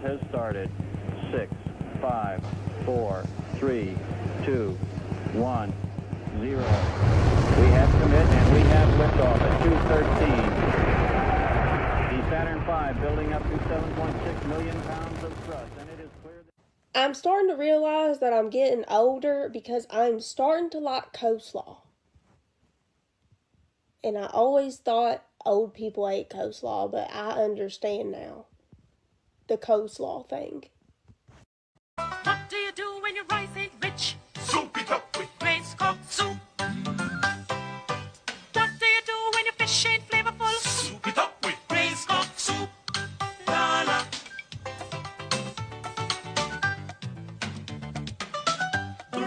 has started. 6, 5, 4, 3, 2, 1, 0. We have commit and we have liftoff at 2:13. The Saturn V building up to 7.6 million pounds of thrust, and it is clear that I'm starting to realize that I'm getting older because I'm starting to like coleslaw. And I always thought old people ate coleslaw, but I understand now the coleslaw thing. What do you do when your rice ain't rich? Soup it up with race cooked soup. What do you do when your fish ain't flavorful? Soup it up with race cooked soup. La la.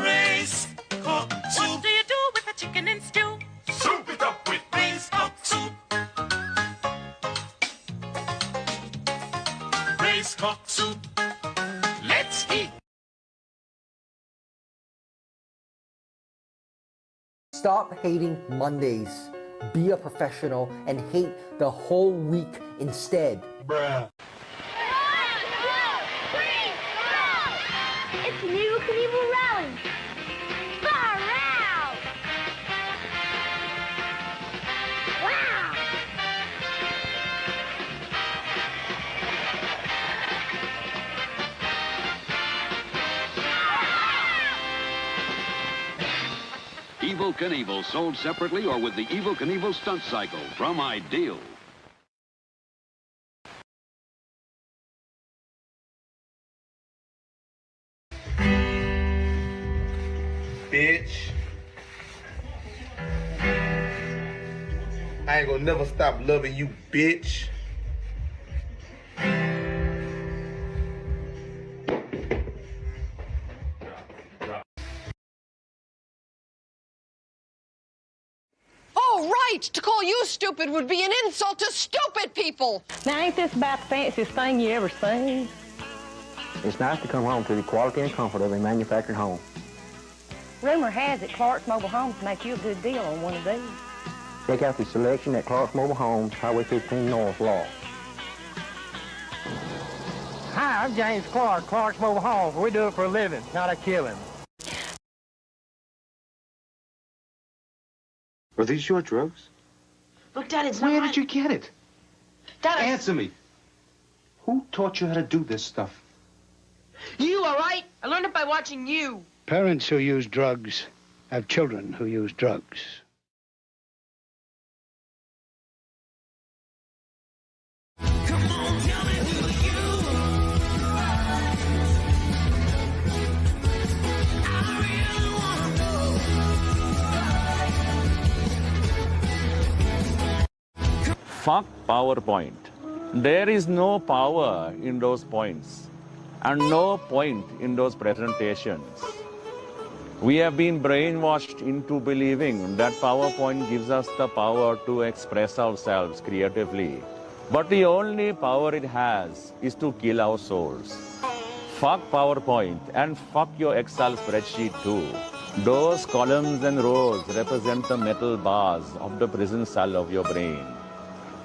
Race cooked soup. What do you do with a chicken and stew? Soup it up with race cooked soup. Race cooked soup. Let's eat. Stop hating Mondays. Be a professional and hate the whole week instead. Bruh. It's the Evil Knievel Rally. Far out! Wow! Evel Knievel, sold separately or with the Evel Knievel stunt cycle from Ideal. Bitch. I ain't gonna never stop loving you, bitch. Oh, right! To call you stupid would be an insult to stupid people! Now, ain't this about the fanciest thing you ever seen? It's nice to come home to the quality and comfort of a manufactured home. Rumor has it Clark's Mobile Homes make you a good deal on one of these. Check out the selection at Clark's Mobile Homes, Highway 15 North, Law. Hi, I'm James Clark, Clark's Mobile Homes. We do it for a living, not a killing. Are these your drugs? Look, Dad, it's not Where did you get it? Dad, Answer me. Who taught you how to do this stuff? You, all right? I learned it by watching you. Parents who use drugs have children who use drugs. Fuck PowerPoint. There is no power in those points and no point in those presentations. We have been brainwashed into believing that PowerPoint gives us the power to express ourselves creatively. But the only power it has is to kill our souls. Fuck PowerPoint and fuck your Excel spreadsheet too. Those columns and rows represent the metal bars of the prison cell of your brain.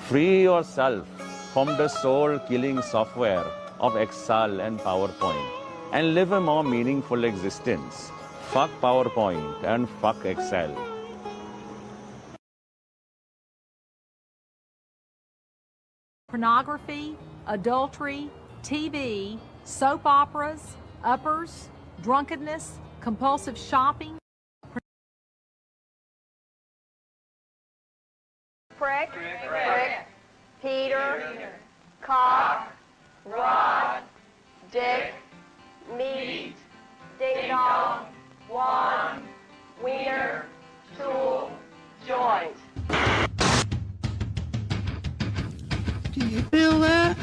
Free yourself from the soul-killing software of Excel and PowerPoint and live a more meaningful existence. Fuck PowerPoint and fuck Excel. Pornography, adultery, TV, soap operas, uppers, drunkenness, compulsive shopping. Prick, Peter, cock, rod, dick, meat, ding dong, wand, wiener, tool, joint. Do you feel that?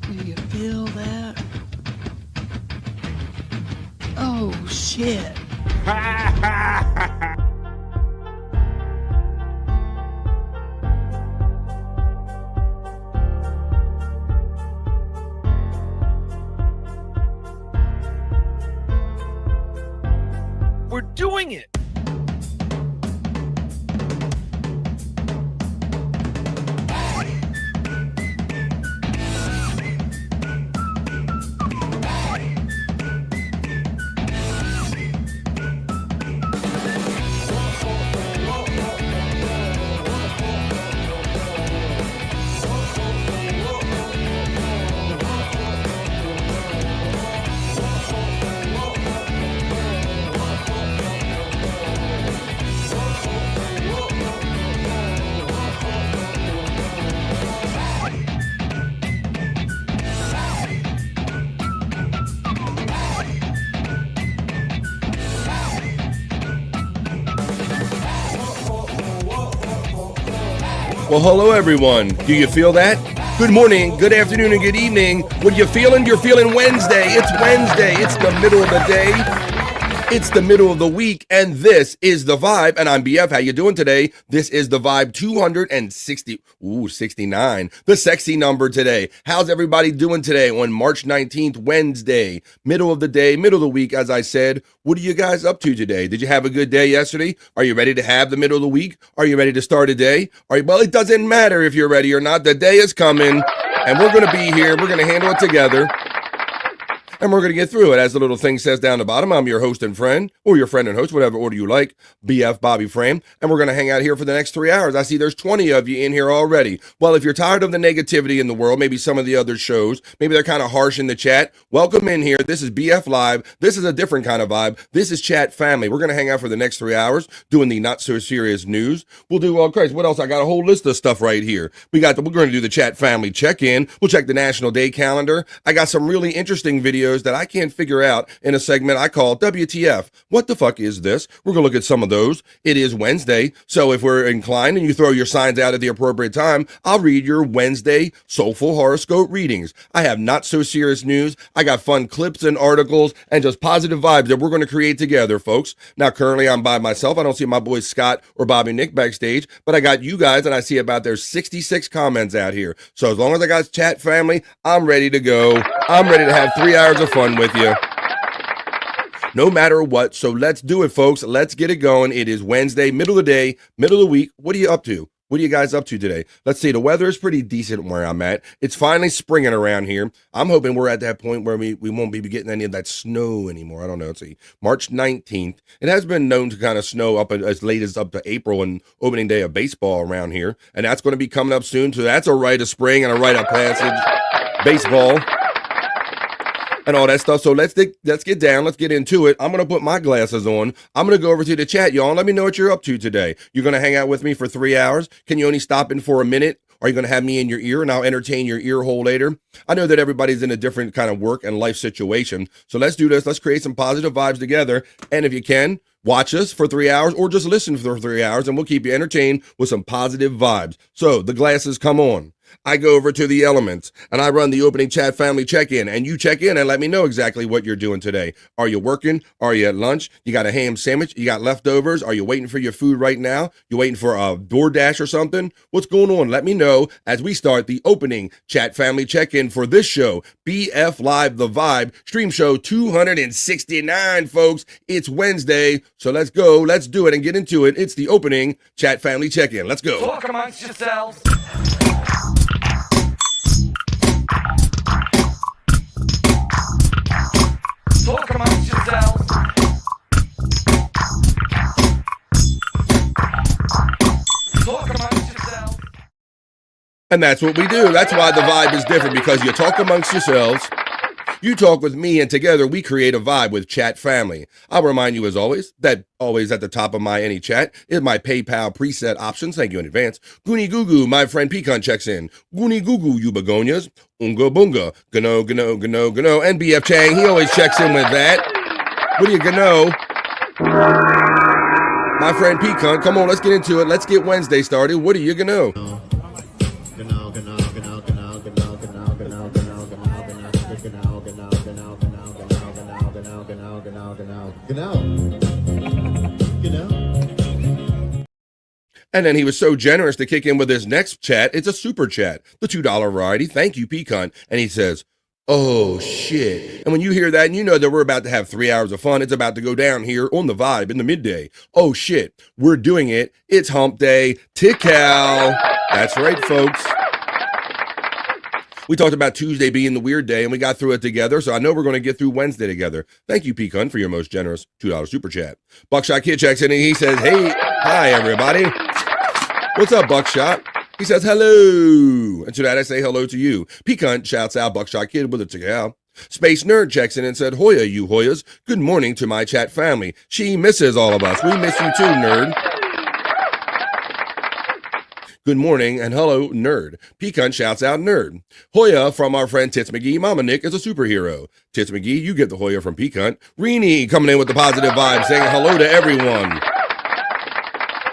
Do you feel that? Oh, shit. We're doing it! Well, hello, everyone. Do you feel that? Good morning, good afternoon, and good evening. What are you feeling? You're feeling Wednesday. It's Wednesday. It's the middle of the day. It's the middle of the week, and this is The Vibe, and I'm BF. How you doing today? This is The Vibe 69, the sexy number today. How's everybody doing today on March 19th, Wednesday? Middle of the day, middle of the week, as I said. What are you guys up to today? Did you have a good day yesterday? Are you ready to have the middle of the week? Are you ready to start a day? Well, it doesn't matter if you're ready or not. The day is coming, and we're going to be here. We're going to handle it together. And we're going to get through it. As the little thing says down the bottom, I'm your host and friend, or your friend and host, whatever order you like, BF Bobby Frame. And we're going to hang out here for the next 3 hours. I see there's 20 of you in here already. Well, if you're tired of the negativity in the world, maybe some of the other shows, maybe they're kind of harsh in the chat, welcome in here. This is BF Live. This is a different kind of vibe. This is Chat Family. We're going to hang out for the next 3 hours doing the not so serious news. We'll do all crazy. What else? I got a whole list of stuff right here. We're going to do the Chat Family check-in. We'll check the National Day calendar. I got some really interesting videos that I can't figure out in a segment I call WTF. What the fuck is this? We're going to look at some of those. It is Wednesday, so if we're inclined and you throw your signs out at the appropriate time, I'll read your Wednesday Soulful Horoscope Readings. I have not so serious news. I got fun clips and articles and just positive vibes that we're going to create together, folks. Now, currently I'm by myself. I don't see my boys Scott or Bobby Nick backstage, but I got you guys and I see about there's 66 comments out here. So as long as I got Chat Family, I'm ready to go. I'm ready to have 3 hours of fun with you. No matter what. So let's do it, folks. Let's get it going. It is Wednesday, middle of the day, middle of the week. What are you up to? What are you guys up to today? Let's see. The weather is pretty decent where I'm at. It's finally springing around here. I'm hoping we're at that point where we won't be getting any of that snow anymore. I don't know. Let's see. March 19th. It has been known to kind of snow up as late as up to April and opening day of baseball around here. And that's going to be coming up soon. So that's a rite of spring and a rite of passage. Baseball. And all that stuff. So let's get down. Let's get into it. I'm going to put my glasses on. I'm going to go over to the chat, y'all. Let me know what you're up to today. You're going to hang out with me for 3 hours. Can you only stop in for a minute? Are you going to have me in your ear and I'll entertain your ear hole later? I know that everybody's in a different kind of work and life situation. So let's do this. Let's create some positive vibes together. And if you can, watch us for 3 hours or just listen for 3 hours and we'll keep you entertained with some positive vibes. So the glasses come on. I go over to the elements and I run the opening Chat Family check-in and you check in and let me know exactly what you're doing today. Are you working? Are you at lunch? You got a ham sandwich? You got leftovers? Are you waiting for your food right now? You waiting for a DoorDash or something? What's going on? Let me know as we start the opening Chat Family check-in for this show, BF Live The Vibe, stream show 269, folks. It's Wednesday, so let's go. Let's do it and get into it. It's the opening Chat Family check-in. Let's go. Talk amongst yourselves. Talk amongst yourselves. Talk amongst yourselves. And that's what we do. That's why the vibe is different, because you talk amongst yourselves. You talk with me, and together we create a vibe with Chat Family. I'll remind you, as always, that always at the top of my any chat is my PayPal preset options. Thank you in advance. Goonie Goo Goo, my friend Pecan checks in. Goonie Goo Goo, you begonias. Unga Bunga. Gano, Gano, Gano, Gano. And BF Chang, he always checks in with that. What do you gano? My friend Pecan, come on, let's get into it. Let's get Wednesday started. What do you gano? And then he was so generous to kick in with his next chat. It's a super chat, the $2 variety. Thank you, Pecan. And he says, oh, shit. And when you hear that and you know that we're about to have 3 hours of fun, it's about to go down here on the vibe in the midday. Oh, shit. We're doing it. It's hump day. Tikal. That's right, folks. We talked about Tuesday being the weird day, and we got through it together, so I know we're going to get through Wednesday together. Thank you, Pecan, for your most generous $2 super chat. Buckshot Kid checks in, and he says, hey, hi, everybody. What's up, Buckshot? He says, hello. And to that, I say hello to you. Pecan shouts out Buckshot Kid with a tikal. Space Nerd checks in and said, Hoya, you Hoyas. Good morning to my chat family. She misses all of us. We miss you too, nerd. Good morning and hello, nerd. Pecan shouts out nerd. Hoya from our friend Tits McGee. Mama Nick is a superhero. Tits McGee, you get the Hoya from Pecan. Reenie coming in with the positive vibe saying hello to everyone.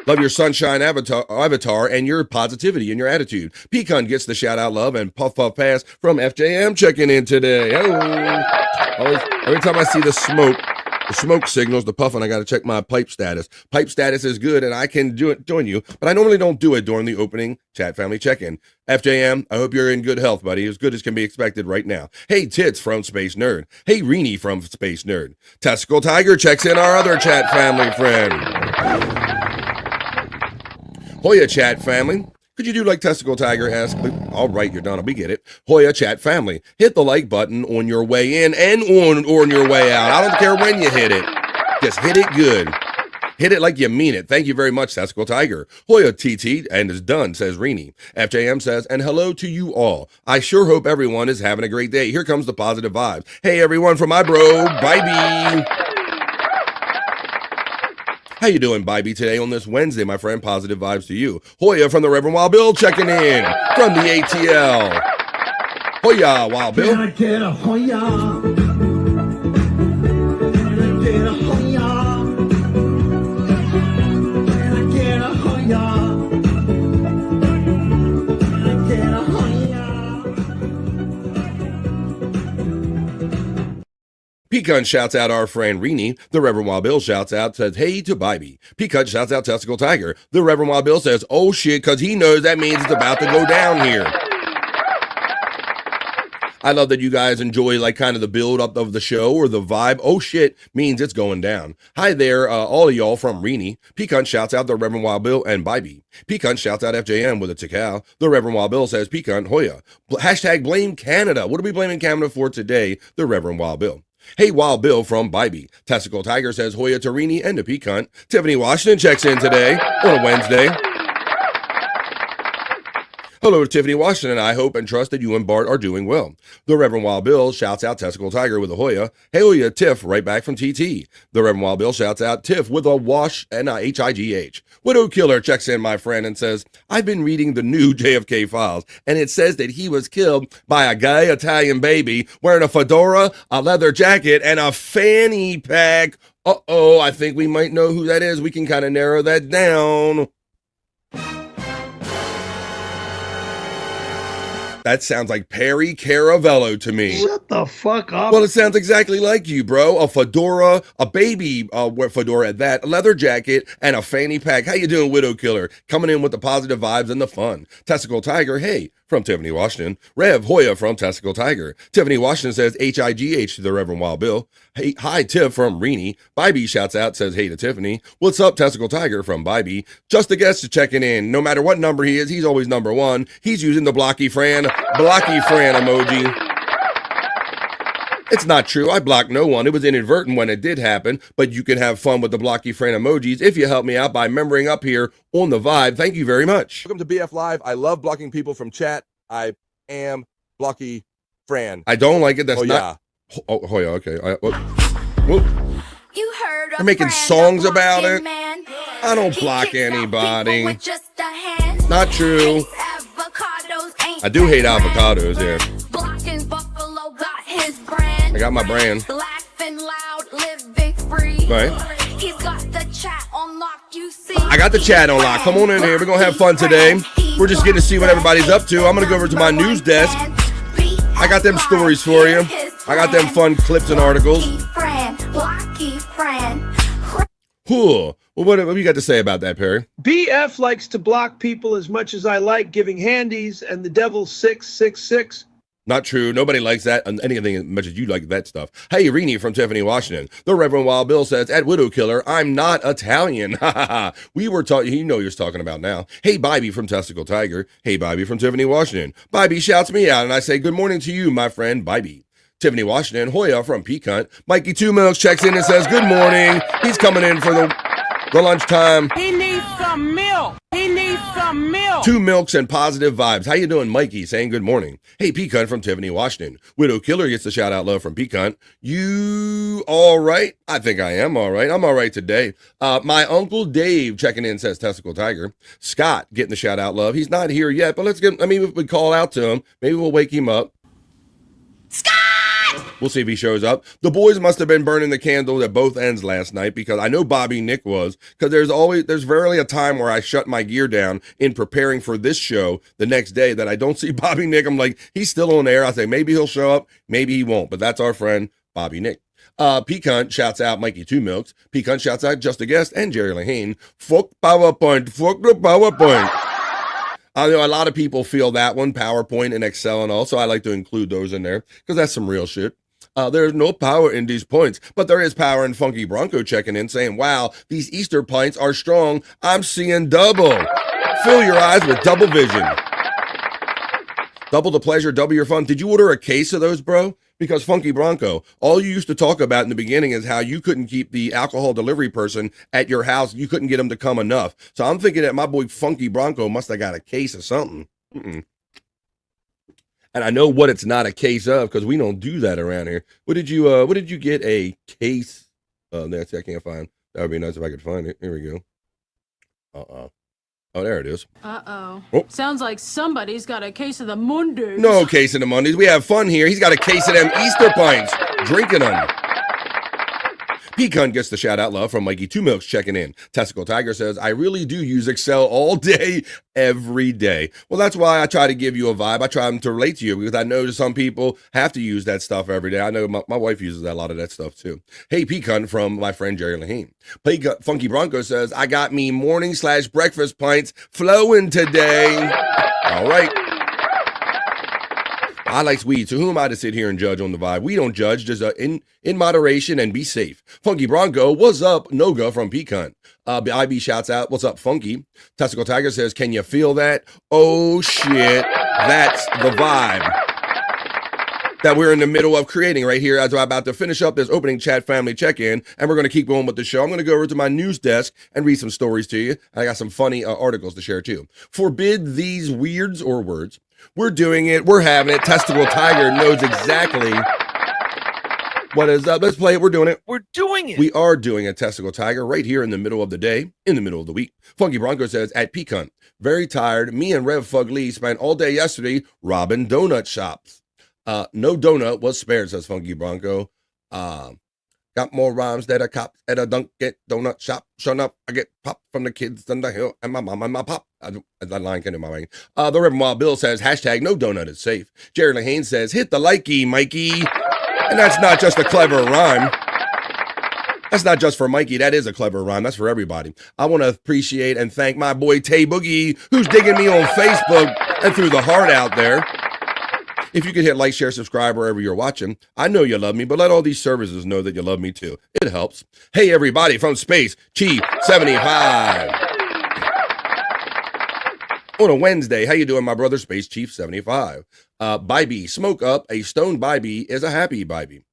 Love your sunshine avatar and your positivity and your attitude. Pecan gets the shout out love and puff puff pass from FJM checking in today. Hello. Every time I see the smoke signals, the puffing, I got to check my pipe status. Pipe status is good, and I can join you, but I normally don't do it during the opening chat family check-in. FJM, I hope you're in good health, buddy, as good as can be expected right now. Hey, Tits from Space Nerd. Hey, Reenie from Space Nerd. Testicle Tiger checks in our other chat family friend. Hoya chat family. Could you do like Testicle Tiger asked? All right, you're done. We get it. Hoya chat family. Hit the like button on your way in and on your way out. I don't care when you hit it. Just hit it good. Hit it like you mean it. Thank you very much, Testicle Tiger. Hoya TT and is done, says Reenie. FJM says, and hello to you all. I sure hope everyone is having a great day. Here comes the positive vibes. Hey, everyone, from my bro, Bye-bye. How you doing, Bybee, today on this Wednesday, my friend? Positive vibes to you. Hoya from the Reverend Wild Bill checking in from the ATL. Hoya, Wild Bill. Can I get a Hoya? Can I get a Hoya? Can I get a Hoya? Can I get a Pecan shouts out our friend Reenie. The Reverend Wild Bill shouts out, says, hey to Bybee. Pecan shouts out Testicle Tiger. The Reverend Wild Bill says, oh shit, because he knows that means it's about to go down here. I love that you guys enjoy like kind of the build up of the show or the vibe. Oh shit means it's going down. Hi there, all of y'all from Reenie. Pecan shouts out the Reverend Wild Bill and Bybee. Pecan shouts out FJM with a tikal. The Reverend Wild Bill says, Pecan, Hoya. Hashtag blame Canada. What are we blaming Canada for today? The Reverend Wild Bill. Hey, Wild Bill from Bybee. Testicle Tiger says Hoya to Reenie and to Pecan. Tiffany Washington checks in today on a Wednesday. Hello, Tiffany Washington. I hope and trust that you and Bart are doing well. The Reverend Wild Bill shouts out Testicle Tiger with a Hoya. Hey, Hoya, Tiff, right back from TT. The Reverend Wild Bill shouts out Tiff with a wash and a HIGH. Widow Killer checks in, my friend, and says, I've been reading the new JFK files, and it says that he was killed by a gay Italian baby wearing a fedora, a leather jacket, and a fanny pack. Uh-oh, I think we might know who that is. We can kind of narrow that down. That sounds like Perry Caravello to me. Shut the fuck up. Well, it sounds exactly like you, bro. A fedora, a baby fedora at that, a leather jacket, and a fanny pack. How you doing, Widow Killer? Coming in with the positive vibes and the fun. Testicle Tiger, hey, from Tiffany Washington. Rev Hoya from Testicle Tiger. Tiffany Washington says HIGH to the Reverend Wild Bill. Hey, hi, Tiff from Reenie. Bybee shouts out, says hey to Tiffany. What's up, Testicle Tiger from Bybee? Just a guest checking in. No matter what number he is, he's always number one. He's using the Blocky Fran emoji. It's not true. I blocked no one. It was inadvertent when it did happen, but you can have fun with the Blocky Fran emojis if you help me out by membering up here on the vibe. Thank you very much. Welcome to BF Live. I love blocking people from chat. I am Blocky Fran. I don't like it. That's not. Yeah. Oh yeah. Okay. You heard They're making songs about it. I don't block anybody. Not true. I do hate avocados, yeah. I got my brand. Right. I got the chat on lock. Come on in here. We're going to have fun today. We're just getting to see what everybody's up to. I'm going to go over to my news desk. I got them stories for you. I got them fun clips and articles. Well, what have you got to say about that, Perry? BF likes to block people as much as I like giving handies and the devil's 666. Not true. Nobody likes that, anything as much as you like that stuff. Hey, Reenie from Tiffany Washington. The Reverend Wild Bill says, at Widow Killer, I'm not Italian. We were talking, you know you're talking about now. Hey, Bybee from Testicle Tiger. Hey, Bybee from Tiffany Washington. Bybee shouts me out, and I say, good morning to you, my friend, Bybee. Tiffany Washington, Hoya from Pecan. Mikey Two Milks checks in and says, good morning. He's coming in for the lunchtime. He needs some milk. He needs some milk. Two milks and positive vibes. How you doing, Mikey? Saying good morning. Hey, Pecan from Tiffany Washington. Widow Killer gets the shout out love from Pecan. You all right? I think I am all right. I'm all right today. My Uncle Dave checking in says Testicle Tiger. Scott getting the shout out love. He's not here yet, but if we call out to him, maybe we'll wake him up. Scott! We'll see if he shows up. The boys must have been burning the candles at both ends last night because I know Bobby Nick was, because there's rarely a time where I shut my gear down in preparing for this show the next day that I don't see Bobby Nick. I'm like, he's still on air. I say, maybe he'll show up, maybe he won't, but that's our friend Bobby Nick. Pecan shouts out Mikey Two Milks. Pecan shouts out Just a Guest and Jerry Lahane. Fuck PowerPoint. Fuck the PowerPoint. I know a lot of people feel that one, PowerPoint and Excel and all, so I like to include those in there because that's some real shit. There's no power in these points, but there is power in Funky Bronco checking in saying, wow, these Easter pints are strong. I'm seeing double. Fill your eyes with double vision. Double the pleasure, double your fun. Did you order a case of those, bro? Because Funky Bronco, all you used to talk about in the beginning is how you couldn't keep the alcohol delivery person at your house. You couldn't get them to come enough. So I'm thinking that my boy Funky Bronco must have got a case of something. And I know what it's not a case of because we don't do that around here. What did you get a case of? That's I can't find. That would be nice if I could find it. Here we go. Oh, there it is. Uh-oh. Oh. Sounds like somebody's got a case of the Mondays. No case of the Mondays. We have fun here. He's got a case of them Easter pints. Drinking them. Pecan gets the shout out love from Mikey Two Milks checking in. Testicle Tiger says, I really do use Excel all day, every day. Well, that's why I try to give you a vibe. I try to relate to you because I know some people have to use that stuff every day. I know my wife uses a lot of that stuff too. Hey, Pecan from my friend Jerry Lahane. Funky Bronco says, I got me morning/breakfast pints flowing today. All right. I like weed, so who am I to sit here and judge on the vibe? We don't judge, just in moderation and be safe. Funky Bronco, what's up? Noga from Pecan. IB shouts out, what's up, Funky? Testicle Tiger says, can you feel that? Oh, shit. That's the vibe that we're in the middle of creating right here as we're about to finish up this opening chat family check-in, and we're going to keep going with the show. I'm going to go over to my news desk and read some stories to you. I got some funny articles to share, too. Forbid these weirds or words. We're doing it. We're having it. Testicle Tiger knows exactly what is up. Let's play it. We're doing it. We're doing it. We are doing a Testicle Tiger right here in the middle of the day, in the middle of the week. Funky Bronco says, at Pecan, very tired. Me and Rev Fug Lee spent all day yesterday robbing donut shops. No donut was spared, says Funky Bronco. Got more rhymes that a cop at a Dunkin' Donut shop. Shut up, I get popped from the kids on the hill and my mom and my pop. That line came to my mind. The Reverend Wild Bill says, hashtag no donut is safe. Jerry Lahane says, hit the likey, Mikey. And that's not just a clever rhyme. That's not just for Mikey. That is a clever rhyme. That's for everybody. I want to appreciate and thank my boy Tay Boogie, who's digging me on Facebook and threw the heart out there. If you could hit like, share, subscribe wherever you're watching. I know you love me, but let all these services know that you love me too. It helps. Hey, everybody from space, Chief 75. On a Wednesday, how you doing, my brother, Space Chief 75? Bybee, smoke up. A stoned Bybee is a happy Bybee.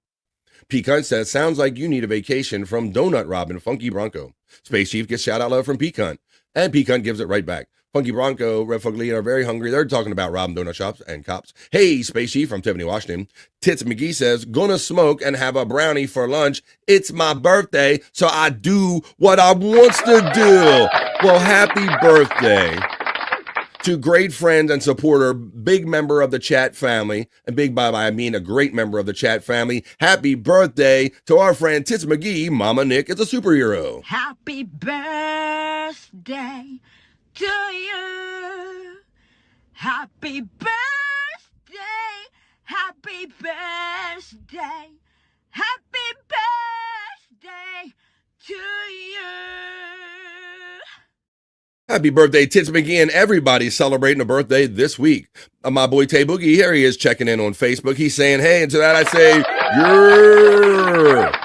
Pecan says, sounds like you need a vacation from Donut Robin, Funky Bronco. Space Chief gets shout out love from Pecan, and Pecan gives it right back. Funky Bronco, Red Fug Lee are very hungry. They're talking about robbing donut shops and cops. Hey, Space Chief from Tiffany, Washington. Tits McGee says, gonna smoke and have a brownie for lunch. It's my birthday, so I do what I wants to do. Well, happy birthday to great friend and supporter, big member of the chat family, and big by I mean a great member of the chat family. Happy birthday to our friend Tits McGee. Mama Nick is a superhero. Happy birthday to you. Happy birthday. Happy birthday. Happy birthday to you. Happy birthday, Tits McGee, and everybody celebrating a birthday this week. My boy Tay Boogie, here he is checking in on Facebook. He's saying, hey, and to that I say, yeah.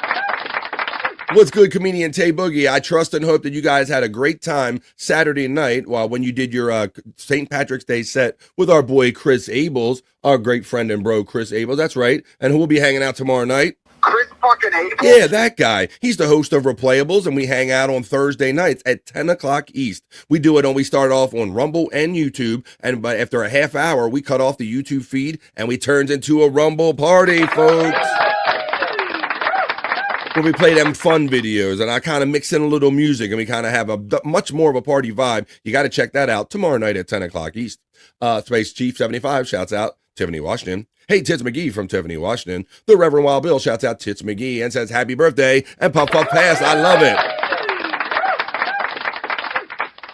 What's good, comedian Tay Boogie? I trust and hope that you guys had a great time Saturday night when you did your St. Patrick's Day set with our boy Chris Abels, our great friend and bro Chris Abels. That's right. And who will be hanging out tomorrow night? Chris fucking Abels? Yeah, that guy. He's the host of Replayables, and we hang out on Thursday nights at 10 o'clock East. We do it we start off on Rumble and YouTube, and after a half hour, we cut off the YouTube feed, and we turns into a Rumble party, folks. Where we play them fun videos, and I kind of mix in a little music, and we kind of have a much more of a party vibe. You got to check that out tomorrow night at 10 o'clock East. Space Chief 75 shouts out Tiffany, Washington. Hey, Tits McGee from Tiffany, Washington. The Reverend Wild Bill shouts out Tits McGee and says, happy birthday, and puff, puff, pass. I love it.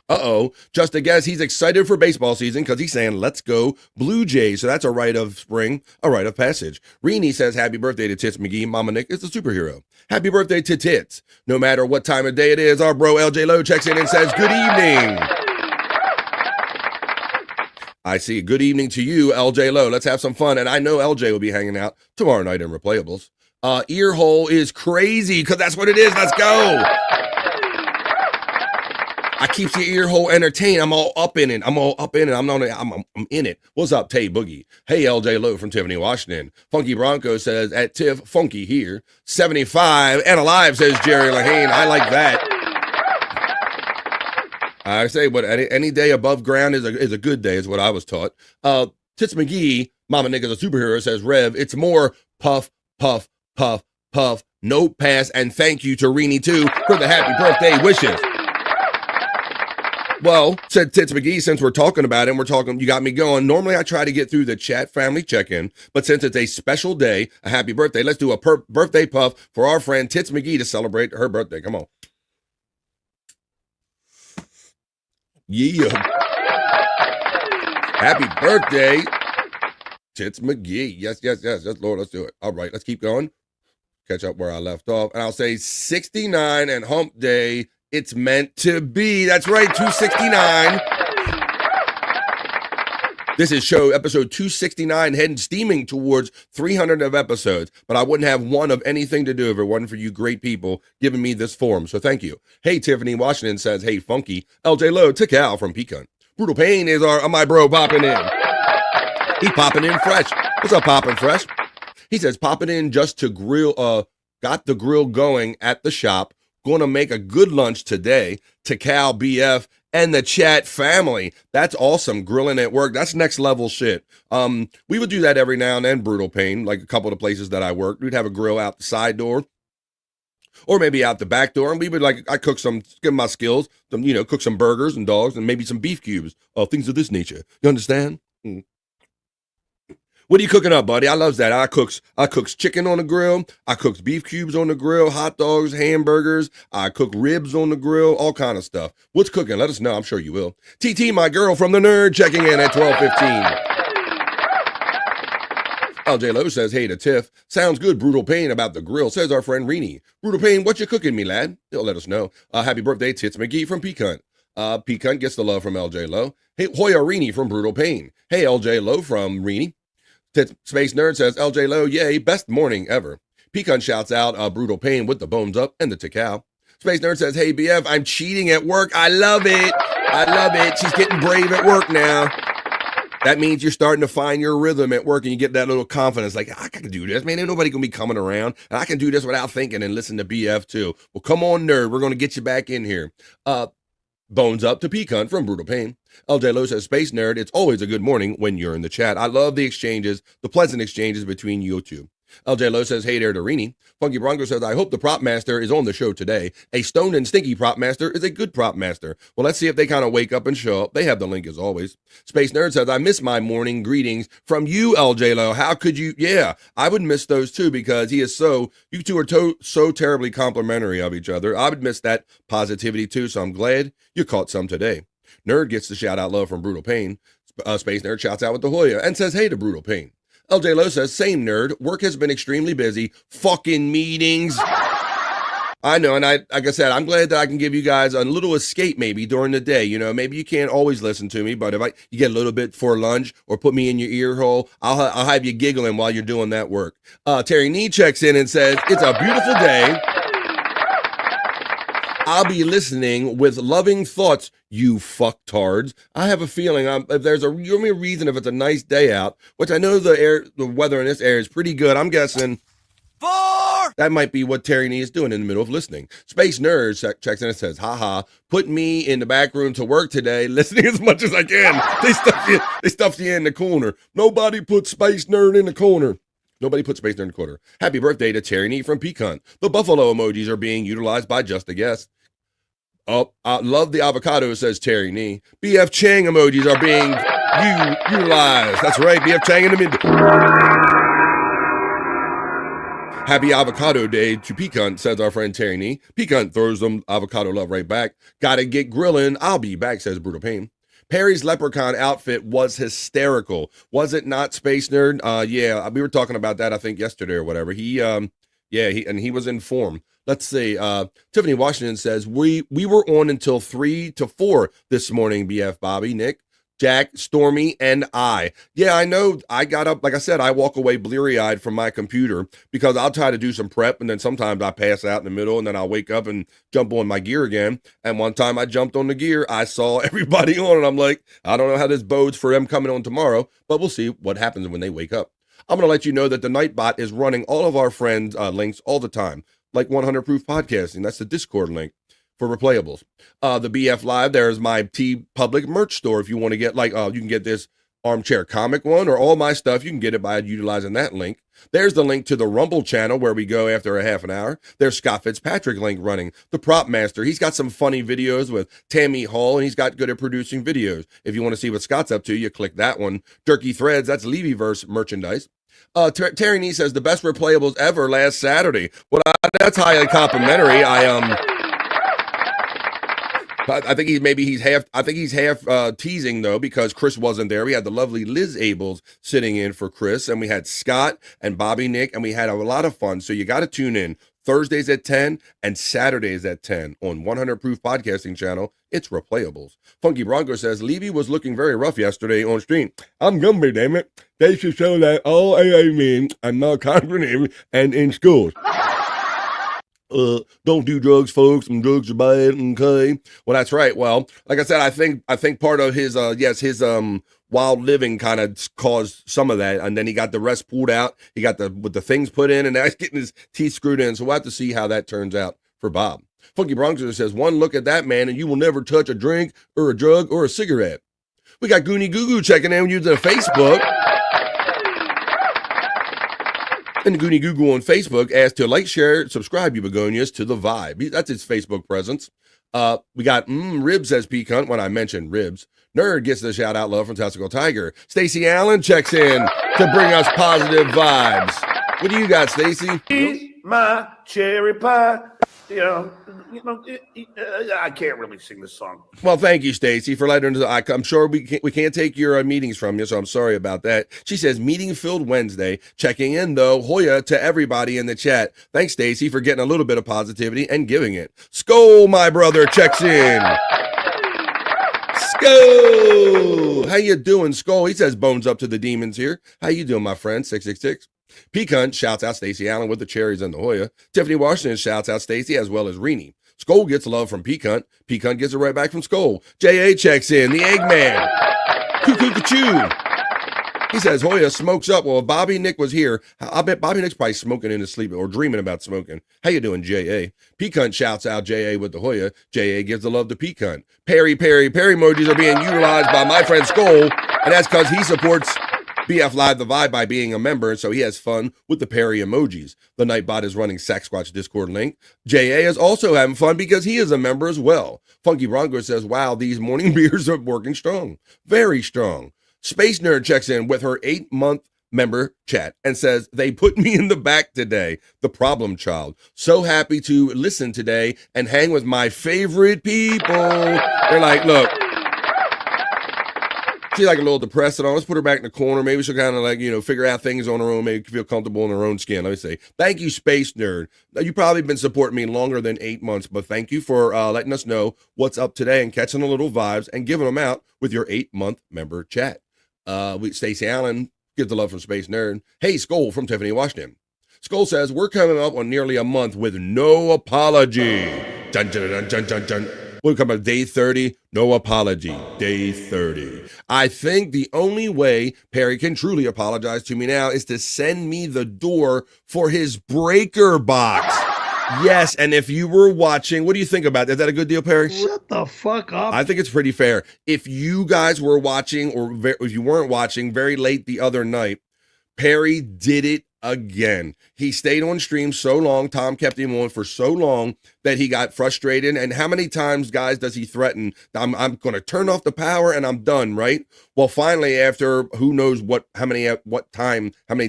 Uh-oh, just a guess, he's excited for baseball season because he's saying, let's go Blue Jays. So that's a rite of spring, a rite of passage. Reenie says, happy birthday to Tits McGee. Mama Nick is a superhero. Happy birthday to Tits. No matter what time of day it is, our bro LJ Lowe checks in and says, good evening. I see. Good evening to you, LJ Lowe. Let's have some fun. And I know LJ will be hanging out tomorrow night in Replayables. Ear hole is crazy because that's what it is. Let's go. I keeps your ear hole entertained. I'm all up in it. I'm in it. What's up, Tay Boogie? Hey, LJ Lowe from Tiffany, Washington. Funky Bronco says, at Tiff, funky here. 75 and alive, says Jerry Lahane. I like that. I say, but any day above ground is a good day, is what I was taught. Tits McGee, Mama Nick is a superhero, says Rev. It's more puff, puff, puff, puff, no pass, and thank you to Reenie too for the happy birthday wishes. Well, said Tits McGee, since we're talking about it, you got me going. Normally I try to get through the chat family check-in, but since it's a special day, a happy birthday, let's do a birthday puff for our friend Tits McGee to celebrate her birthday. Come on. Yeah. Happy birthday, Tits McGee. Yes, Lord, let's do it. All right, let's keep going. Catch up where I left off. And I'll say 69 and hump day. It's meant to be. That's right, 269. This is show episode 269, heading steaming towards 300 of episodes, but I wouldn't have one of anything to do if it wasn't for you great people giving me this forum, so thank you. Hey, Tiffany Washington says, hey, funky. LJ Lowe to Cal from Pecan. Brutal Pain is my bro popping in. He popping in fresh. What's up, popping fresh? He says, popping in just to grill, got the grill going at the shop. Going to make a good lunch today to Cal BF and the chat family. That's awesome. Grilling at work. That's next level shit. We would do that every now and then, Brutal Pain, like a couple of the places that I worked. We'd have a grill out the side door or maybe out the back door. And we would I cook give my skills, cook some burgers and dogs and maybe some beef cubes, things of this nature. You understand? What are you cooking up, buddy? I loves that. I cooks chicken on the grill. I cooks beef cubes on the grill, hot dogs, hamburgers. I cook ribs on the grill, all kind of stuff. What's cooking? Let us know. I'm sure you will. TT, my girl from the nerd, checking in at 12:15. LJ Lowe says, hey to Tiff. Sounds good, Brutal Pain, about the grill, says our friend Reenie. Brutal Pain, what you cooking me, lad? He'll let us know. Happy birthday, Tits McGee from Pecan. Pecan gets the love from LJ Lowe. Hey, Hoya Reenie from Brutal Pain. Hey, LJ Lowe from Reenie. Space Nerd says, LJ Lowe, yay, best morning ever. Pecan shouts out Brutal Pain with the bones up and the Tikal. Space Nerd says, hey, BF, I'm cheating at work. I love it. She's getting brave at work now. That means you're starting to find your rhythm at work and you get that little confidence like, I can do this, man. Ain't nobody going to be coming around. And I can do this without thinking and listen to BF too. Well, come on, nerd. We're going to get you back in here. Bones up to Pecan from Brutal Pain. LJ Lowe says, Space Nerd, it's always a good morning when you're in the chat. I love the exchanges, the pleasant exchanges between you two. LJ Lowe says, hey there to Reenie. Funky Bronco says, I hope the prop master is on the show today. A stoned and stinky prop master is a good prop master. Well, let's see if they kind of wake up and show up. They have the link as always. Space Nerd says, I miss my morning greetings from you, LJ Lowe. How could you? Yeah, I would miss those too because you two are so terribly complimentary of each other. I would miss that positivity too, so I'm glad you caught some today. Nerd gets the shout out love from Brutal Pain. Space Nerd shouts out with the Hoya and says, hey to Brutal Pain. LJ Lowe says, same nerd. Work has been extremely busy. Fucking meetings. I know, and like I said, I'm glad that I can give you guys a little escape maybe during the day. Maybe you can't always listen to me, but if you get a little bit for lunch or put me in your ear hole, I'll have you giggling while you're doing that work. Terry Nee checks in and says, it's a beautiful day. I'll be listening with loving thoughts, you fucktards. I have a feeling if there's a reason if it's a nice day out, which I know the weather in this area is pretty good. I'm guessing that might be what Terry Nee is doing in the middle of listening. Space Nerd checks in and says, haha, put me in the back room to work today, listening as much as I can. They stuffed you in the corner. Nobody put Space Nerd in the corner. Nobody put Space Nerd in the corner. Happy birthday to Terry Nee from Pecan. The buffalo emojis are being utilized by just a guest. Oh, I love the avocado, says Terry Nee. BF Chang emojis are being utilized. That's right, BF Chang in the mid. Happy avocado day to Pecan, says our friend Terry Nee. Pecan throws them avocado love right back. Gotta get grilling. I'll be back, says Brutal Pain. Perry's leprechaun outfit was hysterical. Was it not, Space Nerd? Yeah, we were talking about that, I think, yesterday or whatever. He was in form. Let's see. Tiffany Washington says, we were on until 3 to 4 this morning, BF Bobby, Nick, Jack, Stormy, and I. Yeah, I know. I got up, like I said, I walk away bleary-eyed from my computer because I'll try to do some prep, and then sometimes I pass out in the middle, and then I'll wake up and jump on my gear again. And one time I jumped on the gear, I saw everybody on, and I'm like, I don't know how this bodes for them coming on tomorrow, but we'll see what happens when they wake up. I'm going to let you know that the Nightbot is running all of our friends' links all the time, like 100 Proof Podcasting. That's the Discord link for replayables. The BF Live, there's my T Public merch store. If you want to get you can get this armchair comic one or all my stuff, you can get it by utilizing that link. There's the link to the Rumble channel where we go after a half an hour. There's Scott Fitzpatrick link running. The Prop Master, he's got some funny videos with Tammy Hall, and he's got good at producing videos. If you want to see what Scott's up to, you click that one. Jerky Threads, that's Levyverse merchandise. Terry Nee says the best replayables ever last Saturday. Well, that's highly complimentary. I think he's half teasing though, because Chris wasn't there. We had the lovely Liz Abels sitting in for Chris, and we had Scott and Bobby Nick, and we had a lot of fun. So you got to tune in Thursdays at 10 and Saturdays at 10 on 100 Proof Podcasting channel. It's replayables. Funky Bronco says Levy was looking very rough yesterday on stream. I'm Gumby, damn it. They should show that all AA men are not confident and in schools. Don't do drugs, folks, and drugs are bad, okay? Well, that's right. Well, like I said, I think part of his wild living kind of caused some of that, and then he got the rest pulled out. He got the things put in, and now he's getting his teeth screwed in. So we'll have to see how that turns out for Bob. Funky Bronco says, one look at that man, and you will never touch a drink or a drug or a cigarette. We got Goonie Goo Goo checking in using Facebook. And Goonie Goo Goo on Facebook asked to like, share, subscribe, you begonias, to the vibe. That's his Facebook presence. We got Ribs as Pecan when I mentioned Ribs. Nerd gets the shout out love from Testicle Tiger. Stacy Allen checks in to bring us positive vibes. What do you got, Stacy? Eat my cherry pie. I can't really sing this song. Well, thank you, Stacy, for letting us know. I'm sure we can't take your meetings from you, so I'm sorry about that. She says, meeting-filled Wednesday. Checking in, though. Hoya to everybody in the chat. Thanks, Stacy, for getting a little bit of positivity and giving it. Skull, my brother, checks in. Skull! How you doing, Skull? He says, bones up to the demons here. How you doing, my friend? 666. Pecan shouts out Stacy Allen with the cherries and the Hoya. Tiffany Washington shouts out Stacy as well as Reenie. Skull gets love from Pecan. Pecan gets it right back from Skull. J.A. checks in. The Eggman. Cuckoo-ca-choo. He says, Hoya smokes up. Well, if Bobby Nick was here, I bet Bobby Nick's probably smoking in his sleep or dreaming about smoking. How you doing, J.A.? Pecan shouts out J.A. with the Hoya. J.A. gives the love to Pecan. Perry emojis are being utilized by my friend Skull, and that's because he supports BF Live the Vibe by being a member, and so he has fun with the Perry emojis. The Nightbot is running Sasquatch Discord link. J.A. is also having fun because he is a member as well. Funky Bronco says, wow, these morning beers are working strong. Very strong. Space Nerd checks in with her 8-month member chat and says, they put me in the back today, the problem child. So happy to listen today and hang with my favorite people. They're like, look, she's like a little depressed and all. Let's put her back in the corner. Maybe she'll kind of figure out things on her own, maybe feel comfortable in her own skin. Let me say, thank you, Space Nerd. Now, you've probably been supporting me longer than 8 months, but thank you for letting us know what's up today and catching the little vibes and giving them out with your 8-month member chat. Stacey Allen gives the love from Space Nerd. Hey, Skull from Tiffany Washington. Skull says, we're coming up on nearly a month with no apology. Dun, dun, dun, dun, dun, dun. We'll come on day 30, no apology, day 30. I think the only way Perry can truly apologize to me now is to send me the door for his breaker box. Yes, and if you were watching, what do you think about that? Is that a good deal, Perry? Shut the fuck up. I think it's pretty fair. If you guys were watching, or if you weren't watching, very late the other night, Perry did it again. He stayed on stream so long, Tom kept him on for so long that he got frustrated. And how many times, guys, does he threaten, I'm going to turn off the power and I'm done, right? Well, finally, after who knows how many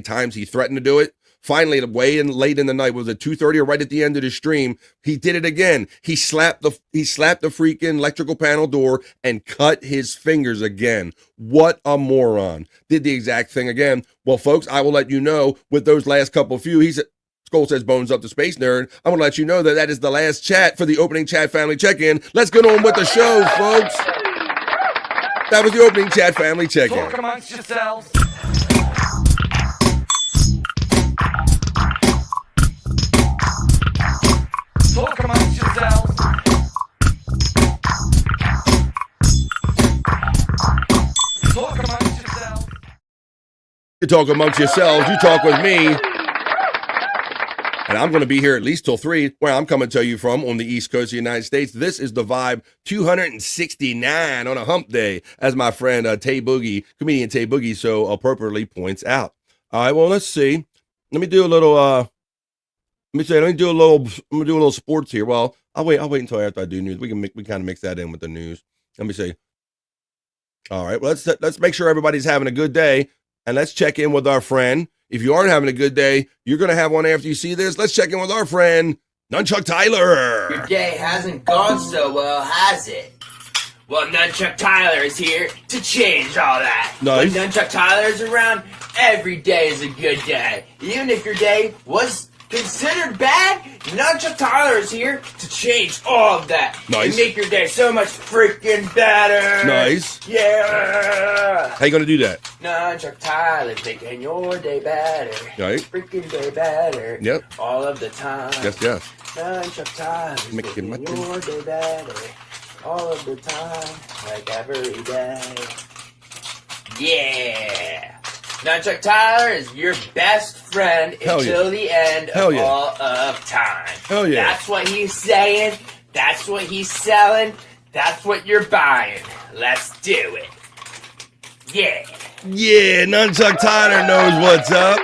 times he threatened to do it, Finally, late in the night, was it 2:30 or right at the end of the stream? He did it again. He slapped the freaking electrical panel door and cut his fingers again. What a moron! Did the exact thing again. Well, folks, I will let you know with those last couple few. He said. Skull says bones up to Space Nerd. I'm going to let you know that is the last chat for the opening chat family check-in. Let's get on with the show, folks. That was the opening chat family check-in. Talk amongst yourselves. Talk amongst yourselves. Talk amongst yourselves. You talk amongst yourselves. You talk with me. And I'm going to be here at least till 3, where I'm coming to you from on the East Coast of the United States. This is the Vibe 269 on a hump day, as my friend comedian Tay Boogie so appropriately points out. All right, well, let's see. Let me do a little, I'm going to do a little sports here. Well, I'll wait until after I do news. We kind of mix that in with the news. Let me see. All right, well, let's make sure everybody's having a good day, and let's check in with our friend. If you aren't having a good day, you're going to have one after you see this. Let's check in with our friend, Nunchuck Tyler. Your day hasn't gone so well, has it? Well, Nunchuck Tyler is here to change all that. Nice. When Nunchuck Tyler is around, every day is a good day. Even if your day was considered bad, Nunchuck Tyler is here to change all of that. Nice. And make your day so much freaking better. Nice. Yeah. How you going to do that? Nunchuck Tyler's making your day better. Right. Freaking day better. Yep. All of the time. Yes. Nunchuck Tyler's making your day better. All of the time. Like every day. Yeah. Nunchuck Tyler is your best friend until the end of all of time. Hell yeah. That's what he's saying. That's what he's selling. That's what you're buying. Let's do it. Yeah. Yeah, Nunchuck Tyler knows what's up.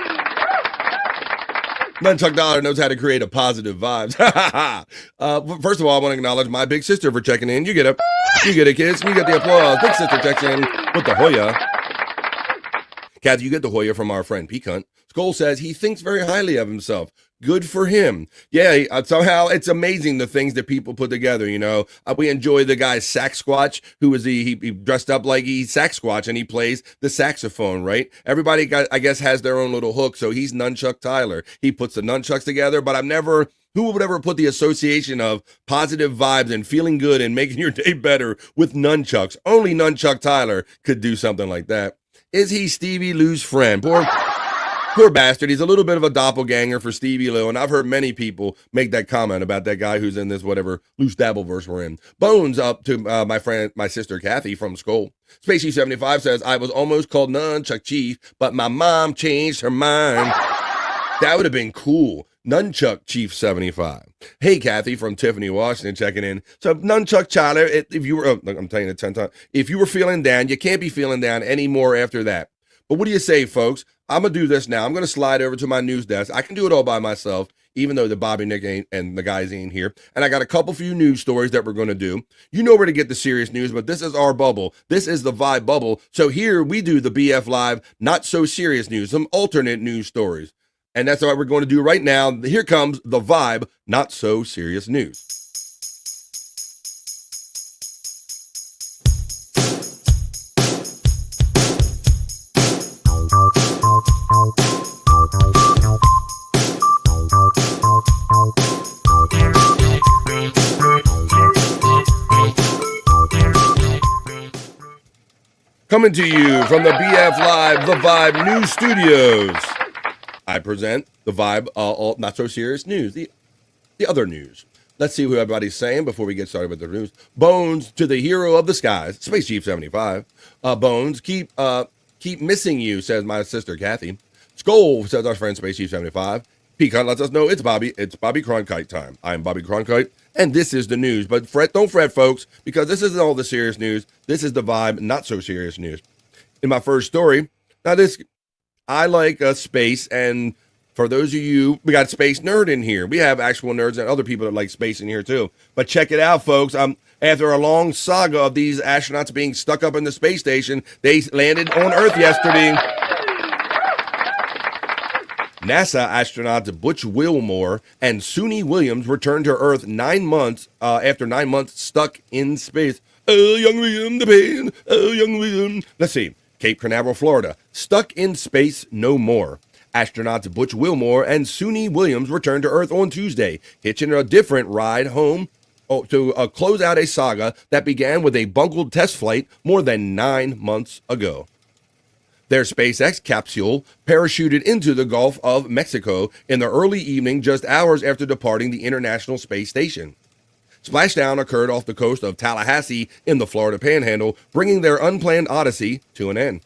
Nunchuck Tyler knows how to create a positive vibes. First of all, I want to acknowledge my big sister for checking in. You get it. You get it, kids. You get the applause. Big sister checks in with the Hoya. Kathy, you get the Hoya from our friend Peacunt. Skull says he thinks very highly of himself. Good for him. Yeah, somehow it's amazing the things that people put together, you know. We enjoy the guy Saxsquatch, who is he dressed up like he's Saxsquatch and he plays the saxophone, right? Everybody, I guess, has their own little hook, so he's Nunchuck Tyler. He puts the nunchucks together, but who would ever put the association of positive vibes and feeling good and making your day better with nunchucks? Only Nunchuck Tyler could do something like that. Is he Stevie Lou's friend? Poor bastard. He's a little bit of a doppelganger for Stevie Lou, and I've heard many people make that comment about that guy who's in this whatever loose dabble verse we're in. Bones up to my sister Kathy from Skull. Space Chief 75 says, I was almost called Nunchuck Chief, but my mom changed her mind. That would have been cool. Nunchuck Chief 75. Hey, Kathy from Tiffany, Washington, checking in. So, Nunchuck Tyler, if you were, I'm telling you 10 times, if you were feeling down, you can't be feeling down anymore after that. But what do you say, folks? I'm going to do this now. I'm going to slide over to my news desk. I can do it all by myself, even though the Bobby, Nick, and the guys ain't here. And I got a few news stories that we're going to do. You know where to get the serious news, but this is our bubble. This is the Vibe bubble. So here we do the BF Live, not so serious news, some alternate news stories. And that's what we're going to do right now. Here comes the Vibe, not so serious news. Coming to you from the BF Live, the Vibe News Studios. I present the Vibe, not so serious news, the other news. Let's see what everybody's saying before we get started with the news. Bones to the hero of the skies, Space Chief 75. Bones, keep missing you, says my sister Kathy. Skull, says our friend Space Chief 75. Pecan lets us know it's Bobby Cronkite time. I'm Bobby Cronkite, and this is the news. But don't fret, folks, because this isn't all the serious news. This is the Vibe, not so serious news. In my first story, I like space, and for those of you, we got Space Nerd in here. We have actual nerds and other people that like space in here too. But check it out, folks. After a long saga of these astronauts being stuck up in the space station, they landed on Earth yesterday. NASA astronauts Butch Wilmore and Suni Williams returned to Earth 9 months after 9 months stuck in space. Oh, young William, the pain. Oh, young William. Let's see. Cape Canaveral, Florida. Stuck in space no more. Astronauts Butch Wilmore and Suni Williams returned to Earth on Tuesday, hitching a different ride home to close out a saga that began with a bungled test flight more than 9 months ago. Their SpaceX capsule parachuted into the Gulf of Mexico in the early evening, just hours after departing the International Space Station. Splashdown occurred off the coast of Tallahassee in the Florida Panhandle, bringing their unplanned odyssey to an end.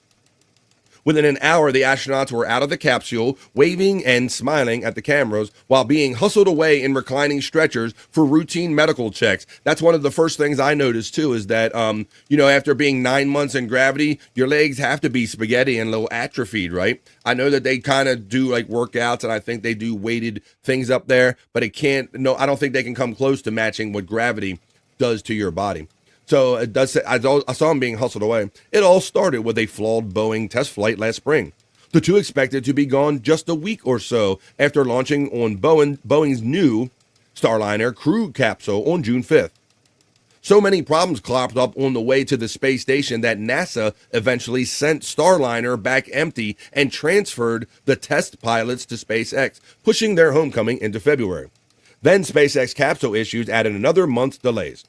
Within an hour, the astronauts were out of the capsule, waving and smiling at the cameras while being hustled away in reclining stretchers for routine medical checks. That's one of the first things I noticed, too, is that, after being 9 months in gravity, your legs have to be spaghetti and a little atrophied, right? I know that they kind of do, like, workouts, and I think they do weighted things up there, but I don't think they can come close to matching what gravity does to your body. So it does. I saw him being hustled away. It all started with a flawed Boeing test flight last spring. The two expected to be gone just a week or so after launching on Boeing's new Starliner crew capsule on June 5th. So many problems cropped up on the way to the space station that NASA eventually sent Starliner back empty and transferred the test pilots to SpaceX, pushing their homecoming into February. Then SpaceX capsule issues added another month's delays.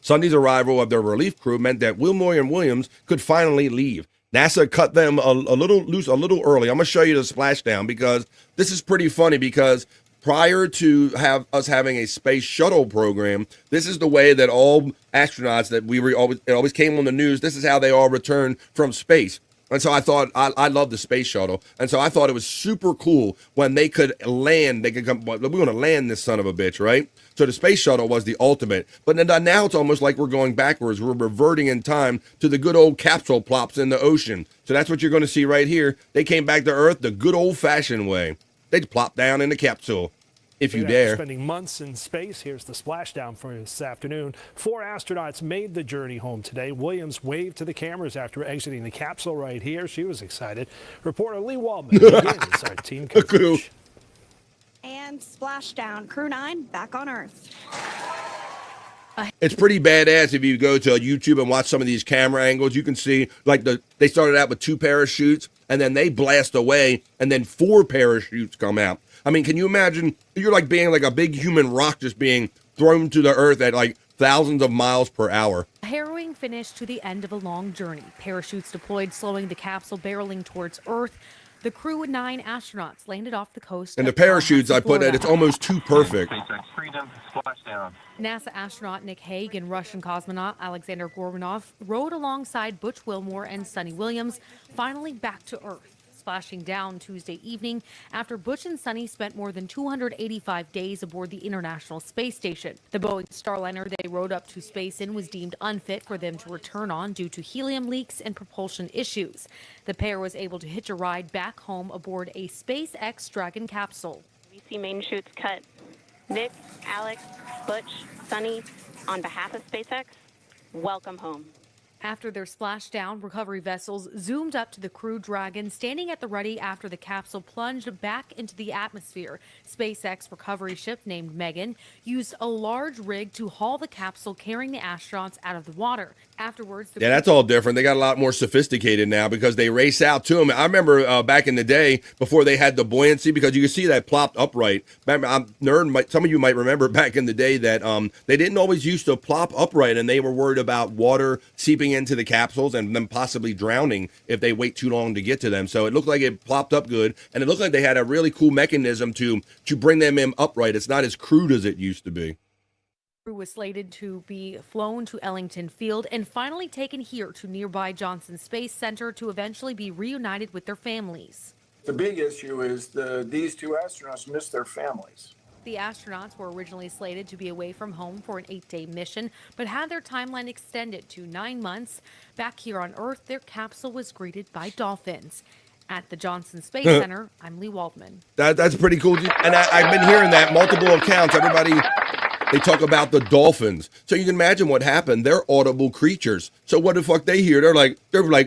Sunday's arrival of their relief crew meant that Wilmore and Williams could finally leave. NASA cut them a little loose a little early. I'm going to show you the splashdown because this is pretty funny because prior to us having a space shuttle program, this is the way that all astronauts that it always came on the news, this is how they all returned from space. And so I thought, I love the space shuttle. And so I thought it was super cool when they could land, they could come, we're going to land this son of a bitch, right? So the space shuttle was the ultimate. But now it's almost like we're going backwards. We're reverting in time to the good old capsule plops in the ocean. So that's what you're going to see right here. They came back to Earth the good old fashioned way. They plopped down in the capsule. If you dare. Spending months in space, here's the splashdown for this afternoon. 4 astronauts made the journey home today. Williams waved to the cameras after exiting the capsule right here. She was excited. Reporter Lee Waldman begins our team coverage. And splashdown. Crew 9 back on Earth. It's pretty badass if you go to YouTube and watch some of these camera angles. You can see like they started out with 2 parachutes and then they blast away and then 4 parachutes come out. I mean, can you imagine you're like being like a big human rock just being thrown to the earth at like thousands of miles per hour. A harrowing finish to the end of a long journey. Parachutes deployed, slowing the capsule barreling towards Earth. The crew of 9 astronauts landed off the coast. And the parachutes, I put it, it's almost too perfect. NASA astronaut Nick Hague and Russian cosmonaut Alexander Gorbanov rode alongside Butch Wilmore and Suni Williams, finally back to Earth. Splashing down Tuesday evening after Butch and Suni spent more than 285 days aboard the International Space Station. The Boeing Starliner they rode up to space in was deemed unfit for them to return on due to helium leaks and propulsion issues. The pair was able to hitch a ride back home aboard a SpaceX Dragon capsule. We see main chutes cut. Nick, Alex, Butch, Suni, on behalf of SpaceX, welcome home. After their splashdown, recovery vessels zoomed up to the Crew Dragon, standing at the ready after the capsule plunged back into the atmosphere. SpaceX recovery ship named Megan used a large rig to haul the capsule, carrying the astronauts out of the water. Afterwards, yeah, that's all different. They got a lot more sophisticated now because they race out to them. I remember back in the day before they had the buoyancy, because you could see that plopped upright. Some of you might remember back in the day that they didn't always used to plop upright, and they were worried about water seeping into the capsules and them possibly drowning if they wait too long to get to them. So it looked like it plopped up good, and it looked like they had a really cool mechanism to bring them in upright. It's not as crude as it used to be. Crew was slated to be flown to Ellington Field and finally taken here to nearby Johnson Space Center to eventually be reunited with their families. The big issue is these 2 astronauts missed their families. The astronauts were originally slated to be away from home for an 8-day mission, but had their timeline extended to 9 months. Back here on Earth, their capsule was greeted by dolphins. At the Johnson Space Center, I'm Lee Waldman. That's pretty cool. And I've been hearing that multiple accounts. They talk about the dolphins. So you can imagine what happened. They're audible creatures. So what the fuck they hear? They're like,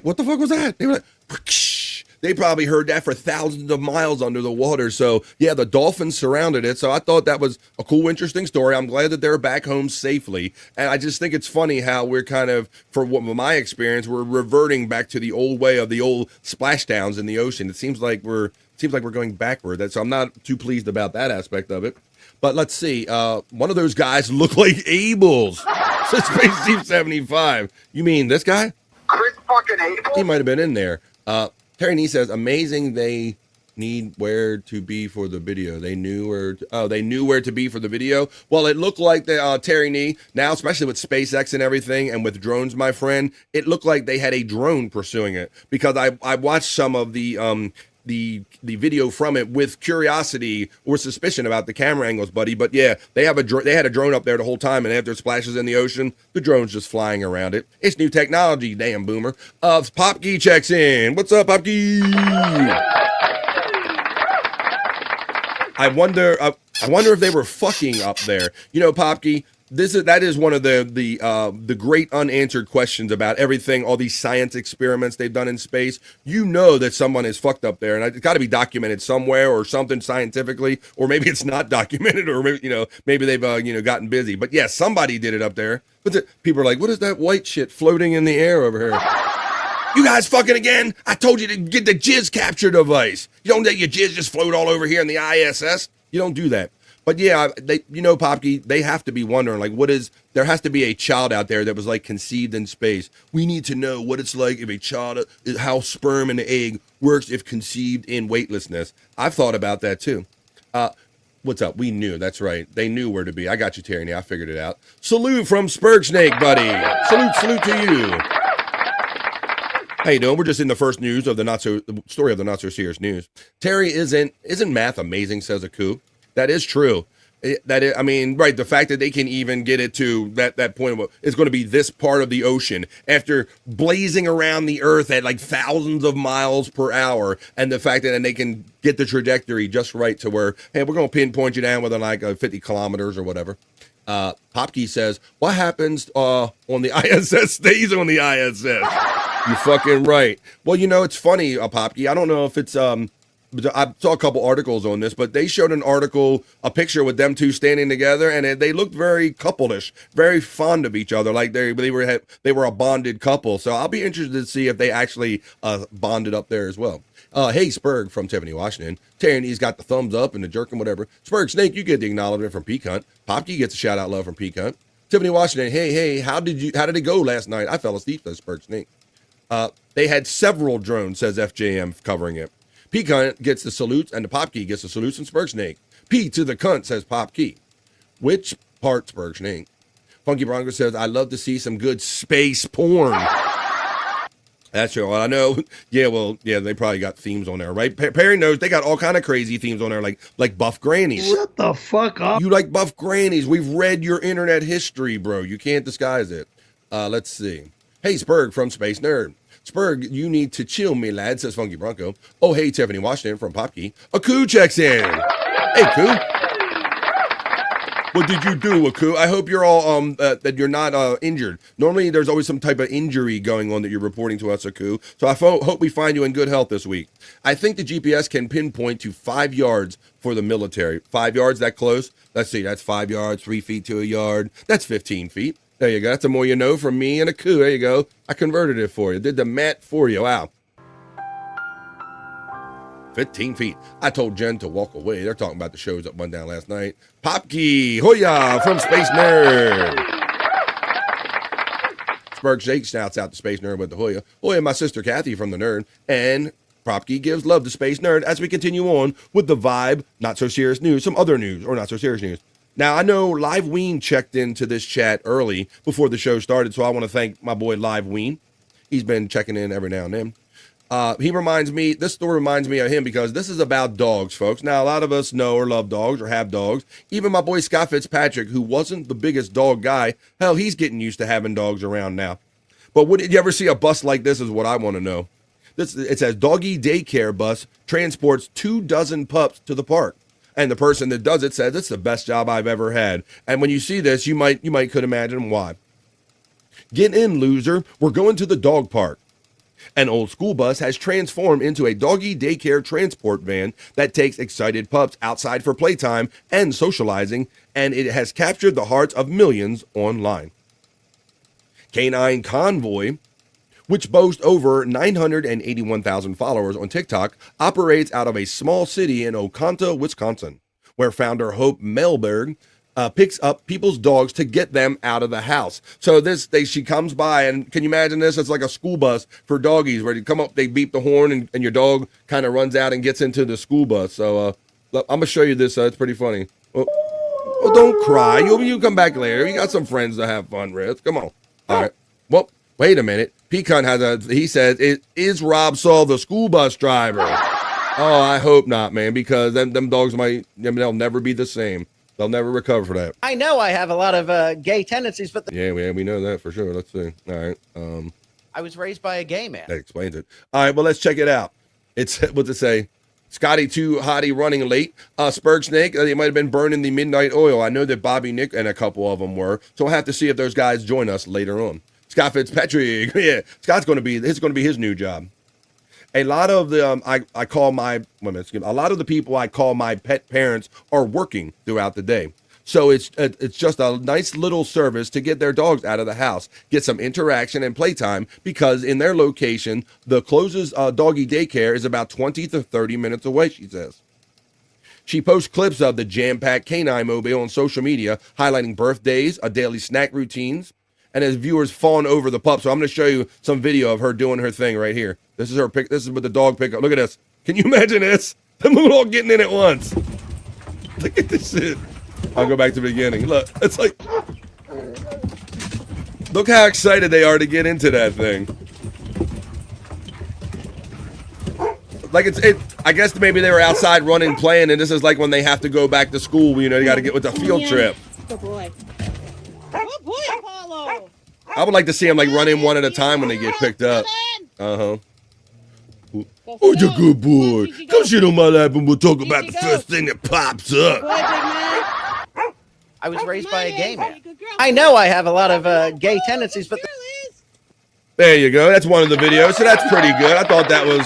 what the fuck was that? They were like, whoosh. they probably heard that for thousands of miles under the water. So yeah, the dolphins surrounded it. So I thought that was a cool, interesting story. I'm glad that they're back home safely. And I just think it's funny how we're kind of, for what my experience, we're reverting back to the old way of the old splashdowns in the ocean. It seems like we're going backward. So I'm not too pleased about that aspect of it. But let's see. One of those guys looked like Abel's. So Space Team 75. You mean this guy? Chris fucking Abel? He might have been in there. Terry Nee says, amazing they need where to be for the video. They knew where to be for the video. Well, it looked like Terry Nee, now especially with SpaceX and everything and with drones, my friend, it looked like they had a drone pursuing it, because I watched some of the video from it with curiosity or suspicion about the camera angles, buddy. But yeah, they had a drone up there the whole time, and after it splashes in the ocean, the drone's just flying around it. It's new technology, damn boomer. Popkey checks in. What's up, Popkey? I wonder if they were fucking up there. You know, Popkey, that is one of the great unanswered questions about everything, all these science experiments they've done in space. You know that someone is fucked up there, and it's got to be documented somewhere or something scientifically, or maybe it's not documented, or maybe they've gotten busy. But yeah, somebody did it up there. But people are like, what is that white shit floating in the air over here? You guys fucking again? I told you to get the jizz capture device. You don't let your jizz just float all over here in the ISS. You don't do that. But yeah, Popkey, they have to be wondering, like, there has to be a child out there that was like conceived in space. We need to know what it's like if a child, how sperm and the egg works if conceived in weightlessness. I've thought about that too. What's up? We knew. That's right. They knew where to be. I got you, Terry. I figured it out. Salute from Spurgsnake, buddy. Salute to you. How you doing? We're just in the first news of the story of the not so serious news. Terry, isn't math amazing? Says Aku. That is true. Right. The fact that they can even get it to that point of it's going to be this part of the ocean after blazing around the earth at like thousands of miles per hour, and the fact that they can get the trajectory just right to where, hey, we're going to pinpoint you down within like 50 kilometers or whatever. Popkey says, what happens on the ISS stays on the ISS. You fucking right. Well, it's funny, Popkey. I don't know if it's I saw a couple articles on this, but they showed a picture with them two standing together, and they looked very couple-ish, very fond of each other, like they were a bonded couple. So I'll be interested to see if they actually bonded up there as well. Hey, Spurg from Tiffany, Washington. Terry's got the thumbs up and the jerk and whatever. Spurg Snake, you get the acknowledgement from Peak Hunt. Popkey gets a shout out love from Peak Hunt. Tiffany, Washington. Hey, how did it go last night? I fell asleep, says Spurg Snake. They had several drones, says FJM, covering it. P Cunt gets the salutes, and the Popkey gets the salutes from Spurg Snake. P to the cunt, says Popkey. Which part, Spurg Snake? Funky Bronco says, I love to see some good space porn. That's true. Well, I know. Yeah, they probably got themes on there, right? Perry knows they got all kind of crazy themes on there, like buff grannies. Shut the fuck up. You like buff grannies. We've read your internet history, bro. You can't disguise it. Let's see. Hey, Spurg from Space Nerd. Spurg, you need to chill, me lad, says Funky Bronco. Oh, hey, Tiffany Washington from Popkey. Aku checks in. Hey, Ku. What did you do, Aku? I hope you're all that you're not injured. Normally, there's always some type of injury going on that you're reporting to us, Aku. So I hope we find you in good health this week. I think the GPS can pinpoint to 5 yards for the military. 5 yards, that close? Let's see, that's 5 yards, 3 feet to a yard. That's 15 feet. There you go. That's the more you know from me and Aku. There you go. I converted it for you. Did the math for you. Wow. 15 feet. I told Jen to walk away. They're talking about the shows that went down last night. Popkey, Hoya from Space Nerd. Spurg Shake shouts out to Space Nerd with the Hoya. Hoya, my sister Kathy from the Nerd. And Popkey gives love to Space Nerd as we continue on with the Vibe, not so serious news, some other news, or not so serious news. Now, I know Live Ween checked into this chat early before the show started, so I want to thank my boy Live Ween. He's been checking in every now and then. This story reminds me of him because this is about dogs, folks. Now, a lot of us know or love dogs or have dogs. Even my boy Scott Fitzpatrick, who wasn't the biggest dog guy, hell, he's getting used to having dogs around now. But did you ever see a bus like this is what I want to know. It says, Doggy Daycare Bus transports 24 pups to the park. And the person that does it says it's the best job I've ever had. And when you see this, you might could imagine why. Get in, loser. We're going to the dog park. An old school bus has transformed into a doggy daycare transport van that takes excited pups outside for playtime and socializing, and it has captured the hearts of millions online. Canine Convoy, which boasts over 981,000 followers on TikTok, operates out of a small city in Oconto, Wisconsin, where founder Hope Melberg picks up people's dogs to get them out of the house. So she comes by, and can you imagine this? It's like a school bus for doggies, where you come up, they beep the horn, and your dog kind of runs out and gets into the school bus. So I'm gonna show you this. It's pretty funny. Well, don't cry. You come back later. You got some friends to have fun with. Come on. All right. Well, wait a minute. Pecan he says, is Rob Saul the school bus driver? Oh, I hope not, man, because them dogs they'll never be the same. They'll never recover for that. I know I have a lot of gay tendencies, but yeah, we know that for sure. Let's see. All right. I was raised by a gay man. That explains it. All right, well, let's check it out. It's what's it say? Scotty Too Hottie running late. Spurg Snake, they might have been burning the midnight oil. I know that Bobby Nick and a couple of them were. So I'll have to see if those guys join us later on. Scott Fitzpatrick. Yeah, Scott's going to be his new job. A lot of the a lot of the people I call my pet parents are working throughout the day. So it's just a nice little service to get their dogs out of the house, get some interaction and playtime, because in their location, the closest doggy daycare is about 20 to 30 minutes away, she says. She posts clips of the jam-packed canine mobile on social media, highlighting birthdays, daily snack routines, and as viewers fawn over the pup. So I'm going to show you some video of her doing her thing right here. This is her pick. This is with the dog pickup. Look at this. Can you imagine this? Them all getting in at once. Look at this shit. I'll go back to the beginning. Look, it's like, look how excited they are to get into that thing. Like I guess maybe they were outside running, playing, and this is like when they have to go back to school. You know, they got to get with the field trip. Good boy. Good boy, Apollo. I would like to see them like running one at a time when they get picked up. Uh-huh. Oh, you're a good boy. Come sit on my lap and we'll talk about the first thing that pops up. I was raised by a gay man. I know I have a lot of gay tendencies, but there you go. That's one of the videos. So that's pretty good. I thought that was.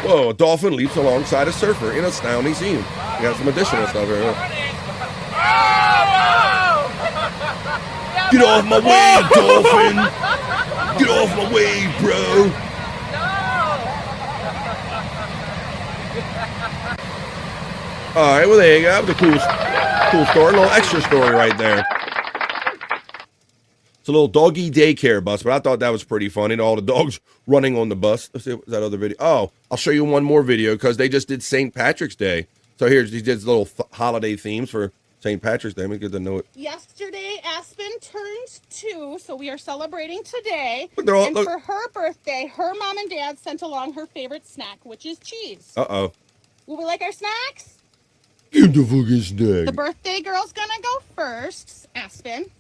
Whoa, a dolphin leaps alongside a surfer in a astounding scene. We got some additional stuff here. Get off my way, dolphin! Get off my way, bro! All right, well, there you go. That was a cool story. A little extra story right there. It's a little doggy daycare bus, but I thought that was pretty funny. All the dogs running on the bus. Let's see that other video. Oh, I'll show you one more video because they just did St. Patrick's Day. So here's these little holiday themes for St. Patrick's Day. Let me get to know it. Yesterday, Aspen turned 2, so we are celebrating today. And for her birthday, her mom and dad sent along her favorite snack, which is cheese. Uh-oh. Will we like our snacks? Give the fucking snack. The birthday girl's gonna go first. Aspen.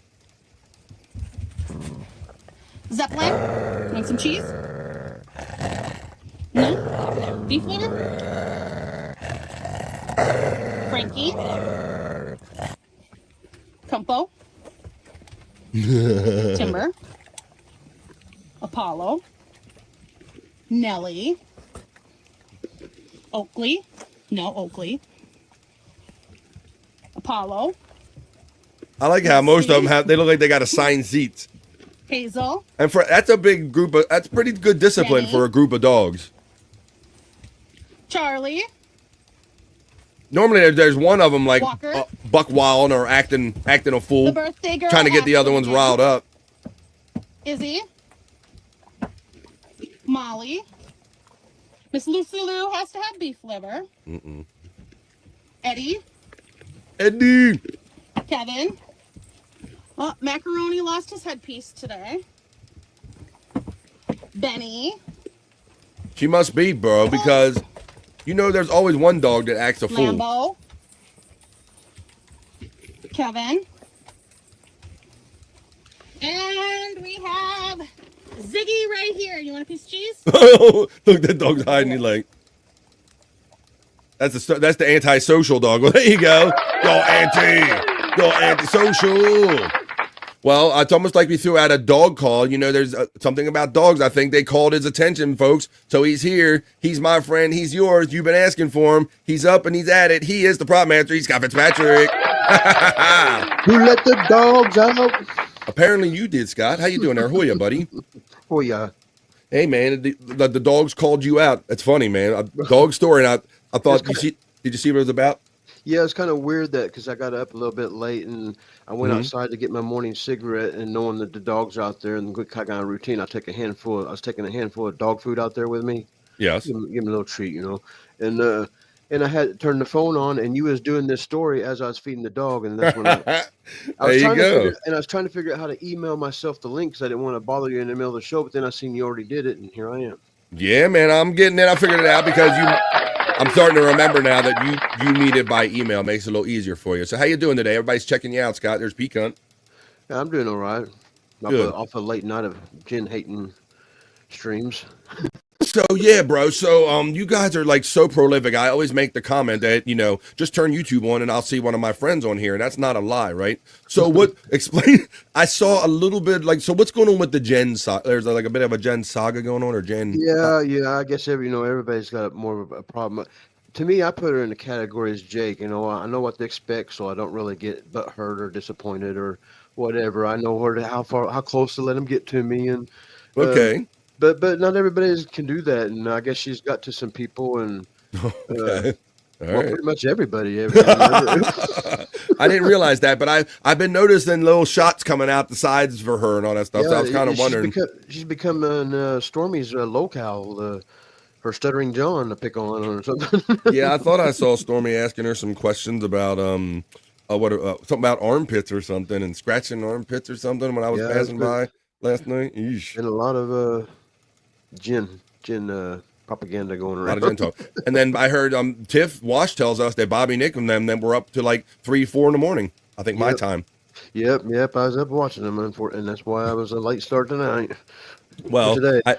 Zeppelin. Want some cheese? No? Beef liver? Frankie. Kumpo. Timber. Apollo. Nellie. Oakley. No, Oakley. Apollo. I like how most of them they look like they got assigned seats. Hazel. And that's a big group that's pretty good discipline for a group of dogs. Charlie. Normally there's one of them like Walker. buck wild or acting a fool, The birthday girl. trying to get the other ones riled up. Izzy. Molly. Miss Lucy Lou has to have beef liver. Mm-mm. Eddie. Kevin. Oh, Macaroni lost his headpiece today. Benny. She must be, bro, because you know there's always one dog that acts a fool. Lambo. Kevin. And we have Ziggy right here. You want a piece of cheese? Look, that dog's hiding. He's like, that's the anti-social dog. Well, there you go. Yo, anti-social. Well, it's almost like we threw out a dog call. You know, there's something about dogs. I think they called his attention, folks. So he's here. He's my friend. He's yours. You've been asking for him. He's up and he's at it. He is the prop master. He's Scott Fitzpatrick. Who let the dogs out? Apparently you did, Scott. How you doing there? Hoya, buddy. Hoya. Hey, man, the dogs called you out. That's funny, man. A dog story. And I thought, did you see what it was about? Yeah, it's kind of weird because I got up a little bit late and I went outside to get my morning cigarette, and knowing that the dogs out there and the kind of routine, I was taking a handful of dog food out there with me. Yes. Give 'em a little treat, and I had turned the phone on, and you was doing this story as I was feeding the dog, and that's when I was trying to figure out how to email myself the link because I didn't want to bother you in the middle of the show, but then I seen you already did it, and here I am. Yeah, man, I'm getting it. I figured it out because I'm starting to remember now that you need it by email. It makes it a little easier for you. So how you doing today? Everybody's checking you out, Scott. There's Pecan. Yeah, I'm doing all right. Off a late night of gin hating streams. So yeah, bro. So you guys are like so prolific. I always make the comment that, just turn YouTube on and I'll see one of my friends on here, and that's not a lie, right? So what? Explain. I saw a little bit so what's going on with the Jen saga? There's like a bit of a Jen saga going on, or Jen? Yeah. I guess everybody's got more of a problem. To me, I put her in the category as Jake. I know what to expect, so I don't really get butthurt or disappointed or whatever. I know how close to let him get to me, and okay. But not everybody can do that, and I guess she's got to some people, and okay. pretty much everybody. I didn't realize that, but I've been noticing little shots coming out the sides for her and all that stuff. So I was kind of wondering. She's become Stormy's locale, her stuttering John to pick on or something. Yeah, I thought I saw Stormy asking her some questions about something about armpits or something, and scratching armpits or something when I was passing by last night. Eesh. And a lot of gin propaganda going around. A lot of gin talk. And then I heard Tiff Wash tells us that Bobby, Nick, and them were up to like 3-4 in the morning. I think my time. Yep. I was up watching them, and that's why I was a late start tonight. Well, I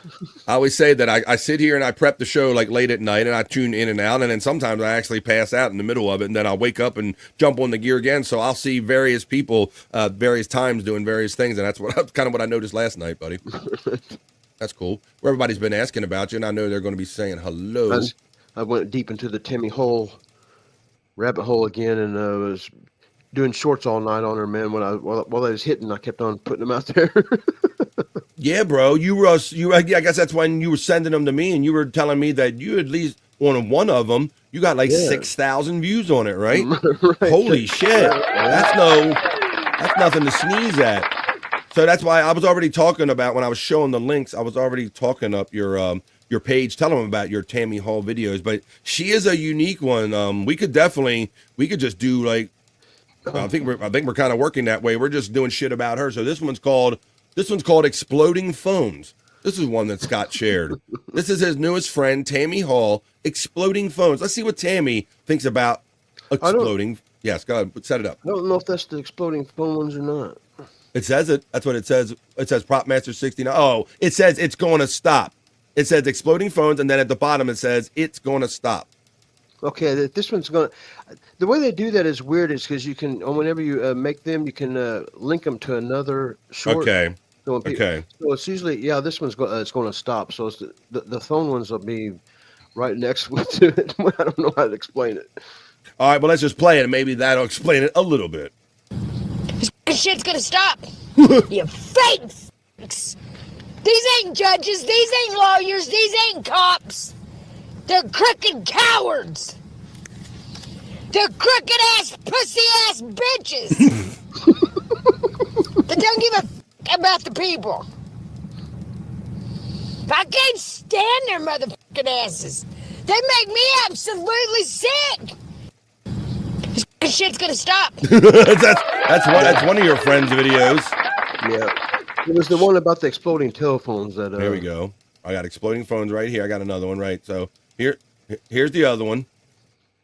always say that I sit here and I prep the show like late at night, and I tune in and out, and then sometimes I actually pass out in the middle of it, and then I'll wake up and jump on the gear again. So I'll see various people, various times doing various things, and that's kind of what I noticed last night, buddy. That's cool. Well, everybody's been asking about you, and I know they're going to be saying hello. I went deep into the Tammy Hole rabbit hole again, and was doing shorts all night on her, man. While I was hitting, I kept on putting them out there. Yeah, bro. I guess that's when you were sending them to me, and you were telling me that you at least on one of them, you got like 6,000 views on it, right? Right. Holy shit! That's nothing to sneeze at. So that's why I was already talking about when I was showing the links. I was already talking up your page, telling them about your Tammy Hall videos. But she is a unique one. We could just do like. I think we're kind of working that way. We're just doing shit about her. So this one's called Exploding Phones. This is one that Scott shared. This is his newest friend, Tammy Hall, Exploding Phones. Let's see what Tammy thinks about exploding. Yes, go ahead, set it up. I don't know if that's the exploding phones or not. It says it. That's what it says. It says Prop Master 69. Oh, it says it's going to stop. It says Exploding Phones, and then at the bottom it says it's going to stop. Okay, this one's going to... The way they do that is weird, is because you can, whenever you make them, you can link them to another short. Okay. So it's usually, this one's it's going to stop. So it's the phone ones will be right next to it. I don't know how to explain it. All right, well, let's just play it, and maybe that'll explain it a little bit. This shit's gonna stop. You fake f***s. These ain't judges. These ain't lawyers. These ain't cops. They're crooked cowards. They're crooked ass, pussy ass bitches. They don't give a f*** about the people. I can't stand their motherfucking asses. They make me absolutely sick. This shit's gonna stop. that's one of your friends' videos. Yeah, it was the one about the exploding telephones. There we go. I got exploding phones right here. I got another one right. So here's the other one,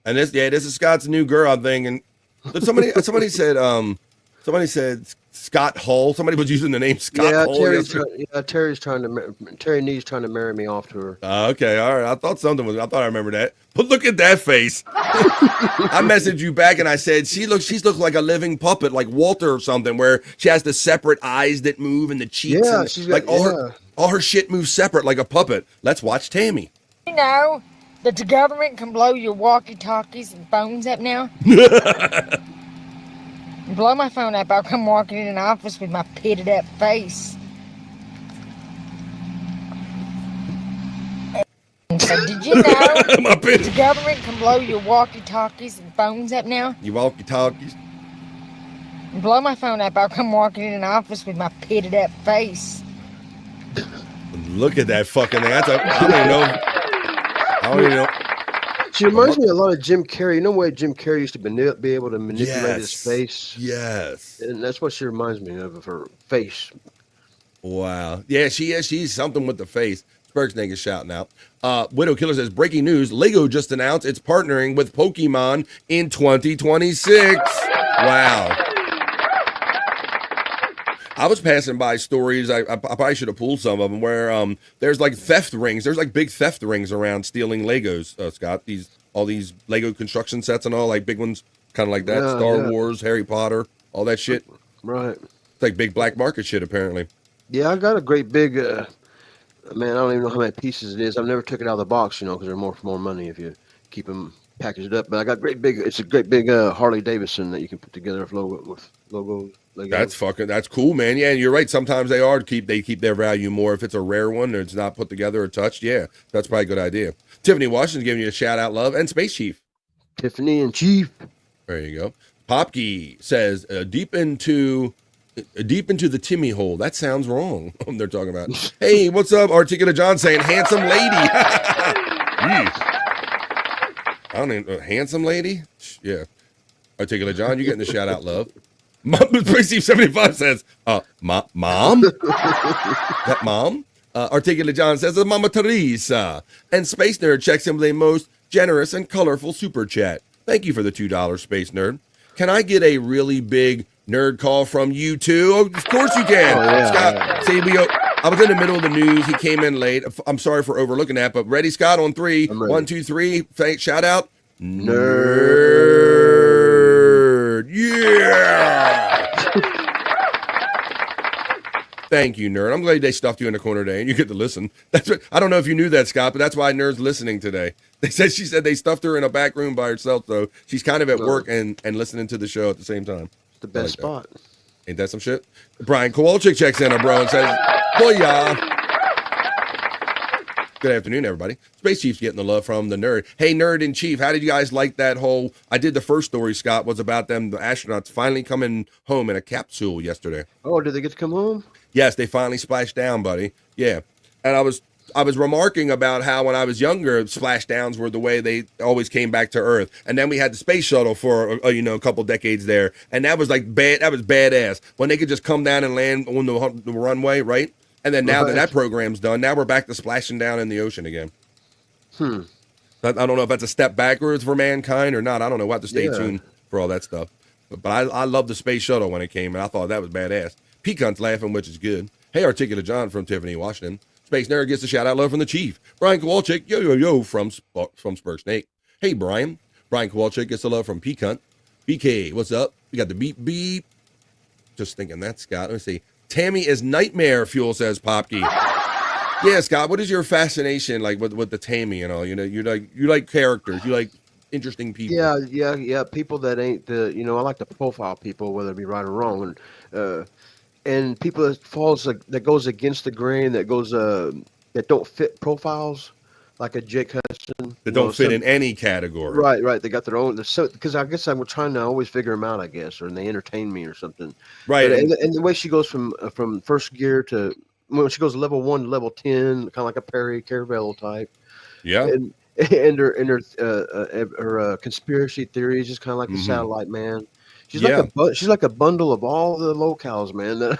and this is Scott's new girl. I'm thinking. Somebody said Somebody said Scott Hull. Somebody was using the name Scott Hull. Terry Nee's trying to marry me off to her. Okay, all right. I thought I remember that. But look at that face. I messaged you back and I said she's looked like a living puppet, like Walter or something, where she has the separate eyes that move and the cheeks. Yeah, and, she's like got, all her shit moves separate like a puppet. Let's watch Tammy. You know that the government can blow your walkie-talkies and phones up now? Blow my phone up, I'll come walking in an office with my pitted up face. So did you know the government can blow your walkie-talkies and phones up now? You walkie-talkies? Blow my phone up, I'll come walking in an office with my pitted up face. Look at that fucking thing. I don't even know. She reminds me a lot of Jim Carrey. You know where Jim Carrey used to be able to manipulate his face? Yes. And that's what she reminds me of her face. Wow. Yeah, she is. She's something with the face. Spurgsnake is shouting out. Widow Killer says, breaking news, Lego just announced it's partnering with Pokemon in 2026. Wow. I was passing by stories, I probably should have pulled some of them, where there's like theft rings. There's like big theft rings around stealing Legos, Scott. All these Lego construction sets and all, like big ones, kind of like that. Yeah, Star Wars, Harry Potter, all that shit. Right. It's like big black market shit, apparently. Yeah, I got a great big, man, I don't even know how many pieces it is. I've never took it out of the box, because they're more money if you keep them packaged up. But I got it's a great big Harley Davidson that you can put together with logos. That's cool, man. Yeah, and you're right. Sometimes they keep their value more if it's a rare one or it's not put together or touched. Yeah, that's probably a good idea. Tiffany Washington's giving you a shout out, love, and Space Chief. Tiffany and Chief. There you go. Popke says deep into the Timmy hole. That sounds wrong. They're talking about. Hey, what's up? Articulate John saying handsome lady. I don't even handsome lady. Yeah. Articulate John, you getting the shout out, love. Steve 75 says, mom? That mom? Articulate John says, Mama Teresa. And Space Nerd checks in with a most generous and colorful super chat. Thank you for the $2, Space Nerd. Can I get a really big nerd call from you too? Oh, of course you can. Oh, yeah, Scott, yeah. See, I was in the middle of the news. He came in late. I'm sorry for overlooking that, but ready, Scott, on 3. 1, 2, 3. Thanks, shout out. Nerd. Yeah. Thank you, nerd. I'm glad they stuffed you in the corner today and you get to listen. That's what, I don't know if you knew that, Scott, but that's why Nerd's listening today. She said they stuffed her in a back room by herself, so she's kind of at work and listening to the show at the same time. It's the best spot. Ain't that some shit? Brian Kowalczyk checks in, bro, and says, "Booyah." Good afternoon, everybody. Space Chief's getting the love from the nerd. Hey, Nerd and Chief, how did you guys like that whole... I did the first story, Scott, was about the astronauts finally coming home in a capsule yesterday. Oh, did they get to come home? Yes, they finally splashed down, buddy. Yeah. And I was remarking about how when I was younger, splashdowns were the way they always came back to Earth. And then we had the space shuttle for a couple decades there, and that was like bad. That was badass when they could just come down and land on the runway, right? And then now that program's done, now we're back to splashing down in the ocean again. I don't know if that's a step backwards for mankind or not. I don't know. We'll have to stay tuned for all that stuff. But I love the space shuttle when it came, and I thought that was badass. Peacunt's laughing, which is good. Hey, Articulate John from Tiffany, Washington. Space Nerd gets a shout-out love from the Chief. Brian Kowalczyk, yo, from Spurk Snake. Hey, Brian. Brian Kowalczyk gets a love from Peacunt. BK, what's up? We got the beep, beep. Just thinking that, Scott. Let me see. Tammy is nightmare fuel, says Popke. Yeah, Scott, what is your fascination like with the Tammy and all? You know, you like characters. You like interesting people. Yeah. People that ain't I like to profile people, whether it be right or wrong. And people that goes against the grain, that goes that don't fit profiles, like a Jake Hudson. That don't fit in any category. Right. They got their own. Because I guess I'm trying to always figure them out, I guess, or they entertain me or something. Right. But, and the way she goes from first gear to when she goes level 1 to level 10, kind of like a Perry Caravello type. Yeah. And her conspiracy theories, just kind of like a satellite man. She's like a bundle of all the locales, man.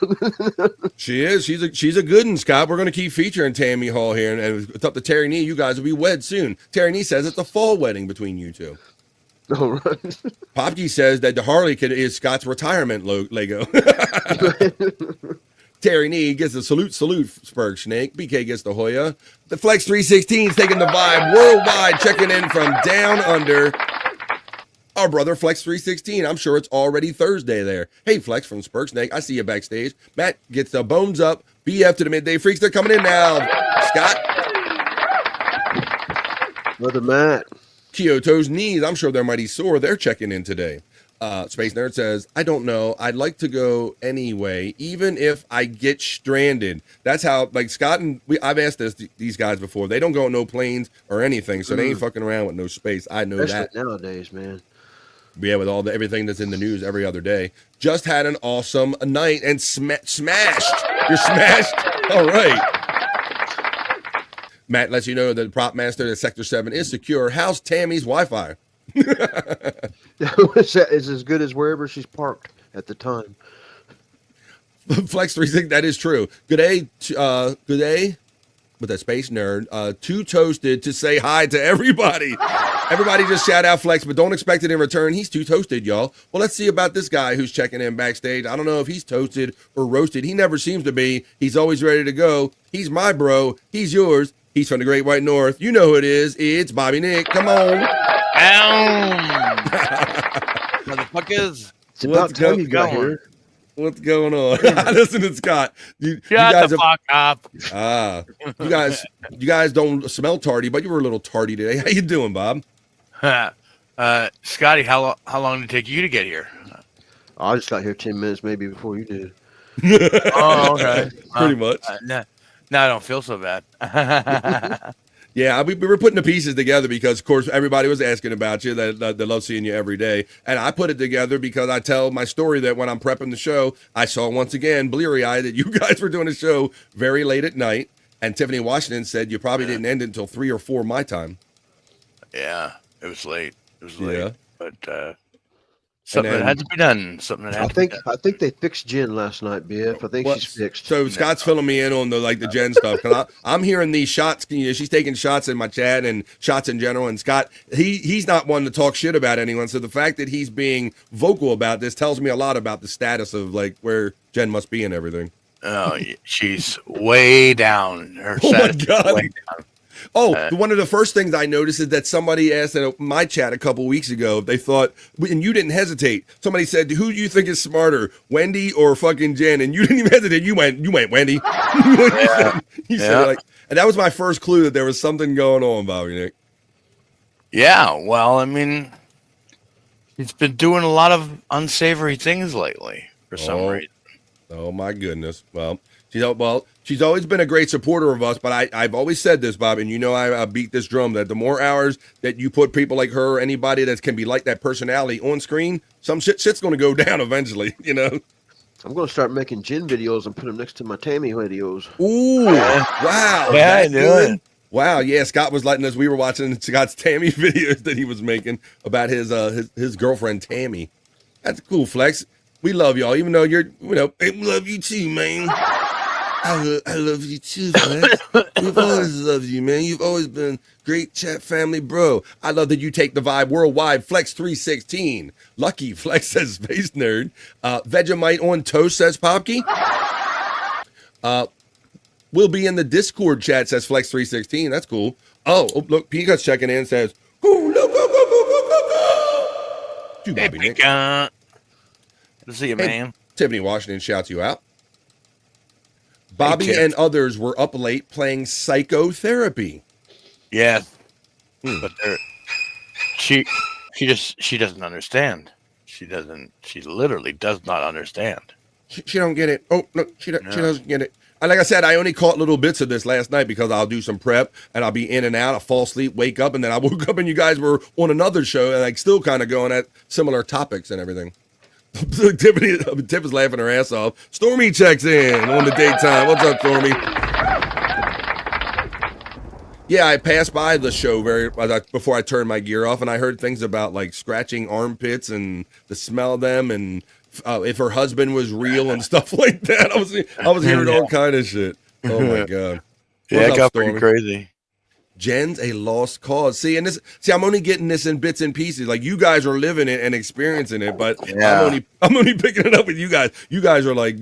She is. She's a good one, Scott. We're going to keep featuring Tammy Hall here, and it's up to Terry Nee. You guys will be wed soon. Terry Nee says it's a fall wedding between you two. All right. Popke says that the Harley is Scott's retirement Lego. Terry Nee gets a salute, Spurg Snake. BK gets the Hoya. The Flex 316 is taking the vibe worldwide, checking in from down under. Our brother Flex 316. I'm sure it's already Thursday there. Hey, Flex from Spurg Snake. I see you backstage. Matt gets the bones up. BF to the Midday Freaks. They're coming in now. Scott. Brother Matt. Kyoto's knees. I'm sure they're mighty sore. They're checking in today. Space Nerd says, I don't know. I'd like to go anyway, even if I get stranded. That's how, like, Scott and I've asked these guys before. They don't go on no planes or anything, so they ain't fucking around with no space. I know that. Nowadays, man. Yeah, with everything that's in the news every other day. Just had an awesome night and smashed. You're smashed? All right. Matt lets you know that the prop master at Sector 7 is secure. How's Tammy's Wi-Fi? It's as good as wherever she's parked at the time. Flex 36, that is true. Good day, with that Space Nerd. Too toasted to say hi to everybody. Everybody just shout out Flex, but don't expect it in return. He's too toasted, y'all. Well, let's see about this guy who's checking in backstage. I don't know if he's toasted or roasted. He never seems to be. He's always ready to go. He's my bro. He's yours. He's from the Great White North. You know who it is. It's Bobby Nick. Come on. Motherfuckers. It's about time you got here. What's going on? Listen to Scott. You Shut guys the fuck up. You guys don't smell tardy, but you were a little tardy today. How you doing, Bob? Scotty, how long did it take you to get here? I just got here 10 minutes maybe before you did. Oh, okay. Pretty much. Now I don't feel so bad. Yeah, we were putting the pieces together because, of course, everybody was asking about you. That love seeing you every day. And I put it together because I tell my story that when I'm prepping the show, I saw once again, bleary-eyed, that you guys were doing a show very late at night. And Tiffany Washington said you probably didn't end until 3 or 4 my time. Yeah, it was late. Yeah. But something that had to be done. I think they fixed Jen last night, BF. I think she's fixed. So Scott's filling me in on the Jen stuff. Cause I'm hearing these shots. She's taking shots in my chat and shots in general. And Scott, he's not one to talk shit about anyone. So the fact that he's being vocal about this tells me a lot about the status of like where Jen must be and everything. Oh, she's way down. Her status is way down. Oh, one of the first things I noticed is that somebody asked in my chat a couple weeks ago if they thought, and you didn't hesitate. Somebody said, "Who do you think is smarter, Wendy or fucking Jen?" And you didn't even hesitate. You went Wendy. You said like, and that was my first clue that there was something going on, Bobby Nick. Yeah, well, I mean, he's been doing a lot of unsavory things lately for some reason. Oh my goodness. Well, she's always been a great supporter of us, but I've always said this, Bob, and you know I beat this drum that the more hours that you put people like her, anybody that can be like that personality on screen, some shit's going to go down eventually, you know? I'm going to start making Jen videos and put them next to my Tammy videos. Ooh, wow. Yeah, I knew it. Wow, yeah, Scott was letting us, we were watching Scott's Tammy videos that he was making about his girlfriend, Tammy. That's cool, Flex. We love y'all, even though we love you too, man. I love you too, man. We've always loved you, man. You've always been great chat family, bro. I love that you take the vibe worldwide. Flex 316. Lucky Flex says Space Nerd. Vegemite on toast says Popke. We'll be in the Discord chat says Flex 316. That's cool. Oh, look, Pika's checking in says, go. You, Bobby Nick. Good to see you, man. Tiffany Washington shouts you out. Bobby and others were up late playing psychotherapy. Yeah, but she doesn't understand. She literally does not understand. She don't get it. Oh no, she doesn't get it. Like I said, I only caught little bits of this last night because I'll do some prep and I'll be in and out. I'll fall asleep, wake up, and then I woke up and you guys were on another show and like still kind of going at similar topics and everything. Tiff is laughing her ass off. Stormy checks in on the daytime. What's up, Stormy? Yeah, I passed by the show before I turned my gear off, and I heard things about like scratching armpits and the smell of them, and if her husband was real and stuff like that. I was hearing all kind of shit. Oh my god. Yeah, it got pretty crazy. Jen's a lost cause. See, I'm only getting this in bits and pieces. Like you guys are living it and experiencing it, but I'm only picking it up with you guys. You guys are like,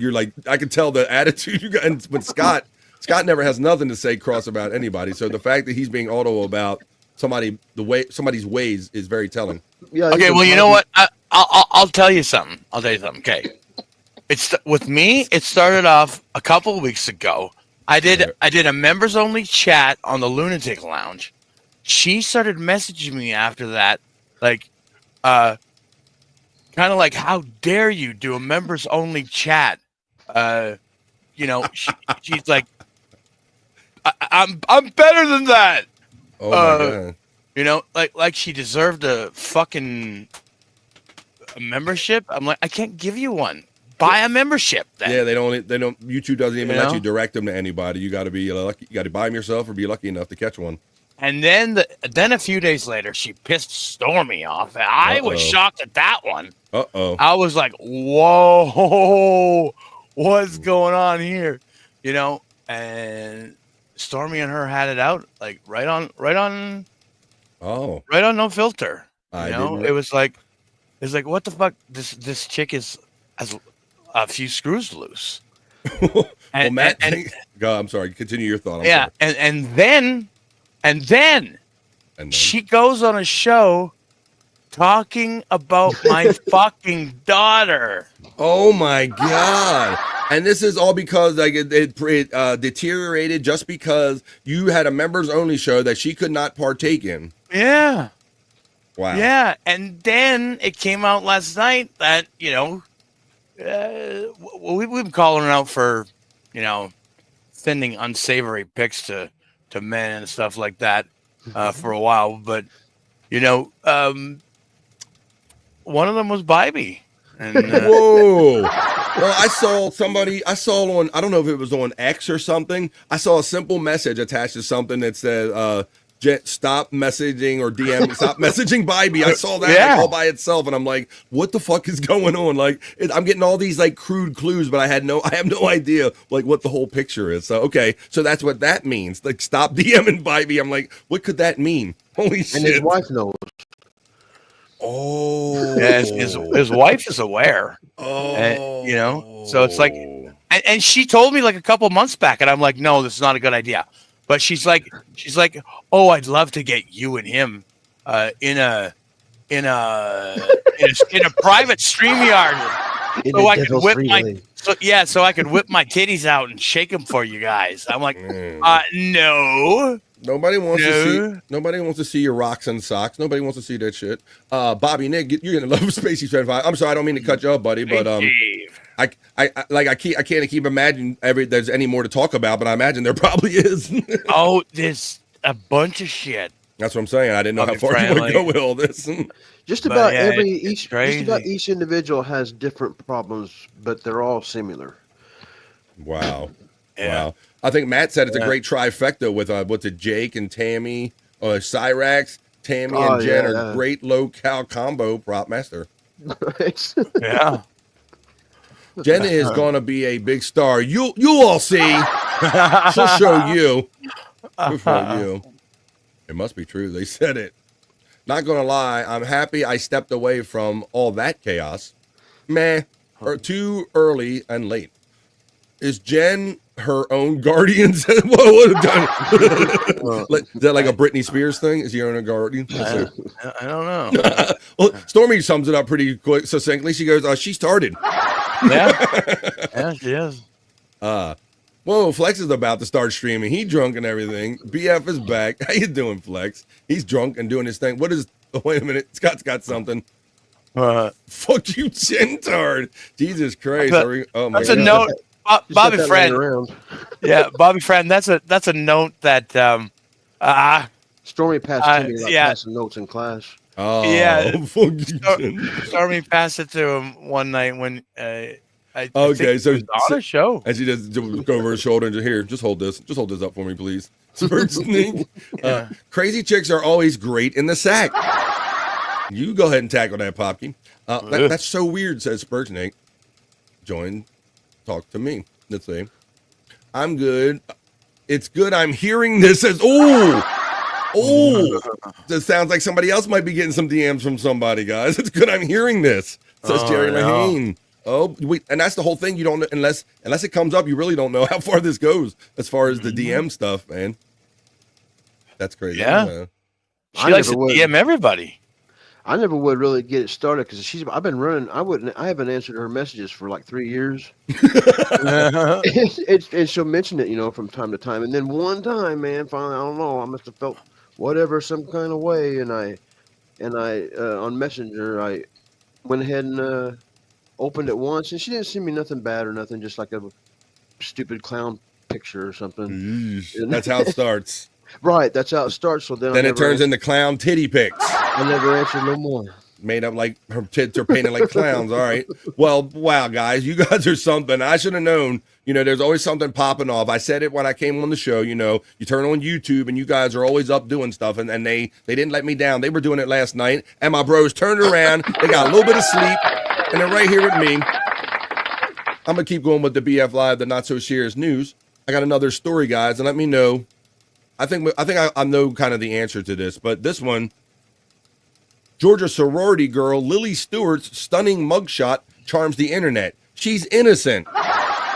I can tell the attitude you guys. But Scott never has nothing to say cross about anybody. So the fact that he's being auto about somebody's ways is very telling. Yeah. Okay. Well, you know what? I'll tell you something. Okay. With me. It started off a couple of weeks ago. I did a members only chat on the Lunatic Lounge. She started messaging me after that, like, kind of like, how dare you do a members only chat? She's like, I'm better than that. Oh my God. Like she deserved a fucking membership. I'm like, I can't give you one. Buy a membership then. Yeah, they don't. YouTube doesn't even let you direct them to anybody. You got to be lucky. You got to buy them yourself or be lucky enough to catch one. And then a few days later, she pissed Stormy off. I was shocked at that one. I was like, whoa, what's going on here? And Stormy and her had it out, like right on No Filter. It was like, what the fuck? This chick has a few screws loose. Well, Matt, I'm sorry. Continue your thought. Sorry. And then she goes on a show talking about my fucking daughter. Oh my God. And this is all because it deteriorated just because you had a members only show that she could not partake in. Yeah. Wow. Yeah. And then it came out last night that, we've been calling her out for, sending unsavory pics to men and stuff like that for a while. But, one of them was Bybee. And, whoa. Well, I saw on, I don't know if it was on X or something. I saw a simple message attached to something that said, stop messaging or DM, stop messaging Bybee. I saw that all by itself, and I'm like, what the fuck is going on? Like, I'm getting all these like crude clues, but I have no idea like what the whole picture is. So okay, so that's what that means. Like, stop DMing Bybee. I'm like, what could that mean? Holy shit! And his wife knows. Oh, yeah, his wife is aware. Oh, so it's like, and she told me like a couple months back, and I'm like, no, this is not a good idea. But she's like, oh, I'd love to get you and him in a private StreamYard, so I could whip my titties out and shake them for you guys. I'm like, no. Nobody wants to see your rocks and socks. Nobody wants to see that shit. Bobby Nick, you're gonna love Spacey 25. I'm sorry, I don't mean to cut you off, buddy, but I can't keep imagining there's any more to talk about, but I imagine there probably is. Oh, there's a bunch of shit. That's what I'm saying. I didn't know how far you want to go with all this. Just about each individual has different problems, but they're all similar. Wow. Yeah. Wow. I think Matt said it's a great trifecta with what's it, Jake and Tammy, Cyrax, Tammy and Jen are great low-cal combo prop master. Nice. Yeah. Jen is gonna be a big star. You'll all see. She'll show you. Good for you. It must be true. They said it. Not gonna lie, I'm happy I stepped away from all that chaos. Meh. Or too early and late. Is Jen her own guardian? Is that like a Britney Spears thing? Is she her own guardian? I don't know. Well, Stormy sums it up pretty quick, succinctly. She goes, she started. Yeah, she is. Whoa, Flex is about to start streaming. He drunk and everything. BF is back. How you doing, Flex? He's drunk and doing his thing. What is? Oh, wait a minute. Scott's got something. Fuck you, Gentard. Jesus Christ. Oh my God. That's a note. Bobby Friend. Yeah, Bobby Friend. That's a note that Stormy passed to me like passing notes in class. Oh yeah. Stormy passed it to him one night when I think so on a show. And she just go over her shoulder and just hold this. Just hold this up for me, please. Crazy chicks are always great in the sack. You go ahead and tackle that, Popkin. That's so weird, says Spurgeon. Join. Talk to me. Let's see. I'm good. It's good I'm hearing this as Oh, this sounds like somebody else might be getting some DMs from somebody, guys. It's good I'm hearing this, says Jerry Lahane. Oh, and that's the whole thing. You don't, unless it comes up, you really don't know how far this goes as far as the DM stuff, man. That's crazy. Yeah. She likes to DM everybody. I never would really get it started because I've been running. I haven't answered her messages for like 3 years. And she'll mention it, from time to time. And then one time, man, finally, I don't know, I must have felt whatever, some kind of way. And I on Messenger, I went ahead and opened it once, and she didn't send me nothing bad or nothing, just like a stupid clown picture or something. That's how it starts. Right, that's how it starts. So then it turns into clown titty pics. I never answered no more. Made up like her tits are painted like clowns. All right. Well, wow, guys, you guys are something. I should have known. There's always something popping off. I said it when I came on the show. You turn on YouTube and you guys are always up doing stuff, and they didn't let me down. They were doing it last night, and my bros turned around. They got a little bit of sleep, and they're right here with me. I'm gonna keep going with the BF Live, the not so serious news. I got another story, guys, and let me know. I think I know kind of the answer to this, but this one, Georgia sorority girl Lily Stewart's stunning mugshot charms the internet. She's innocent.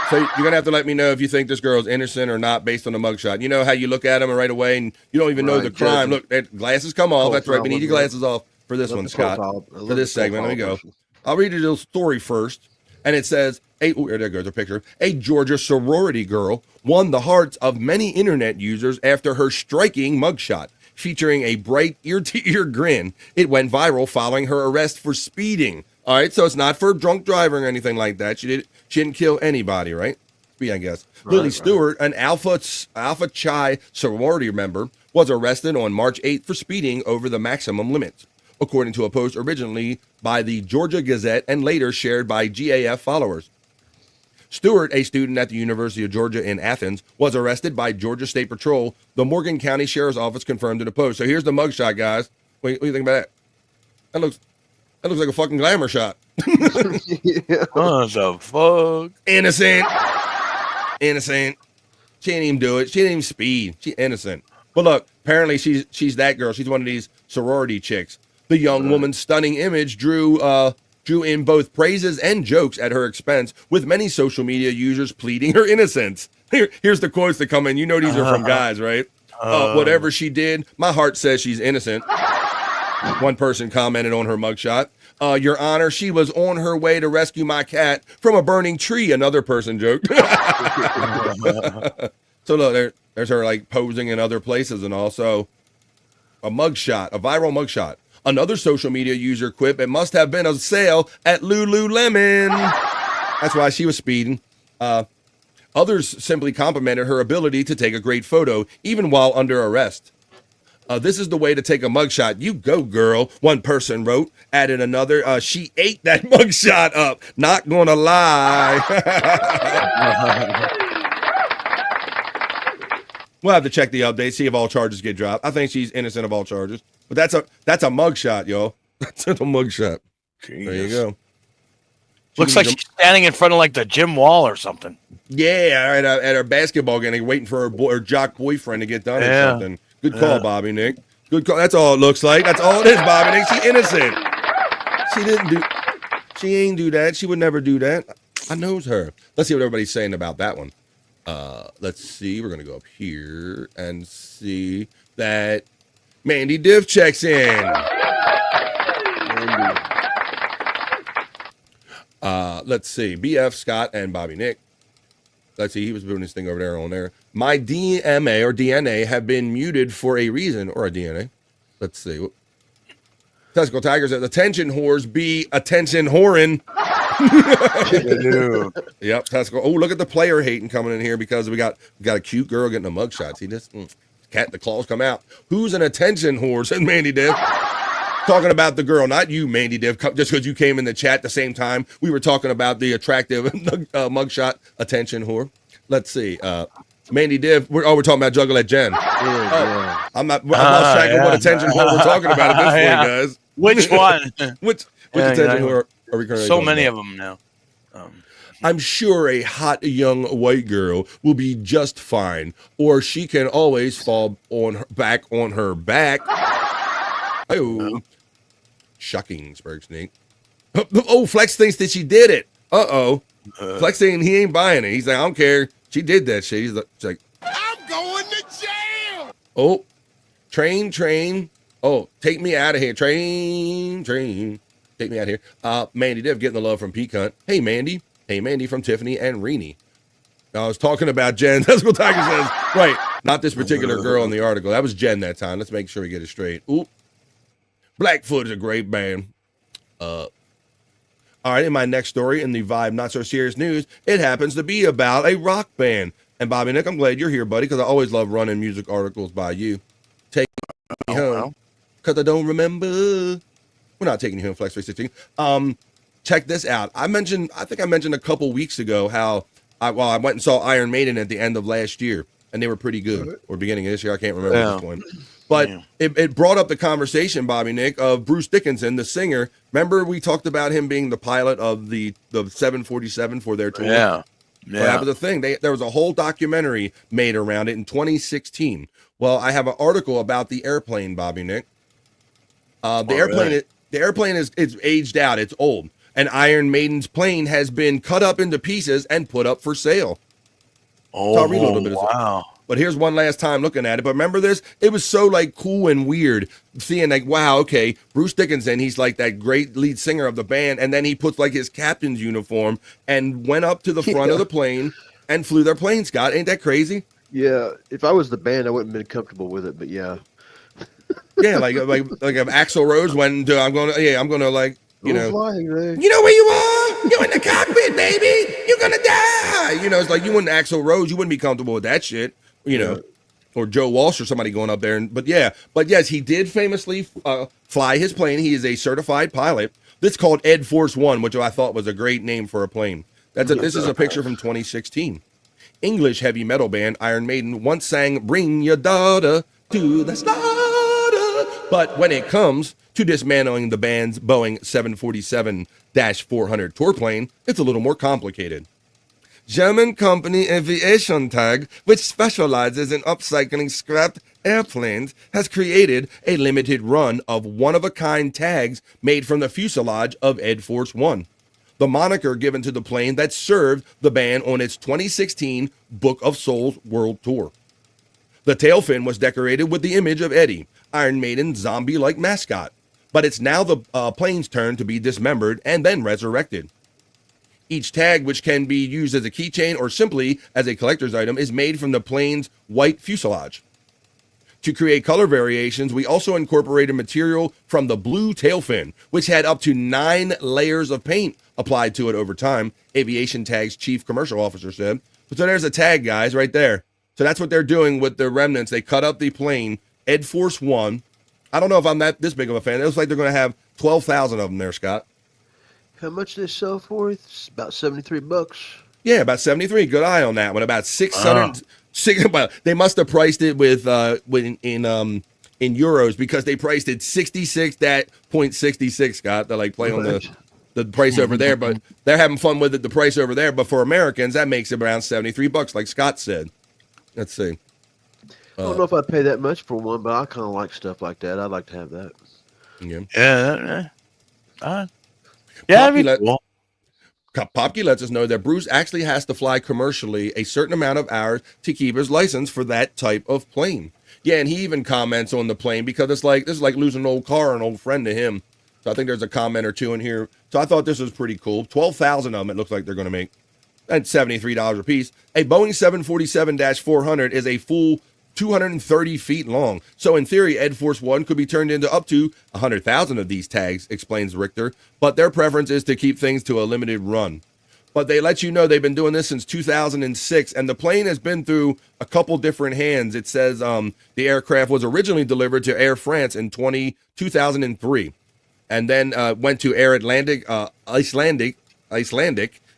So you're going to have to let me know if you think this girl's innocent or not based on the mugshot. You know how you look at them right away and you don't even know the crime. Look, glasses come off. That's right. We need your glasses off for this one, Scott. For this segment. Let me go. I'll read you the story first. And it says, there goes a picture. A Georgia sorority girl won the hearts of many internet users after her striking mugshot. Featuring a bright ear-to-ear grin, it went viral following her arrest for speeding. All right, so it's not for drunk driving or anything like that. She didn't kill anybody, right? I guess. Right, Lily Stewart, an Alpha Chi sorority member, was arrested on March 8th for speeding over the maximum limits, according to a post originally by the Georgia Gazette and later shared by GAF followers. Stewart, a student at the University of Georgia in Athens, was arrested by Georgia State Patrol. The Morgan County Sheriff's Office confirmed in a post. So here's the mugshot, guys. What do you think about that? That looks like a fucking glamour shot. What the fuck? Innocent. She didn't even do it. She didn't even speed. She's innocent. But look, apparently she's that girl. She's one of these sorority chicks. The young woman's stunning image drew in both praises and jokes at her expense, with many social media users pleading her innocence. Here's the quotes that come in. You know these are from guys, right? Whatever she did, my heart says she's innocent. One person commented on her mugshot. Your Honor, she was on her way to rescue my cat from a burning tree, another person joked. So look, there's her like posing in other places and also a mugshot, a viral mugshot. Another social media user quipped, it must have been a sale at Lululemon. That's why she was speeding. Others simply complimented her ability to take a great photo, even while under arrest. This is the way to take a mugshot. You go, girl, one person wrote. Added another, she ate that mugshot up. Not gonna lie. We'll have to check the update, see if all charges get dropped. I think she's innocent of all charges. But that's a mugshot, y'all. That's a mugshot. There you go. Looks like she's standing in front of like the gym wall or something. Yeah, at her basketball game, waiting for her jock boyfriend to get done or something. Good call, Bobby Nick. Good call. That's all it looks like. That's all it is, Bobby Nick. She's innocent. She ain't do that. She would never do that. I knows her. Let's see what everybody's saying about that one. Let's see. We're gonna go up here and see that Mandy Diff checks in. Let's see. BF, Scott, and Bobby Nick. Let's see. He was doing his thing over there on there. My DMA or DNA have been muted for a reason, or a DNA. Let's see. Testicle Tiger says, attention whores be attention whoring. Yep, Testicle. Oh, look at the player hating coming in here because we got a cute girl getting a mugshot. See this? Cat, the claws come out. Who's an attention whore? Said Mandy Diff. Talking about the girl, not you, Mandy Diff. Just because you came in the chat at the same time, we were talking about the attractive mugshot attention whore. Let's see. Mandy Diff. We're talking about Juggalette Jen. Yeah. I'm lost track of what attention whore we're talking about at this point, guys. Which one? Which attention whore are we currently so many of them now. I'm sure a hot young white girl will be just fine, or she can always fall on her back. Oh, shocking, Spurg Snake. Oh, Flex thinks that she did it. Flex saying he ain't buying it. He's like, I don't care. She did that shit. He's like, I'm going to jail. oh, train. Oh, take me out of here. Train. Take me out of here. Mandy Div getting the love from Peacunt. Hey, Mandy. Hey, Mandy from Tiffany and Reenie. I was talking about Jen. That's what Tiger says. Right. Not this particular girl in the article. That was Jen that time. Let's make sure we get it straight. Oop. Blackfoot is a great band. All right, in my next story, in the Vibe Not So Serious news, it happens to be about a rock band. And Bobby Nick, I'm glad you're here, buddy, because I always love running music articles by you. Take me home, because I don't remember. We're not taking you home, Flex 316. Check this out. I think I mentioned a couple weeks ago how I went and saw Iron Maiden at the end of last year, and they were pretty good, or beginning of this year. I can't remember at this point. But it brought up the conversation, Bobby Nick, of Bruce Dickinson, the singer. Remember we talked about him being the pilot of the 747 for their tour? Yeah. Well, that was the thing. There was a whole documentary made around it in 2016. Well, I have an article about the airplane, Bobby Nick. The airplane is aged out. It's old. And Iron Maiden's plane has been cut up into pieces and put up for sale. Oh, so I'll read a little bit of wow. But here's one last time looking at it. But remember this? It was so like cool and weird seeing like, wow, okay, Bruce Dickinson, he's like that great lead singer of the band. And then he puts like his captain's uniform and went up to the front of the plane and flew their plane, Scott. Ain't that crazy? Yeah. If I was the band, I wouldn't have been comfortable with it, but yeah. Yeah, like if Axl Rose went to, I'm gonna like, you know flying, you know where you are? You're in the cockpit, baby. You're gonna die. You know, it's like you wouldn't Axl Rose, you wouldn't be comfortable with that shit. You know, or Joe Walsh or somebody going up there. But yes, he did famously fly his plane. He is a certified pilot. This is called Ed Force One, which I thought was a great name for a plane. This is a picture from 2016. English heavy metal band Iron Maiden once sang "Bring Your Daughter to the Slaughter," but when it comes to dismantling the band's Boeing 747-400 tour plane, it's a little more complicated. German company Aviation Tag, which specializes in upcycling scrapped airplanes, has created a limited run of one-of-a-kind tags made from the fuselage of Ed Force One, the moniker given to the plane that served the band on its 2016 Book of Souls World Tour. The tail fin was decorated with the image of Eddie, Iron Maiden's zombie-like mascot, but it's now the plane's turn to be dismembered and then resurrected. Each tag, which can be used as a keychain or simply as a collector's item, is made from the plane's white fuselage. To create color variations, we also incorporated material from the blue tail fin, which had up to 9 layers of paint applied to it over time, Aviation Tag's chief commercial officer said. So there's a tag, guys, right there. So that's what they're doing with the remnants. They cut up the plane, Ed Force One. I don't know if I'm this big of a fan. It looks like they're going to have 12,000 of them there, Scott. How much they sell for? It's about $73. Yeah, about 73. Good eye on that one. About 600. Well, they must have priced it with in euros because they priced it 66.66. Scott, they're like playing on the price over there, but they're having fun with it. The price over there, but for Americans, that makes it around $73, like Scott said. Let's see. I don't know if I'd pay that much for one, but I kind of like stuff like that. I'd like to have that. Popke lets us know that Bruce actually has to fly commercially a certain amount of hours to keep his license for that type of plane. Yeah, and he even comments on the plane because this is like losing an old car, an old friend to him. So I think there's a comment or two in here. So I thought this was pretty cool. 12,000 of them it looks like they're going to make. At $73 a piece. A Boeing 747-400 is a full 230 feet long. So in theory, Ed Force One could be turned into up to 100,000 of these tags, explains Richter. But their preference is to keep things to a limited run. But they let you know they've been doing this since 2006, and the plane has been through a couple different hands. It says the aircraft was originally delivered to Air France in 2003, and then went to Air Icelandic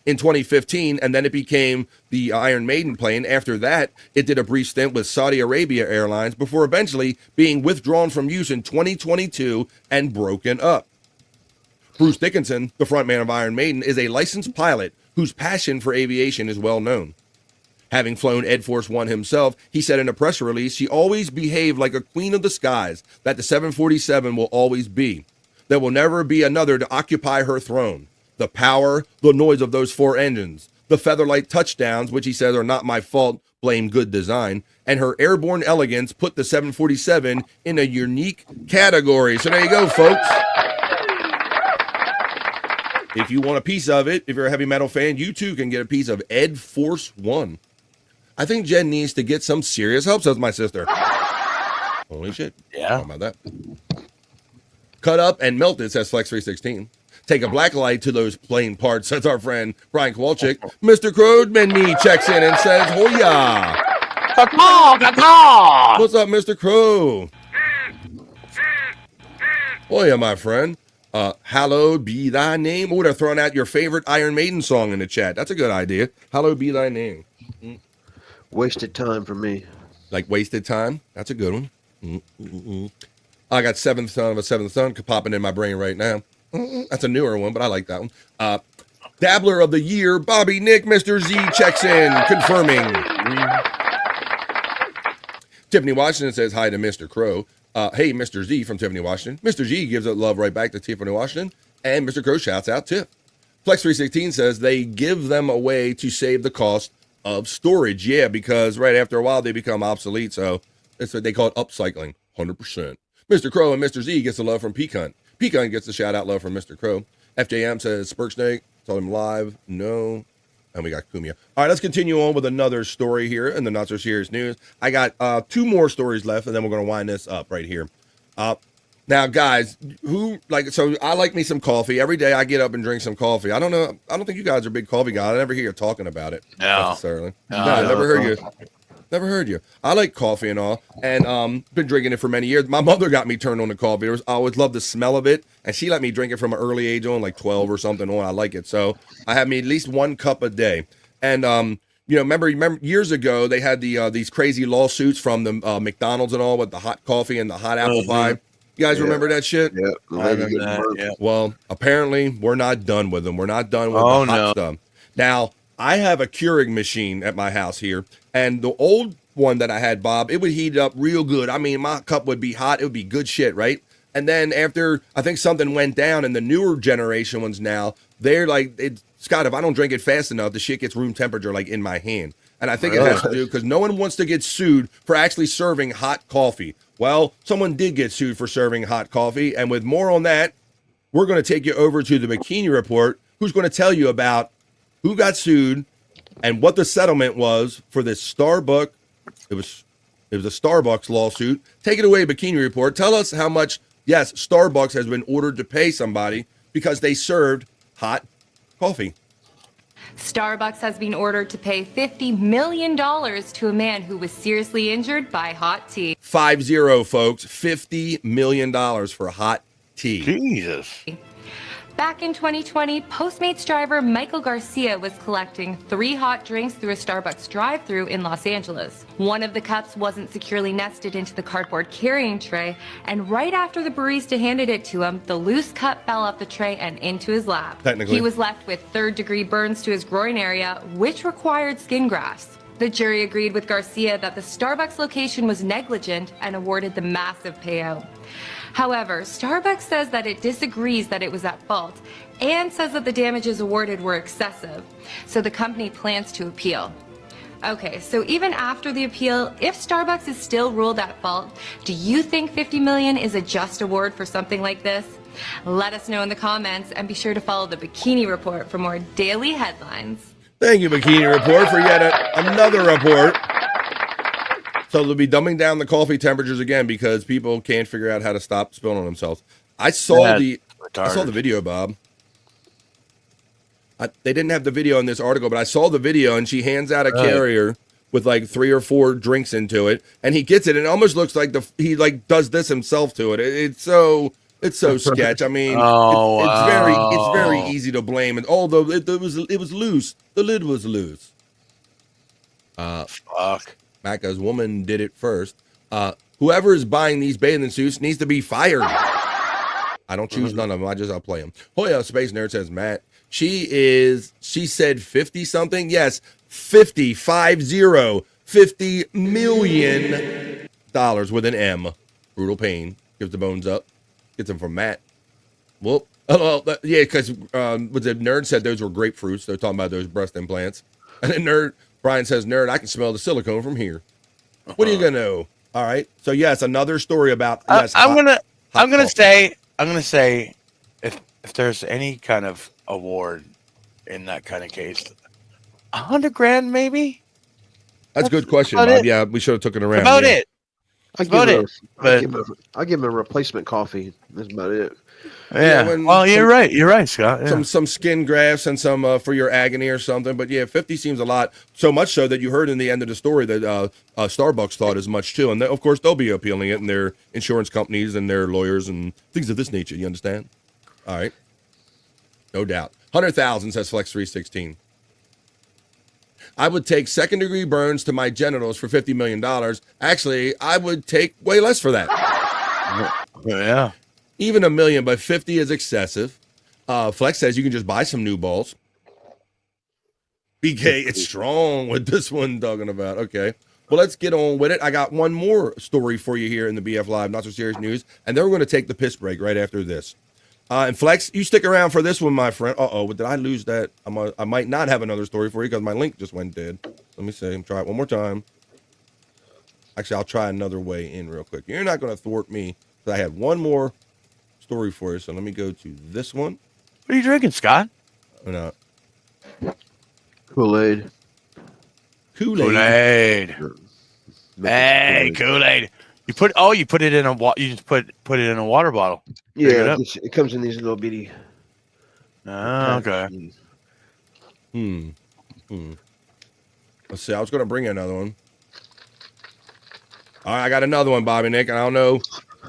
in 2015, and then it became the Iron Maiden plane. After that, it did a brief stint with Saudi Arabia Airlines before eventually being withdrawn from use in 2022 and broken up. Bruce Dickinson, the frontman of Iron Maiden, is a licensed pilot whose passion for aviation is well known. Having flown Ed Force One himself, he said in a press release, she always behaved like a queen of the skies, that the 747 will always be. There will never be another to occupy her throne. The power, the noise of those 4 engines, the featherlight touchdowns, which he says are not my fault, blame good design, and her airborne elegance put the 747 in a unique category. So there you go, folks. If you want a piece of it, if you're a heavy metal fan, you too can get a piece of Ed Force One. I think Jen needs to get some serious help, says my sister. Holy shit. Yeah. How about that? Cut up and melt it, says Flex316. Take a black light to those plain parts, says our friend Brian Kowalczyk. Mr. Crowdman checks in and says, Hoya. What's up, Mr. Crow? Hoya, my friend. Hallowed be thy name. Oh, they're throwing out your favorite Iron Maiden song in the chat. That's a good idea. Hallowed be thy name. Wasted time for me. Like Wasted Time? That's a good one. I got Seventh Son of a Seventh Son popping in my brain right now. That's a newer one, but I like that one. Dabbler of the Year, Bobby Nick, Mr. Z checks in, confirming. Tiffany Washington says hi to Mr. Crow. Hey, Mr. Z from Tiffany Washington. Mr. Z gives it love right back to Tiffany Washington. And Mr. Crow shouts out Tiff. Flex316 says they give them away to save the cost of storage. Yeah, because right after a while they become obsolete. So that's what they call it, upcycling. 100%. Mr. Crow and Mr. Z gets the love from Peacunt. Peacunt gets the shout out love from Mr. Crow. FJM says Spurk Snake. Told him live. No. And we got Kumia. All right, let's continue on with another story here in the Not So Serious News. I got 2 more stories left, and then we're going to wind this up right here. Now, guys, so I like me some coffee. Every day I get up and drink some coffee. I don't know. I don't think you guys are big coffee guys. I never hear you talking about it necessarily. No, I never heard you. Never heard you. I like coffee and all, and been drinking it for many years. My mother got me turned on to coffee. I always loved the smell of it, and she let me drink it from an early age on, like 12 or something on. I like it. So I have me at least 1 cup a day. And remember years ago they had these crazy lawsuits from the McDonald's and all with the hot coffee and the hot apple pie. You guys remember that shit? Yeah. I remember that, yeah. Well, apparently we're not done with them. We're not done with the hot stuff. Now, I have a Keurig machine at my house here, and the old one that I had, Bob, it would heat up real good. I mean, my cup would be hot. It would be good shit, right? And then after, I think something went down, and the newer generation ones now, they're like, Scott, if I don't drink it fast enough, the shit gets room temperature, like in my hand. And I think it has to do because no one wants to get sued for actually serving hot coffee. Well, someone did get sued for serving hot coffee. And with more on that, we're going to take you over to the Bikini Report, who's going to tell you about who got sued and what the settlement was for this Starbucks. It was a Starbucks lawsuit. Take it away, Bikini Report. Tell us how much, yes, Starbucks has been ordered to pay somebody because they served hot coffee. Starbucks has been ordered to pay $50 million to a man who was seriously injured by hot tea. 50, folks. $50 million for hot tea. Jesus. Back in 2020, Postmates driver Michael Garcia was collecting 3 hot drinks through a Starbucks drive-thru in Los Angeles. One of the cups wasn't securely nested into the cardboard carrying tray, and right after the barista handed it to him, the loose cup fell off the tray and into his lap. He was left with 3rd-degree burns to his groin area, which required skin grafts. The jury agreed with Garcia that the Starbucks location was negligent and awarded the massive payout. However, Starbucks says that it disagrees that it was at fault and says that the damages awarded were excessive. So the company plans to appeal. Okay, so even after the appeal, if Starbucks is still ruled at fault, do you think $50 million is a just award for something like this? Let us know in the comments and be sure to follow the Bikini Report for more daily headlines. Thank you, Bikini Report, for yet another report. So they'll be dumbing down the coffee temperatures again because people can't figure out how to stop spilling on themselves. I saw the video, Bob. They didn't have the video in this article, but I saw the video, and she hands out a carrier with like 3 or 4 drinks into it, and he gets it, and it almost looks like he like does this himself to it. It's so sketch. I mean, it's very easy to blame, and although it was loose, the lid was loose. Fuck. Macca's woman did it first. Whoever is buying these bathing suits needs to be fired. I don't choose none of them. I'll play them. Hoya Space Nerd says, Matt, She said 50 something. Yes, 50 million dollars with an M. Brutal Pain gives the bones up. Gets them from Matt. Well, yeah, because what the nerd said those were grapefruits. They're talking about those breast implants. And then Brian says, nerd, I can smell the silicone from here. What are you gonna know? All right. So yes, another story about. Yes, I'm gonna say if there's any kind of award in that kind of case, $100,000 maybe. That's a good question, Bob. Yeah, we should have took it around. About yeah. it. I give him a replacement coffee. That's about it. Yeah. Well, you're right. You're right, Scott. Yeah. Some skin grafts and some for your agony or something. But yeah, 50 seems a lot. So much so that you heard in the end of the story that Starbucks thought as much too. And of course, they'll be appealing it, and their insurance companies and their lawyers and things of this nature. You understand? All right. No doubt. 100,000 says Flex 316. I would take second-degree burns to my genitals for $50 million. Actually, I would take way less for that. Yeah. Even $1 million, but 50 is excessive. Flex says you can just buy some new balls. BK, it's strong with this one talking about. Okay. Well, let's get on with it. I got one more story for you here in the BF Live Not So Serious News, and then we're going to take the piss break right after this. And Flex, you stick around for this one, my friend. Did I lose that? I might not have another story for you because my link just went dead. Let me see. Try it one more time. Actually, I'll try another way in real quick. You're not going to thwart me. But I had one more story for you. So let me go to this one. What are you drinking, Scott? No. Kool-Aid. Kool-Aid. Hey, Kool-Aid. You put it in a you just put it in a water bottle. Yeah, it comes in these little bitty. Oh, okay. Let's see. I was going to bring another one. All right, I got another one, Bobby Nick. And I don't know.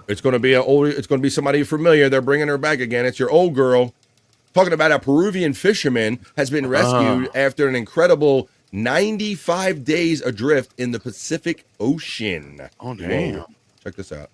It's going to be it's going to be somebody familiar. They're bringing her back again. It's your old girl. Talking about a Peruvian fisherman has been rescued after an incredible 95 days adrift in the Pacific Ocean. Oh, damn. Whoa. Check this out.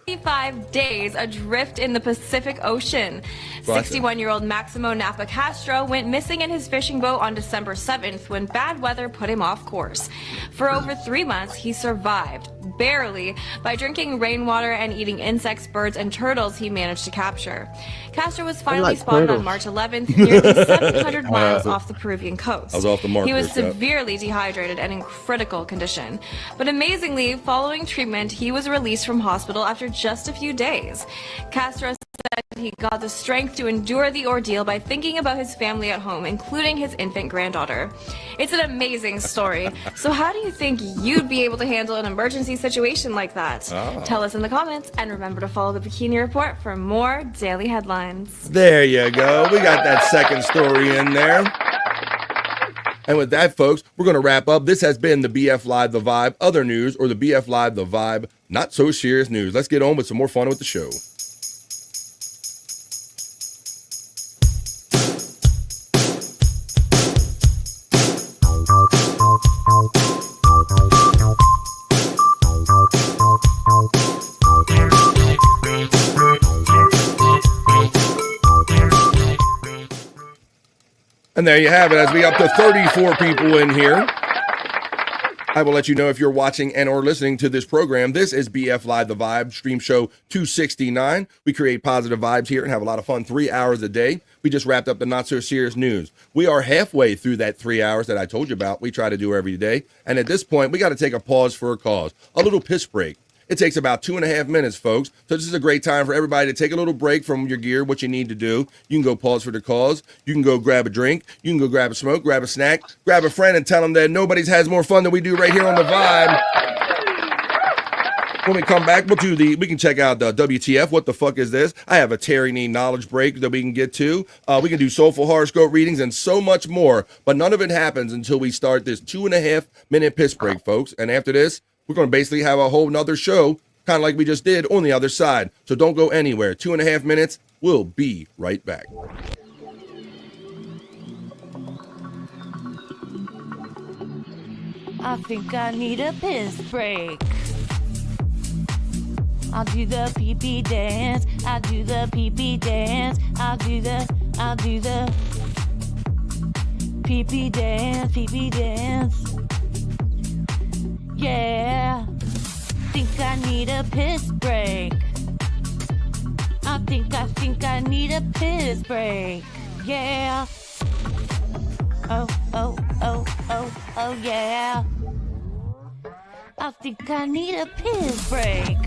55 days adrift in the Pacific Ocean. 61-year-old Maximo Napa Castro went missing in his fishing boat on December 7th when bad weather put him off course. For over 3 months, he survived, barely, by drinking rainwater and eating insects, birds, and turtles he managed to capture. Castro was finally spotted on March 11th, nearly 700 miles off the Peruvian coast. I was off the mark. He was severely dehydrated and in critical condition. But amazingly, following treatment, he was released from hospital after just a few days. Castro said he got the strength to endure the ordeal by thinking about his family at home, including his infant granddaughter. It's an amazing story. So how do you think you'd be able to handle an emergency situation like that? Tell us in the comments, and remember to follow the Bikini Report for more daily headlines. There you go. We got that second story in there. And with that, folks, we're going to wrap up. This has been the BF Live The Vibe Other News, or the BF Live The Vibe Not So Serious News. Let's get on with some more fun with the show. And there you have it. As we up to 34 people in here, I will let you know if you're watching and or listening to this program. This is BF Live The Vibe, stream show 269. We create positive vibes here and have a lot of fun 3 hours a day. We just wrapped up the Not So Serious News. We are halfway through that 3 hours that I told you about. We try to do every day. And at this point, we got to take a pause for a cause, a little piss break. It takes about 2.5 minutes, folks. So this is a great time for everybody to take a little break from your gear, what you need to do. You can go pause for the cause. You can go grab a drink. You can go grab a smoke, grab a snack, grab a friend and tell them that nobody's has more fun than we do right here on The Vibe. When we come back, we can check out the WTF, what the fuck is this? I have a Terry Knee knowledge break that we can get to. We can do Soulful Horoscope Readings and so much more. But none of it happens until we start this 2.5 minute piss break, folks. And after this, we're going to basically have a whole nother show, kind of like we just did on the other side. So don't go anywhere. 2.5 minutes. We'll be right back. I think I need a piss break. I'll do the pee-pee dance. I'll do the pee-pee dance. I'll do the pee-pee dance, pee-pee dance. Yeah. Think I need a piss break. I think I need a piss break. Yeah. Oh, yeah. I think I need a piss break.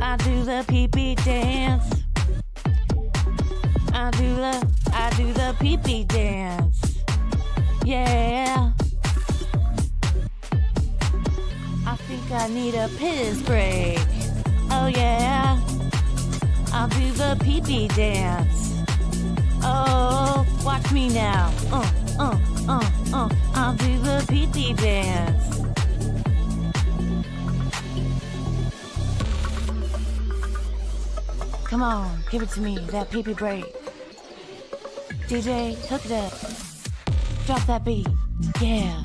I do the pee-pee dance. I do the pee-pee dance. Yeah. I think I need a piss break. Oh yeah. I'll do the pee-pee dance. Oh, watch me now. I'll do the pee-pee dance. Come on, give it to me, that pee-pee break. DJ, hook it up. Drop that beat. Yeah.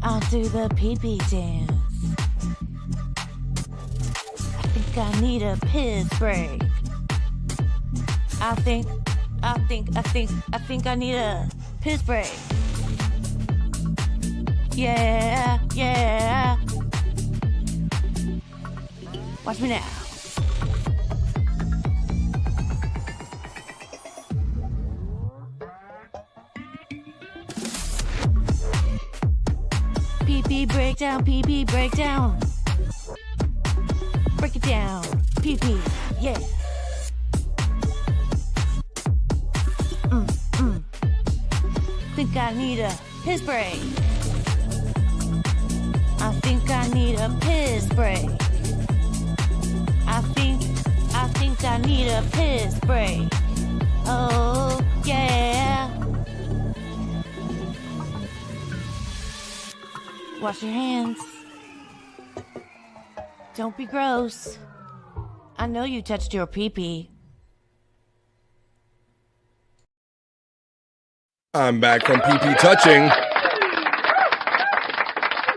I'll do the pee-pee dance. I think I need a piss break. I think I need a piss break. Yeah. Watch me now. Pee-pee breakdown, pee-pee breakdown. Break it down, pee-pee, yeah. Think I need a piss break. I think I need a piss break. I think I need a piss break. Oh, yeah. Wash your hands. Don't be gross. I know you touched your pee-pee. I'm back from PP touching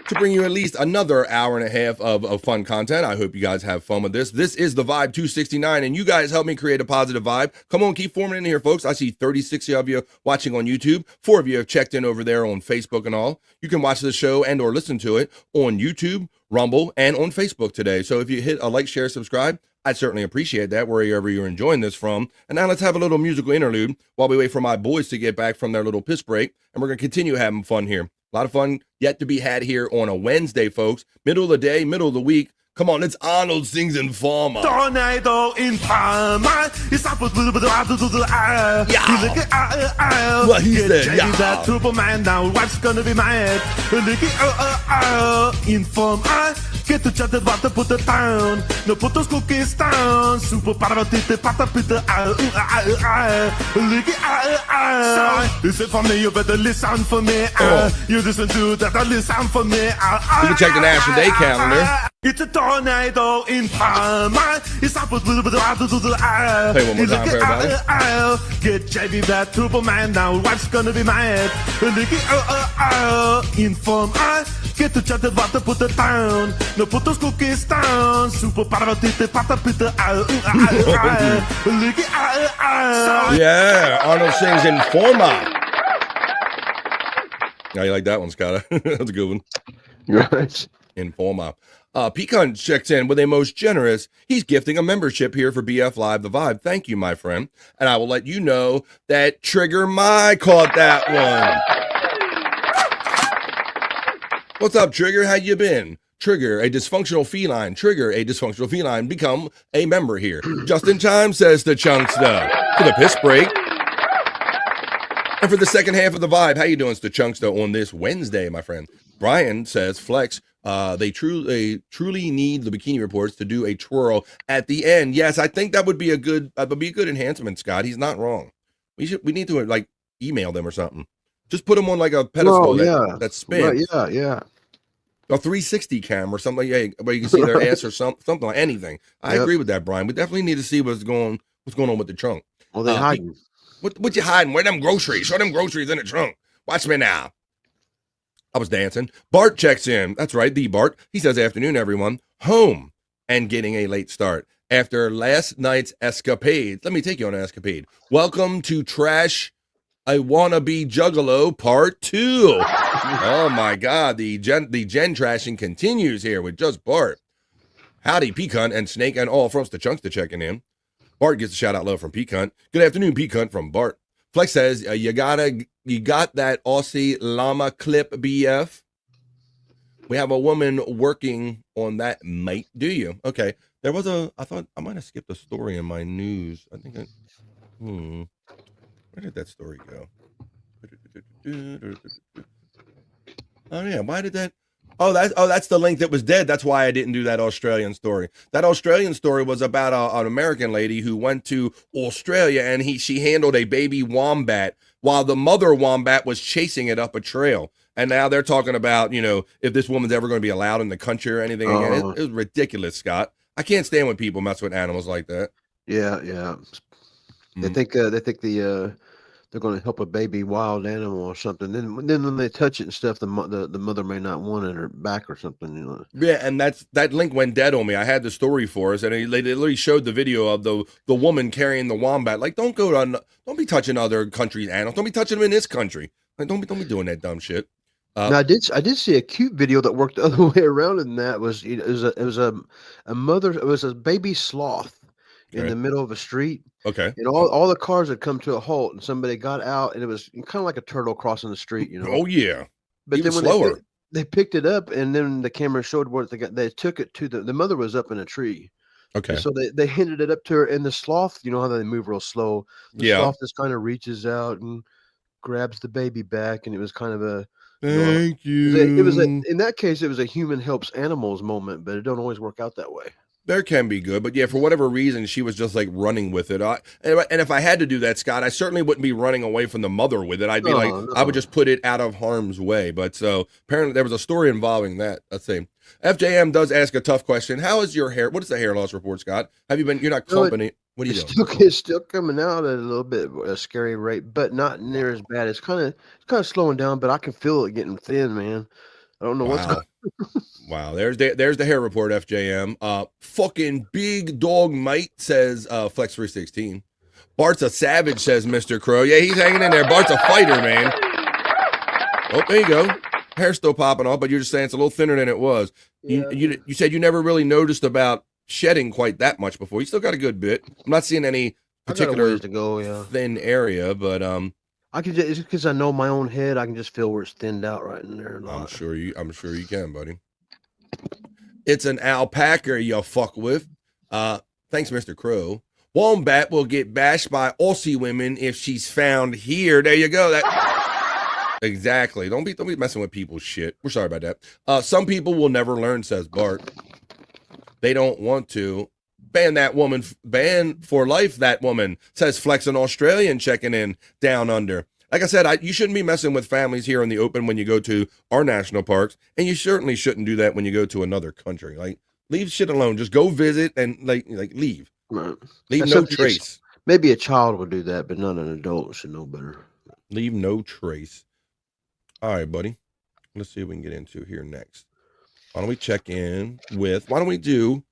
to bring you at least another hour and a half of fun content. I hope you guys have fun with this. This is the Vibe 269, and you guys help me create a positive vibe. Come on, keep forming in here, folks. I see 36 of you watching on YouTube. 4 of you have checked in over there on Facebook and all. You can watch the show and or listen to it on YouTube, Rumble, and on Facebook today. So if you hit a like, share, subscribe, I'd certainly appreciate that wherever you're enjoying this from. And now let's have a little musical interlude while we wait for my boys to get back from their little piss break. And we're going to continue having fun here. A lot of fun yet to be had here on a Wednesday, folks. Middle of the day, middle of the week. Come on, it's Arnold sings Informer. Tornado Informer. It's up with little bit of Yeah. Look at What he said, Jenny, yeah. that turbo man now. Wife's gonna be mad. Look at Informer. Get the chat about to put it down. No put those cookies down. Super paratite patapita. Look at Listen for me, you better listen for me. You listen to that, listen for me. You can check the National Day calendar. It's a tornado Informer. It's up with little bit of Play one more time for everybody. Get JB that turbo man now. Wife's gonna be mad. Look at Informer. Get the chat about to put it down. No put those cookies down. Super paratite patapita. Look at Yeah, Arnold sings Informer. Yeah, you like that one, Scott? That's a good one. Right. Informer. Pecan checks in with a most generous. He's gifting a membership here for BF Live The Vibe. Thank you, my friend. And I will let you know that Trigger My caught that one. What's up, Trigger? How you been? Trigger, a dysfunctional feline. Trigger, a dysfunctional feline. Become a member here. Just in time, says the Chunksta. For the piss break. And for the second half of the vibe, how you doing, the Chunksta, on this Wednesday, my friend? Brian says, Flex, they truly need the bikini reports to do a twirl at the end. Yes, I think that would be a good enhancement, Scott. He's not wrong. We need to like email them or something. Just put them on like a pedestal that spins. Right, yeah. A 360 cam or something, where you can see their ass or something like anything. I agree with that, Brian. We definitely need to see what's going on with the trunk. Well, they hiding. What you hiding? Where them groceries? Show them groceries in the trunk. Watch me now. I was dancing. Bart checks in. That's right, the Bart. He says, afternoon, everyone. Home and getting a late start. After last night's escapade. Let me take you on an escapade. Welcome to Trash I Wanna Be Juggalo Part 2. Oh my God, the gen trashing continues here with just Bart. Howdy, Peacunt and Snake and all Frost the Chunks to checking in. Bart gets a shout out love from Peacunt. Good afternoon, Peacunt from Bart. Flex says, you got that Aussie llama clip, BF? We have a woman working on that, mate. Do you? Okay. There was I thought I might have skipped a story in my news. I think where did that story go? Oh yeah, why did that? Oh, that's the link that was dead. That's why I didn't do that Australian story. That Australian story was about an American lady who went to Australia and she handled a baby wombat while the mother wombat was chasing it up a trail. And now they're talking about, if this woman's ever going to be allowed in the country or anything again. It was ridiculous, Scott. I can't stand when people mess with animals like that. Yeah. They think they're going to help a baby wild animal or something. Then when they touch it and stuff, the mother may not want it or back or something. Yeah, and that link went dead on me. I had the story for us, and they literally showed the video of the woman carrying the wombat. Like, don't be touching other countries' animals. Don't be touching them in this country. Like, don't be doing that dumb shit. Now, I did see a cute video that worked the other way around, and that was it was a mother. It was a baby sloth in the middle of a street. Okay. And all the cars had come to a halt, and somebody got out, and it was kind of like a turtle crossing the street, Oh yeah. But even then when slower. they picked it up, and then the camera showed what they took it to. The mother was up in a tree. Okay. And so they handed it up to her, and the sloth, you know how they move real slow. The sloth just kind of reaches out and grabs the baby back, and it was kind of a thank you. It was in that case, it was a human helps animals moment, but it don't always work out that way. There can be good, but yeah, for whatever reason, she was just like running with it. And if I had to do that, Scott, I certainly wouldn't be running away from the mother with it. I'd be I would just put it out of harm's way. But so apparently there was a story involving that. Let's see. FJM does ask a tough question. How is your hair? What is the hair loss report, Scott? You're not clumping it. What are you doing? It's still coming out at a little bit a scary rate, but not near as bad. It's kind of slowing down, but I can feel it getting thin, man. I don't know what's going on. Wow, there's the hair report, FJM. Fucking big dog mate, says Flex 316. Bart's a savage, says Mr. Crow. Yeah, he's hanging in there. Bart's a fighter, man. Oh, there you go. Hair's still popping off, but you're just saying it's a little thinner than it was. Yeah. You said you never really noticed about shedding quite that much before. You still got a good bit. I'm not seeing any particular to go, thin area, but I can just because I know my own head, I can just feel where it's thinned out right in there. I'm sure you can, buddy. It's an alpaca you fuck with. Thanks, Mr. Crow. Wombat will get bashed by Aussie women if she's found here. There you go. Exactly. Don't be messing with people's shit. We're sorry about that. Some people will never learn, says Bart. They don't want to. Ban that woman. Ban for life that woman, says Flex, an Australian checking in down under. Like I said, you shouldn't be messing with families here in the open when you go to our national parks, and you certainly shouldn't do that when you go to another country. Like, leave shit alone. Just go visit and like leave. Right. Leave no trace. Maybe a child would do that, but not an adult should know better. Leave no trace. All right, buddy. Let's see what we can get into here next. Why don't we check in with? Why don't we do?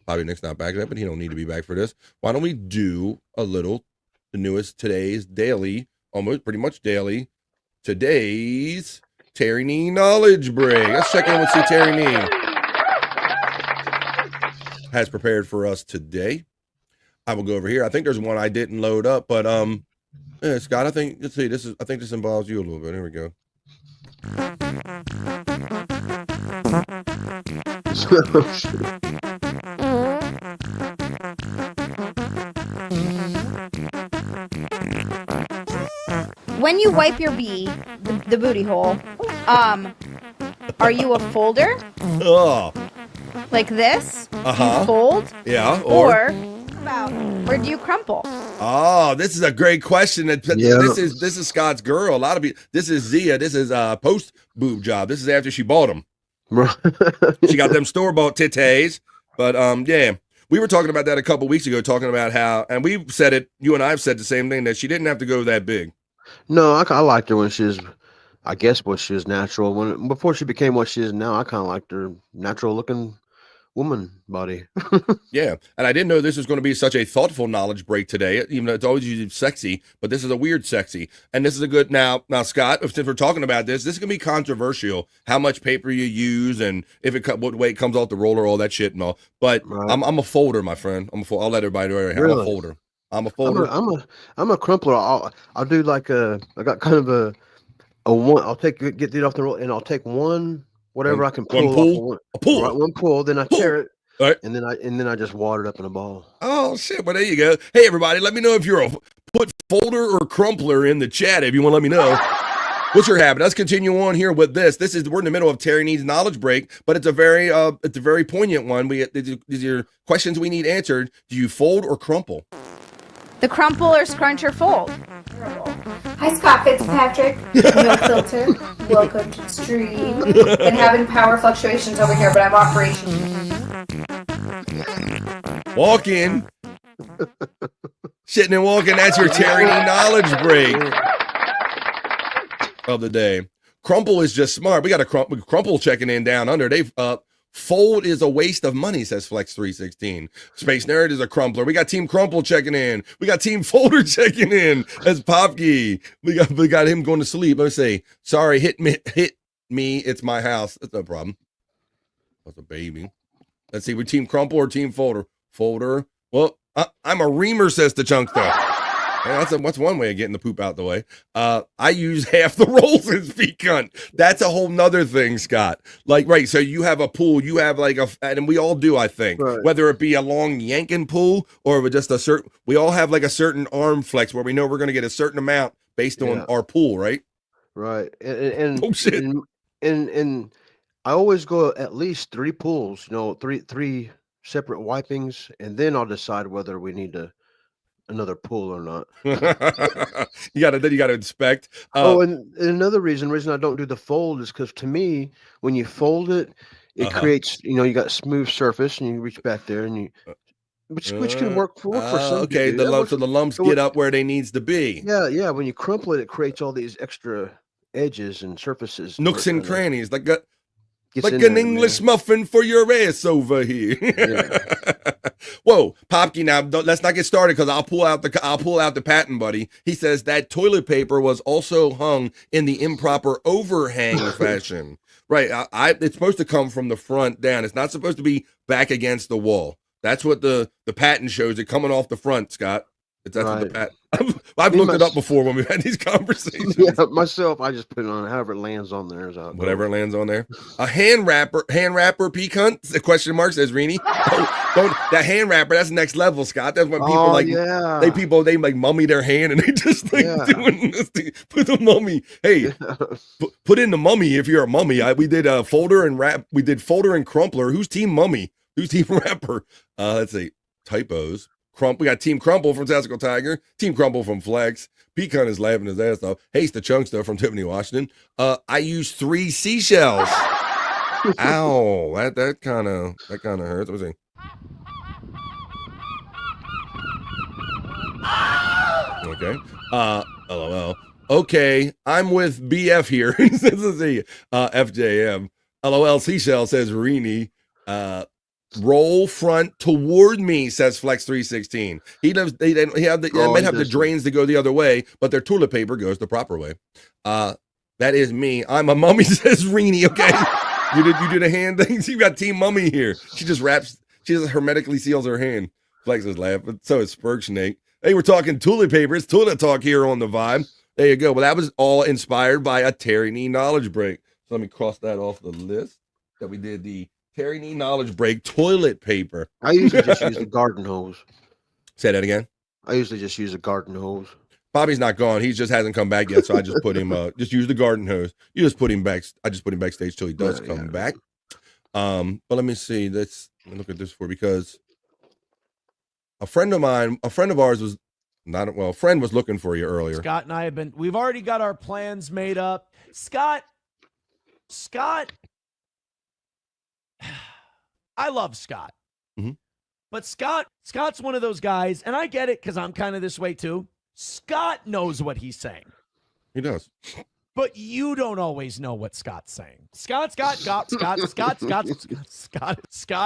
Bobby Nick's not back yet, but he don't need to be back for this. Why don't we do a little the newest today's daily, almost pretty much daily, today's Terry Nee knowledge break. Let's check in with see Terry Nee has prepared for us today. I will go over here. I think there's one I didn't load up, but yeah, Scott, I think let's see. I think this involves you a little bit. Here we go. When you wipe your the booty hole, are you a folder? Oh. Like this? Uh-huh. You fold? Yeah. Or do you crumple? Oh, this is a great question. This is Scott's girl. A lot of people. This is Zia. This is post boob job. This is after she bought them. She got them store-bought titties. But yeah, we were talking about that a couple weeks ago, talking about how, and we said it, you and I have said the same thing, that she didn't have to go that big. No, I liked her when she was, I guess, what she was natural. Before she became what she is now, I kind of liked her natural looking woman body. Yeah, and I didn't know this was going to be such a thoughtful knowledge break today, even though it's always usually sexy, but this is a weird sexy. And this is a good, now, Scott, since we're talking about this is going to be controversial, how much paper you use and if what way it comes off the roller, all that shit and all. But I'm a folder, my friend. I'll let everybody know right here. I'm a folder. I'm a folder. I'm a crumpler. I'll do like I got kind of a one. I'll get it off the roll, and I'll take one whatever I can pull. A pull. Right, one pull. Then I tear it. All right. And then I just water it up in a ball. Oh shit! Well, there you go. Hey everybody, let me know if you're a put folder or crumpler in the chat if you want to let me know. What's your habit? Let's continue on here with this. We're in the middle of Terry Needs Knowledge Break, but it's a very poignant one. These are questions we need answered. Do you fold or crumple? The crumple or scrunch or fold? Hi, Scott Fitzpatrick. No filter. Welcome to the stream. Been having power fluctuations over here, but I'm operational. Walk in. Sitting and walking. That's your Terry Needs Knowledge Break of the day. Crumple is just smart. We got a crumple checking in down under. They've fold is a waste of money, says Flex 316. Space Nerd is a crumpler. We got Team Crumple checking in. We got Team Folder checking in. That's Popkey. We got him going to sleep. Let me say, sorry, hit me. It's my house. That's no problem. That's a baby. Let's see, we Team Crumple or Team Folder? Folder. Well, I'm a reamer, says the Chunkster. Yeah, that's one way of getting the poop out the way. I use half the rolls in speed cunt. That's a whole nother thing, Scott. Like, right, so you have a pool, you have like and we all do, I think. Right. Whether it be a long yanking pool or just we all have like a certain arm flex where we know we're going to get a certain amount based on our pool, right? Right. And oh, shit. And I always go at least 3 pools, three separate wipings, and then I'll decide whether we need another pool or not. you gotta inspect. And another reason I don't do the fold is because to me, when you fold it, it creates, you got a smooth surface, and you reach back there, and which can work for some. Okay, the lumps get up where they needs to be. Yeah. When you crumple it, it creates all these extra edges and surfaces, nooks and crannies, like an English muffin for your ass over here. Yeah. Whoa, Popkey, now let's not get started because I'll pull out the patent, buddy. He says that toilet paper was also hung in the improper overhang fashion. Right, it's supposed to come from the front down. It's not supposed to be back against the wall. That's what the patent shows, it coming off the front, Scott. That's what the patent. I've looked it up before when we've had these conversations. Yeah, myself, I just put it on however it lands on there. Whatever it lands on there. A hand wrapper pecan? The question mark says Rini. Don't that hand wrapper, that's next level, Scott. That's when people they like mummy their hand and they just doing this thing. Put the mummy. Hey, put in the mummy if you're a mummy. We did a folder and wrap. We did folder and crumpler. Who's team mummy? Who's team wrapper? Let's see. Typos. We got Team Crumple from Tactical Tiger, Team Crumple from Flex. Pecan is laughing his ass off. Hates the Chunkster from Tiffany, Washington. I use 3 seashells. Ow, that kind of hurts. Let me see. Okay. LOL. Okay, I'm with BF here. Let's see. FJM. LOL seashell says Rini. Roll front toward me, says Flex 316. They might have the drains to go the other way, but their toilet paper goes the proper way. That is me. I'm a mummy, says Rini. Okay, you did a hand thing. You got Team Mummy here. She just hermetically seals her hand. Flex is laughing. So is Spurg Snake. Hey, we're talking toilet paper. It's toilet talk here on the Vibe. There you go. Well, that was all inspired by a Terry Nee knowledge break. So let me cross that off the list that we did the Terry Nee knowledge break, toilet paper. I usually just use the garden hose. Say that again. I usually just use a garden hose. Bobby's not gone. He just hasn't come back yet, so I just put him. Just use the garden hose. You just put him back. I just put him backstage till he does come back. But let me see. Let me look at this because a friend of ours was a friend was looking for you earlier. Scott and I we've already got our plans made up. Scott. I love Scott, but Scott's one of those guys, and I get it because I'm kind of this way too. Scott knows what he's saying. He does. But you don't always know what Scott's saying. Scott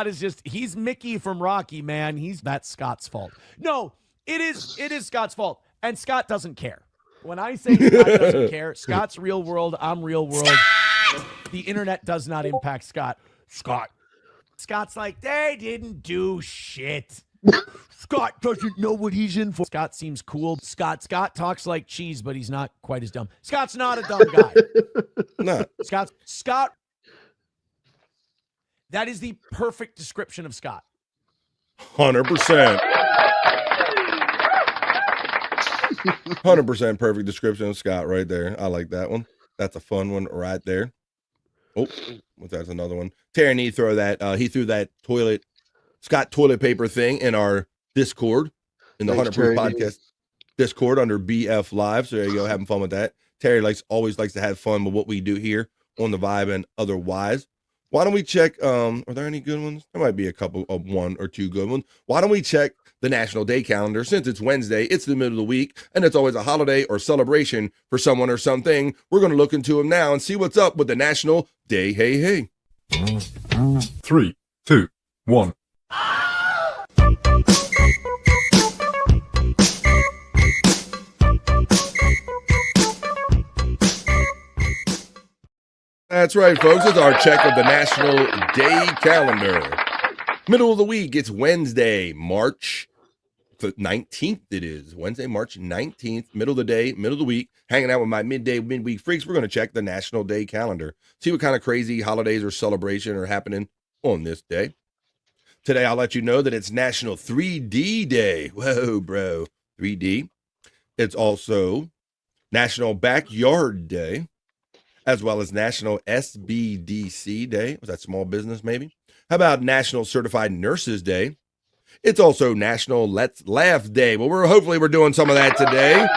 is just, he's Mickey from Rocky, man. That's Scott's fault. No, it is Scott's fault. And Scott doesn't care. When I say Scott doesn't care, Scott's real world, I'm real world. Scott! The internet does not impact Scott. Scott's like, they didn't do shit. Scott doesn't know what he's in for. Scott seems cool. Scott talks like cheese, but he's not quite as dumb. Scott's not a dumb guy. No. Scott. That is the perfect description of Scott. 100%. 100% perfect description of Scott right there. I like that one. That's a fun one right there. Oh, that's another one. Terry, he threw that Scott toilet paper thing in our Discord, in the 100 Proof Podcast Discord under BF Live. So there you go, having fun with that. Terry always likes to have fun with what we do here on the Vibe and otherwise. Why don't we check, are there any good ones? There might be a couple of one or two good ones. Why don't we check the National Day calendar? Since it's Wednesday, it's the middle of the week, and it's always a holiday or celebration for someone or something. We're going to look into them now and see what's up with the National Day. Hey. 3, 2, 1. That's right, folks. It's our check of the National Day calendar. Middle of the week, it's Wednesday, March 19th. It is Wednesday, March 19th, middle of the day, middle of the week. Hanging out with my midweek freaks. We're going to check the National Day calendar. See what kind of crazy holidays or celebration are happening on this day. Today, I'll let you know that it's National 3D Day. Whoa, bro. 3D. It's also National Backyard Day, as well as National SBDC Day. Was that small business, maybe? How about National Certified Nurses Day? It's also National Let's Laugh Day. Well, hopefully we're doing some of that today.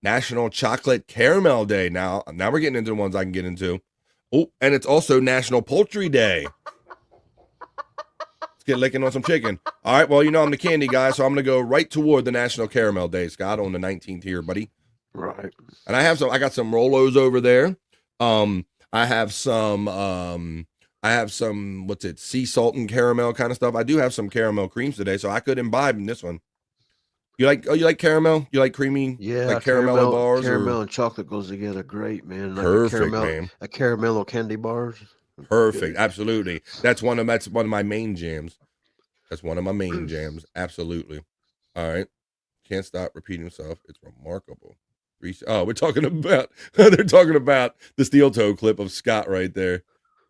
National Chocolate Caramel Day. Now we're getting into the ones I can get into. Oh, and it's also National Poultry Day. Let's get licking on some chicken. All right, well, I'm the candy guy, so I'm going to go right toward the National Caramel Day, Scott, on the 19th here, buddy. Right. And I got some Rolos over there. I have some, sea salt and caramel kind of stuff. I do have some caramel creams today, so I could imbibe in this one. You like caramel? You like creamy? Yeah, like caramel bars? Caramel and chocolate goes together great, man. Like Perfect, man. A caramel candy bars. Perfect, absolutely. That's one of my main jams. That's one of my main jams, absolutely. All right, can't stop repeating yourself. It's remarkable. We're talking about they're talking about the steel toe clip of Scott right there.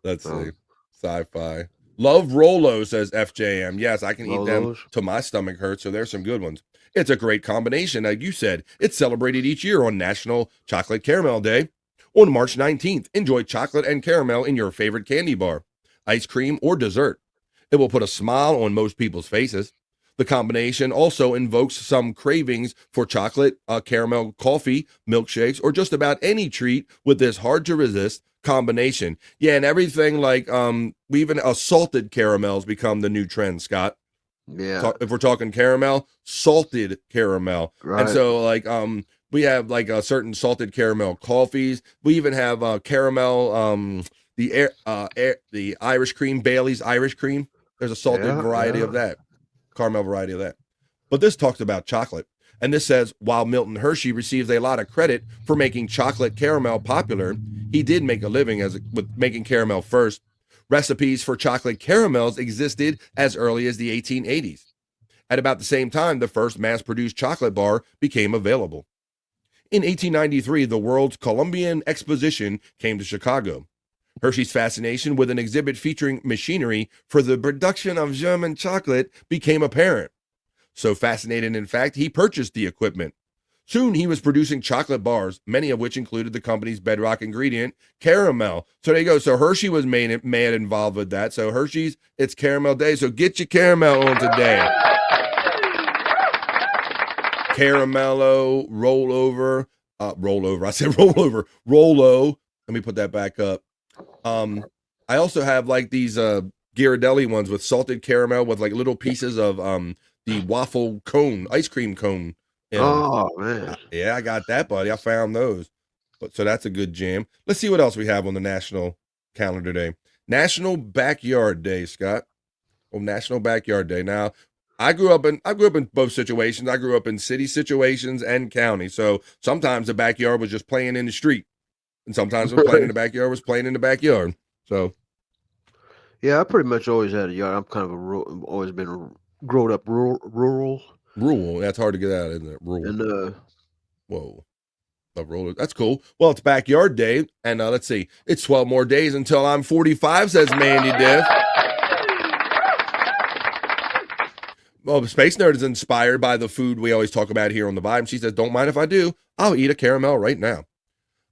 Let's see, sci-fi. Love Rolo, says FJM. Yes, I can eat them till my stomach hurts. So there's some good ones. It's a great combination. Like you said, it's celebrated each year on National Chocolate Caramel Day. On March 19th, enjoy chocolate and caramel in your favorite candy bar, ice cream, or dessert. It will put a smile on most people's faces. The combination also invokes some cravings for chocolate, caramel, coffee, milkshakes, or just about any treat with this hard-to-resist combination. Yeah, and everything like even salted caramels become the new trend, Scott. Yeah. If we're talking caramel, salted caramel. Right. And so like we have like a certain salted caramel coffees. We even have caramel the Irish cream, Bailey's Irish cream. There's a salted variety of that. Caramel variety of that. But this talks about chocolate. And this says, while Milton Hershey receives a lot of credit for making chocolate caramel popular, he did make a living with making caramel first. Recipes for chocolate caramels existed as early as the 1880s. At about the same time, the first mass-produced chocolate bar became available. In 1893, the World's Columbian Exposition came to Chicago. Hershey's fascination with an exhibit featuring machinery for the production of German chocolate became apparent. So fascinated, in fact, he purchased the equipment. Soon he was producing chocolate bars, many of which included the company's bedrock ingredient, caramel. So there you go. So Hershey was mad involved with that. So Hershey's, it's caramel day. So get your caramel on today. Caramello, rollover. I said rollover. Rolo. Let me put that back up. I also have like these Ghirardelli ones with salted caramel with like little pieces of the waffle cone, ice cream cone Oh man. Yeah, I got that, buddy. I found those. But so that's a good jam. Let's see what else we have on the national calendar today. National Backyard Day, Scott. Oh, National Backyard Day. Now, I grew up in both situations. I grew up in city situations and county. So sometimes the backyard was just playing in the street. And sometimes when playing in the backyard was playing in the backyard. So yeah, I pretty much always had a yard. I'm kind of always been grown up rural. Rural. That's hard to get out, isn't it? Rural. And whoa. A roller. That's cool. Well, it's Backyard Day, and let's see. It's 12 more days until I'm 45, says Mandy Diff. Well, Space Nerd is inspired by the food we always talk about here on the Vibe. She says, don't mind if I do. I'll eat a caramel right now.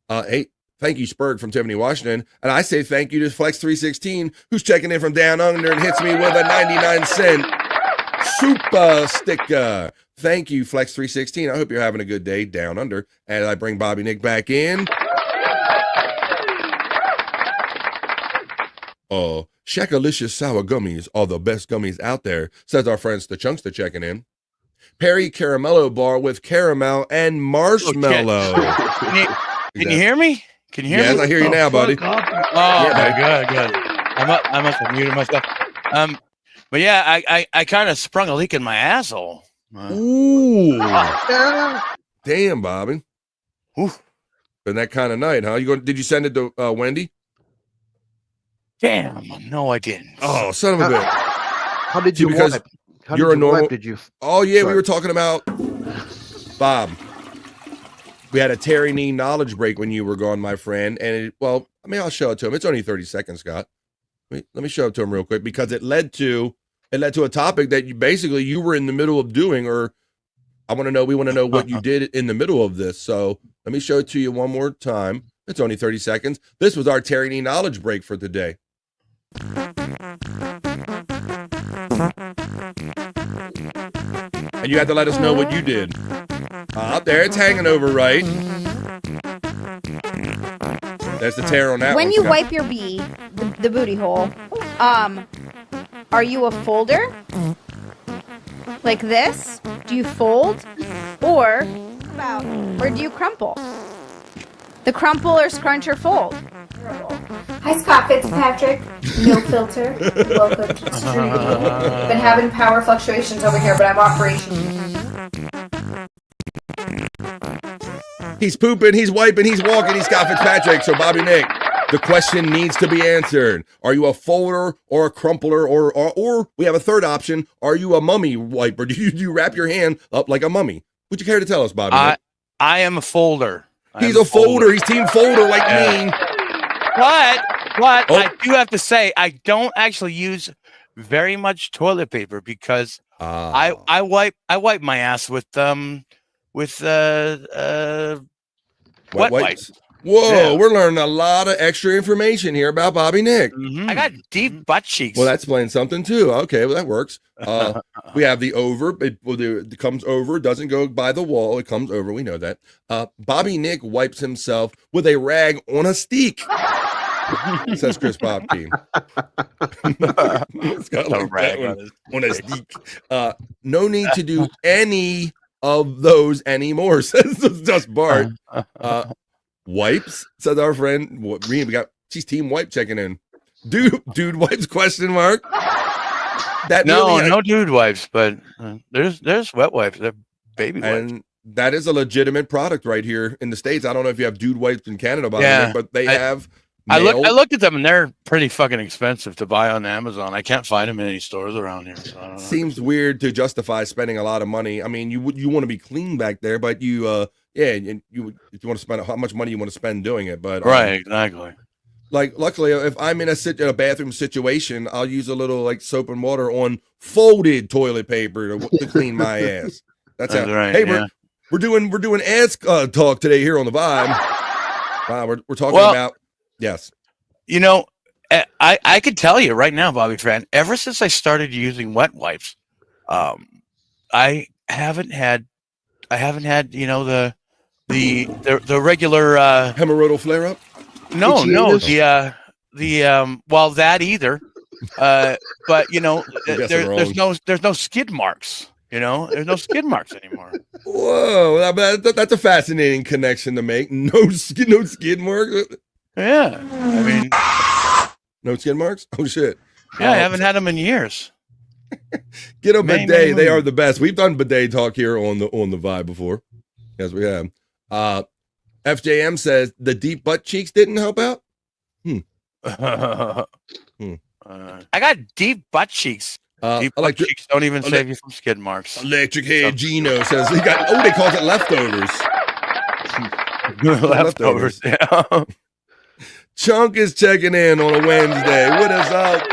Hey, thank you, Spurg from Tiffany, Washington. And I say thank you to Flex316, who's checking in from down under and hits me with a 99-cent super sticker. Thank you, Flex316. I hope you're having a good day down under. As I bring Bobby Nick back in. Shackalicious sour gummies are the best gummies out there, says our friend the Chunkster checking in. Perry Caramello bar with caramel and marshmallow. Can you hear me? Can you hear me? Yes, I hear you now, buddy. Oh, yeah, good. I must have muted myself. But yeah, I kind of sprung a leak in my asshole. Ooh. Damn, Bobby. Oof. Been that kind of night, huh? Did you send it to Wendy? Damn, no, I didn't. Oh, son of a bitch. How did you Because wipe? How you're did a you normal. wipe? Did you? Oh yeah, Sorry. we were talking about Bob. We had a Terry knee knowledge break when you were gone, my friend. And I'll show it to him. It's only 30 seconds, Scott. Let me show it to him real quick because it led to a topic that you were in the middle of doing, or we want to know what you did in the middle of this. So let me show it to you one more time. It's only 30 seconds. This was our Terry knee knowledge break for today. And you had to let us know what you did. Up there, it's hanging over right. There's the tear on that When one, you Scott. wipe your bee, the booty hole, are you a folder? Like this? Do you fold? Or do you crumple? The crumple or scrunch or fold? Hi, Scott Fitzpatrick. No filter. Welcome to the stream. Been having power fluctuations over here, but I'm operational. He's pooping, he's wiping, he's walking, he's Scott Fitzpatrick. So, Bobby Nick, the question needs to be answered. Are you a folder or a crumpler, or we have a third option? Are you a mummy wiper? Do you wrap your hand up like a mummy? Would you care to tell us, Bobby Nick? I am a folder. He's a folder. He's team folder like me. But I do have to say, I don't actually use very much toilet paper because I wipe my ass with wet wipes. Whoa, Yeah. we're learning a lot of extra information here about Bobby Nick. I got deep butt cheeks. Well, that's playing something too. Okay, well that works. We have the over. It comes over. Doesn't go by the wall. It comes over. We know that. Bobby Nick wipes himself with a rag on a steak. Says Chris Bob Team. It's got like rag that on a steak. No need to do any of those anymore. Says just Bart. Wipes, says our friend. We got she's team wipe checking in. Dude wipes question mark. That no dude wipes, but there's wet wipes. They're baby wipes. And that is a legitimate product right here in the States. I don't know if you have dude wipes in Canada, but they have. I looked at them and they're pretty fucking expensive to buy on Amazon. I can't find them in any stores around here. So I don't know. Seems weird to justify spending a lot of money. I mean, you want to be clean back there, but you if you want to spend how much money you want to spend doing it, but right, exactly. Like luckily, if I'm in a bathroom situation, I'll use a little like soap and water on folded toilet paper to clean my ass. That's how. right. Hey, yeah. we're doing ass talk today here on the Vibe. Wow, we're talking about. Yes. You know, I could tell you right now, Bobby Fran, ever since I started using wet wipes, I haven't had, you know, the regular hemorrhoidal flare up. No, well, that either. But you know, there's no skid marks. You know, there's no skid marks anymore. Whoa, that's a fascinating connection to make. No skid marks. Yeah, I mean, no skid marks. Oh shit. Yeah, I haven't had them in years. Get a Many, bidet. many They are moons. the best. We've done bidet talk here on the Vibe before. Yes, we have. FJM says the deep butt cheeks didn't help out. I got deep butt cheeks. Deep butt cheeks don't even save you from skid marks. Electric Head Gino says he got. Oh, they called it leftovers. Leftovers. Yeah. Chunk is checking in on a Wednesday. What is up?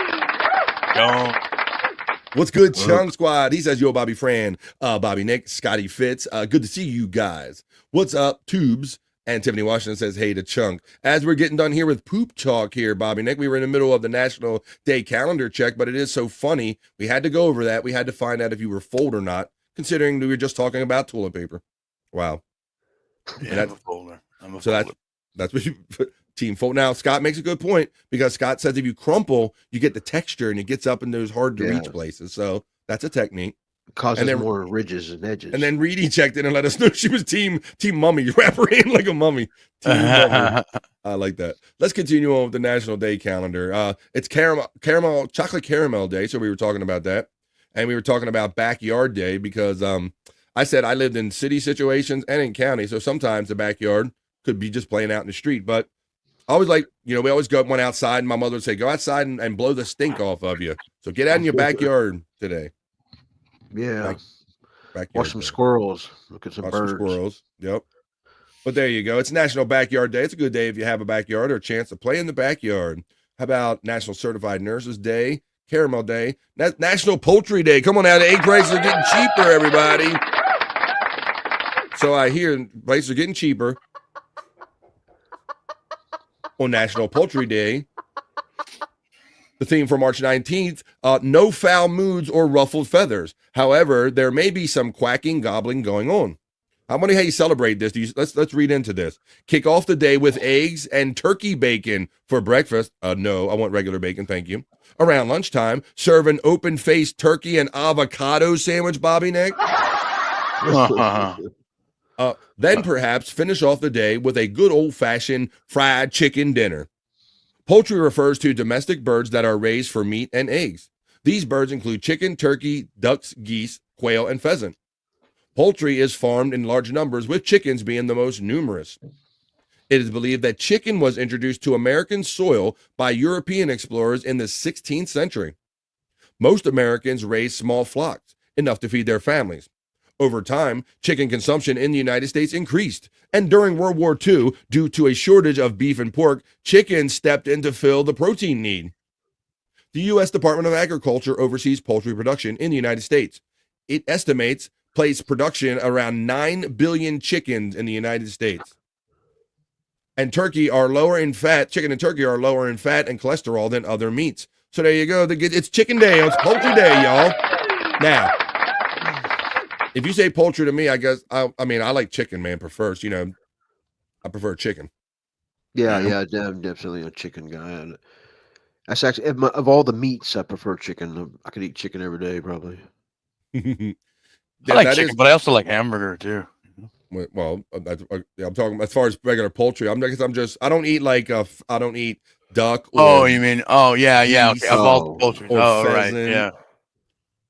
What's good, Chunk Squad? He says, yo, Bobby Fran, Bobby Nick, Scotty Fitz. Good to see you guys. What's up, Tubes? And Tiffany Washington says, hey to Chunk. As we're getting done here with poop talk here, Bobby Nick, we were in the middle of the National Day calendar check, but it is so funny. We had to go over that. We had to find out if you were full or not, considering we were just talking about toilet paper. Wow. Yeah, I'm a folder. So that's what you team fold. Now, Scott makes a good point because Scott says if you crumple, you get the texture and it gets up in those hard to reach places. So that's a technique. Causes more ridges and edges. And then Reedy checked in and let us know she was team mummy. You wrap her in like a mummy. Team mummy. I like that. Let's continue on with the National Day calendar. It's chocolate caramel day. So we were talking about that. And we were talking about backyard day because I said I lived in city situations and in county. So sometimes the backyard could be just playing out in the street. But I always like, we always went outside and my mother would say, go outside and blow the stink off of you. So get out in your backyard today. Yeah. Backyard Watch some day. squirrels. Look at some Watch birds. some squirrels. Yep. But there you go. It's National Backyard Day. It's a good day if you have a backyard or a chance to play in the backyard. How about National Certified Nurses Day, Caramel Day, National Poultry Day. Come on out. Egg prices are getting cheaper, everybody. So I hear prices are getting cheaper on National Poultry Day. The theme for March 19th, no foul moods or ruffled feathers. However, there may be some quacking, gobbling going on. I wonder how you celebrate this. Let's read into this. Kick off the day with eggs and turkey bacon for breakfast. No, I want regular bacon, thank you. Around lunchtime, serve an open-faced turkey and avocado sandwich, Bobby Nick. Then perhaps finish off the day with a good old-fashioned fried chicken dinner. Poultry refers to domestic birds that are raised for meat and eggs. These birds include chicken, turkey, ducks, geese, quail, and pheasant. Poultry is farmed in large numbers, with chickens being the most numerous. It is believed that chicken was introduced to American soil by European explorers in the 16th century. Most Americans raise small flocks, enough to feed their families. Over time, chicken consumption in the United States increased, and during World War II, due to a shortage of beef and pork, chicken stepped in to fill the protein need. The U.S. Department of Agriculture oversees poultry production in the United States. It estimates placed production around 9 billion chickens in the United States. And chicken and turkey are lower in fat and cholesterol than other meats. So there you go. It's chicken day. It's poultry day, y'all. Now, if you say poultry to me, I guess, I like chicken, man, I prefer chicken. Yeah, I'm definitely a chicken guy. That's actually, of all the meats, I prefer chicken. I could eat chicken every day, probably. I like chicken, but I also like hamburger too. Well, I'm talking as far as regular poultry. I don't eat I don't eat duck. Or you mean? Oh, yeah. Okay. Of all the poultry. Oh, right. Pheasant. Yeah.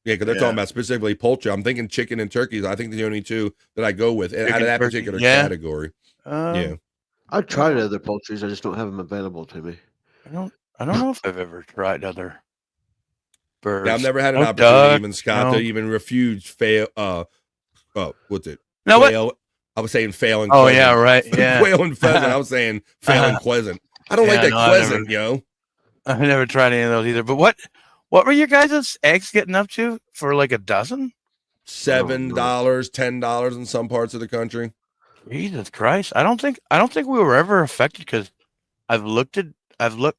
Yeah, because they're talking about specifically poultry. I'm thinking chicken and turkeys. I think they're the only two that I go with out of that particular category. Yeah. I've tried other poultries. I just don't have them available to me. I don't know if I've ever tried other birds. Yeah, I've never had an opportunity, even Scott, to even refuse what's it? No, fail. I was saying fail and oh, yeah, right. Yeah. Quail and pheasant. I was saying fail and quizzant. I don't like that quizzant, yo. I've never tried any of those either. But what were your guys' eggs getting up to for like a dozen? $7, $10 in some parts of the country. Jesus Christ! I don't think we were ever affected because I've looked at what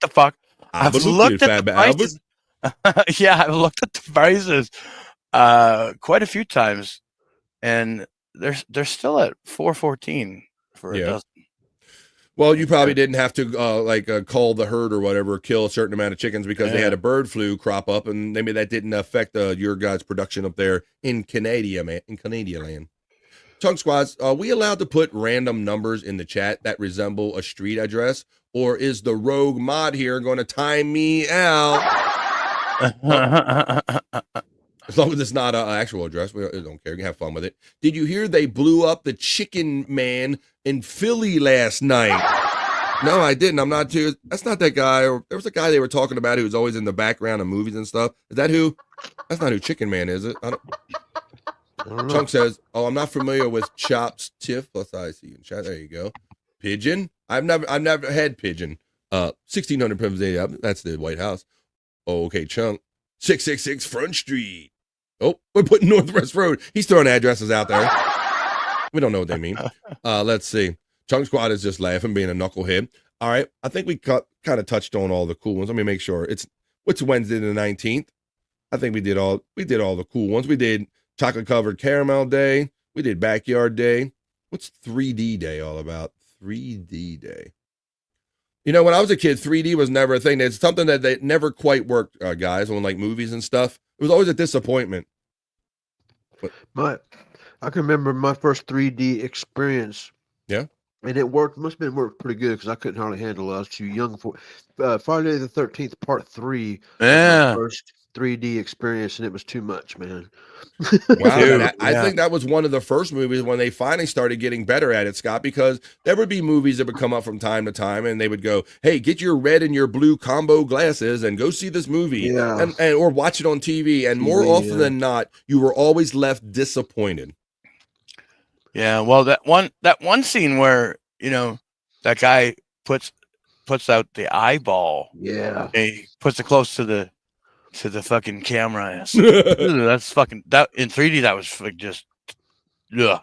the fuck? I've looked at the prices. Yeah, I've looked at the prices quite a few times, and they're still at $4.14 for a dozen. Well, you probably didn't have to call the herd or whatever, kill a certain amount of chickens because they had a bird flu crop up, and maybe that didn't affect your guys' production up there in Canada, man, in Canadian land. Chunk Squads, are we allowed to put random numbers in the chat that resemble a street address, or is the rogue mod here going to time me out? As long as it's not an actual address, we don't care. You can have fun with it. Did you hear they blew up the Chicken Man in Philly last night? No, I didn't. I'm not too. That's not that guy. Or there was a guy they were talking about who was always in the background of movies and stuff. Is that who? That's not who Chicken Man is, it? I don't know. Chunk says, "Oh, I'm not familiar with Chops Tiff." Plus, I see you in chat. There you go. Pigeon. I've never had pigeon. 1600 Pennsylvania. That's the White House. Oh, okay, Chunk. 666 Front Street. Oh, we're putting Northwest Road. He's throwing addresses out there. We don't know what they mean. Let's see. Chunk Squad is just laughing, being a knucklehead. All right. I think we kind of touched on all the cool ones. Let me make sure. It's Wednesday the 19th. I think we did all the cool ones. We did Chocolate Covered Caramel Day. We did Backyard Day. What's 3D Day all about? 3D Day. You know, when I was a kid, 3D was never a thing. It's something that they never quite worked, guys, on like movies and stuff. It was always a disappointment. I can remember my first 3D experience. Yeah. And it worked. Must have been worked pretty good because I couldn't hardly handle it. I was too young for Friday the 13th, Part 3. Yeah. Was my first 3D experience, and it was too much, man. Wow, dude, I think that was one of the first movies when they finally started getting better at it, Scott, because there would be movies that would come up from time to time and they would go, hey, get your red and your blue combo glasses and go see this movie. Yeah. And or watch it on TV. And more often than not, you were always left disappointed. Yeah, well, that one scene where, you know, that guy puts out the eyeball. Yeah. He puts it close to the fucking camera. That's fucking, that in 3D, that was like just, ugh,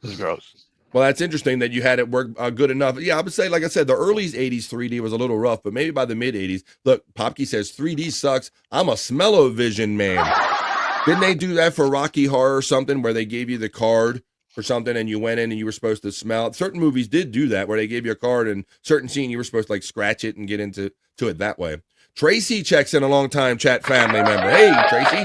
it was gross. Well, that's interesting that you had it work good enough. Yeah, I would say, like I said, the early 80s 3D was a little rough, but maybe by the mid 80s, look, Popke says 3D sucks. I'm a smell-o-vision man. Didn't they do that for Rocky Horror or something where they gave you the card or something and you went in and you were supposed to smell? Certain movies did do that where they gave you a card and certain scene you were supposed to like scratch it and get into it that way. Tracy checks in, a long time chat family member. Hey, Tracy.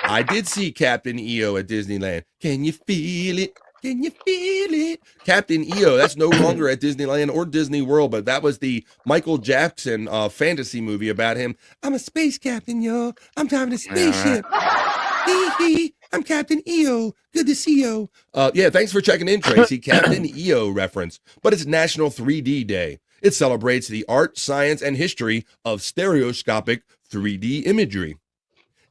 I did see Captain EO at Disneyland. Can you feel it? Can you feel it? Captain EO, that's no longer at Disneyland or Disney World, but that was the Michael Jackson fantasy movie about him. I'm a space captain, yo. I'm driving a spaceship. Hee. I'm Captain EO. Good to see you. Yeah, thanks for checking in, Tracy. Captain EO reference. But it's National 3D Day. It celebrates the art, science, and history of stereoscopic 3D imagery.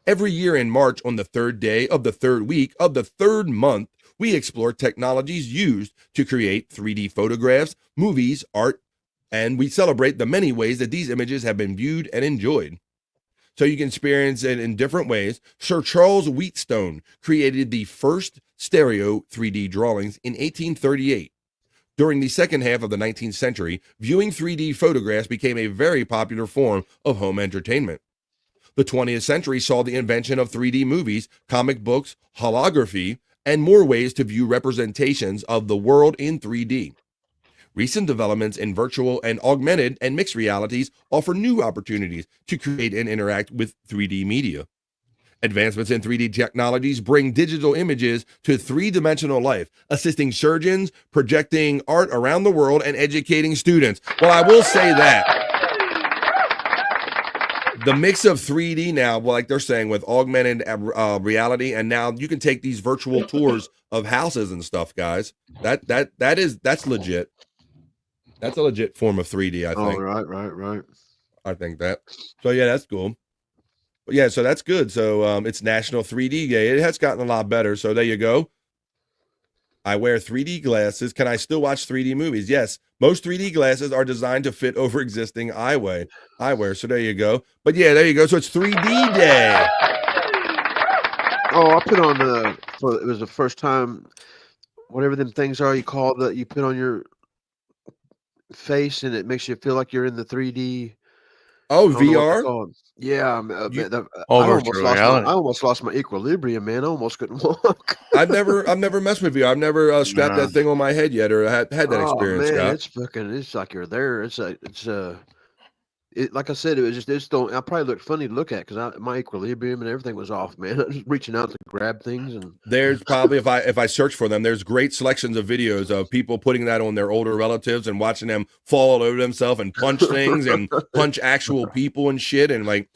Every year in March, on the third day of the third week of the third month, we explore technologies used to create 3D photographs, movies, art, and we celebrate the many ways that these images have been viewed and enjoyed. So you can experience it in different ways. Sir Charles Wheatstone created the first stereo 3D drawings in 1838. During the second half of the 19th century, viewing 3D photographs became a very popular form of home entertainment. The 20th century saw the invention of 3D movies, comic books, holography, and more ways to view representations of the world in 3D. Recent developments in virtual and augmented and mixed realities offer new opportunities to create and interact with 3D media. Advancements in 3D technologies bring digital images to three-dimensional life, assisting surgeons, projecting art around the world, and educating students. Well, I will say that the mix of 3D now, well, like they're saying, with augmented reality, and now you can take these virtual tours of houses and stuff, guys. That's legit. That's a legit form of 3D, I think. Oh, right. I think that. So yeah, that's cool. But yeah, so that's good. So it's National 3D Day. It has gotten a lot better. So there you go. I wear 3D glasses. Can I still watch 3D movies? Yes. Most 3D glasses are designed to fit over existing eyewear. So there you go. But yeah, there you go. So it's 3D Day. Oh, I put on it was the first time, whatever them things are you call that you put on your face and it makes you feel like you're in the 3D Oh, I don't know what they're VR? called. Yeah, Virtual I almost lost my equilibrium, man. I almost couldn't walk. I've never messed with VR. I've never strapped that thing on my head yet, or had that Oh experience, man, Scott. it's like you're there. Like I said, it was just don't. I probably looked funny to look at because my equilibrium and everything was off, man. I was reaching out to grab things and. There's probably if I search for them, there's great selections of videos of people putting that on their older relatives and watching them fall all over themselves and punch things and punch actual people and shit and like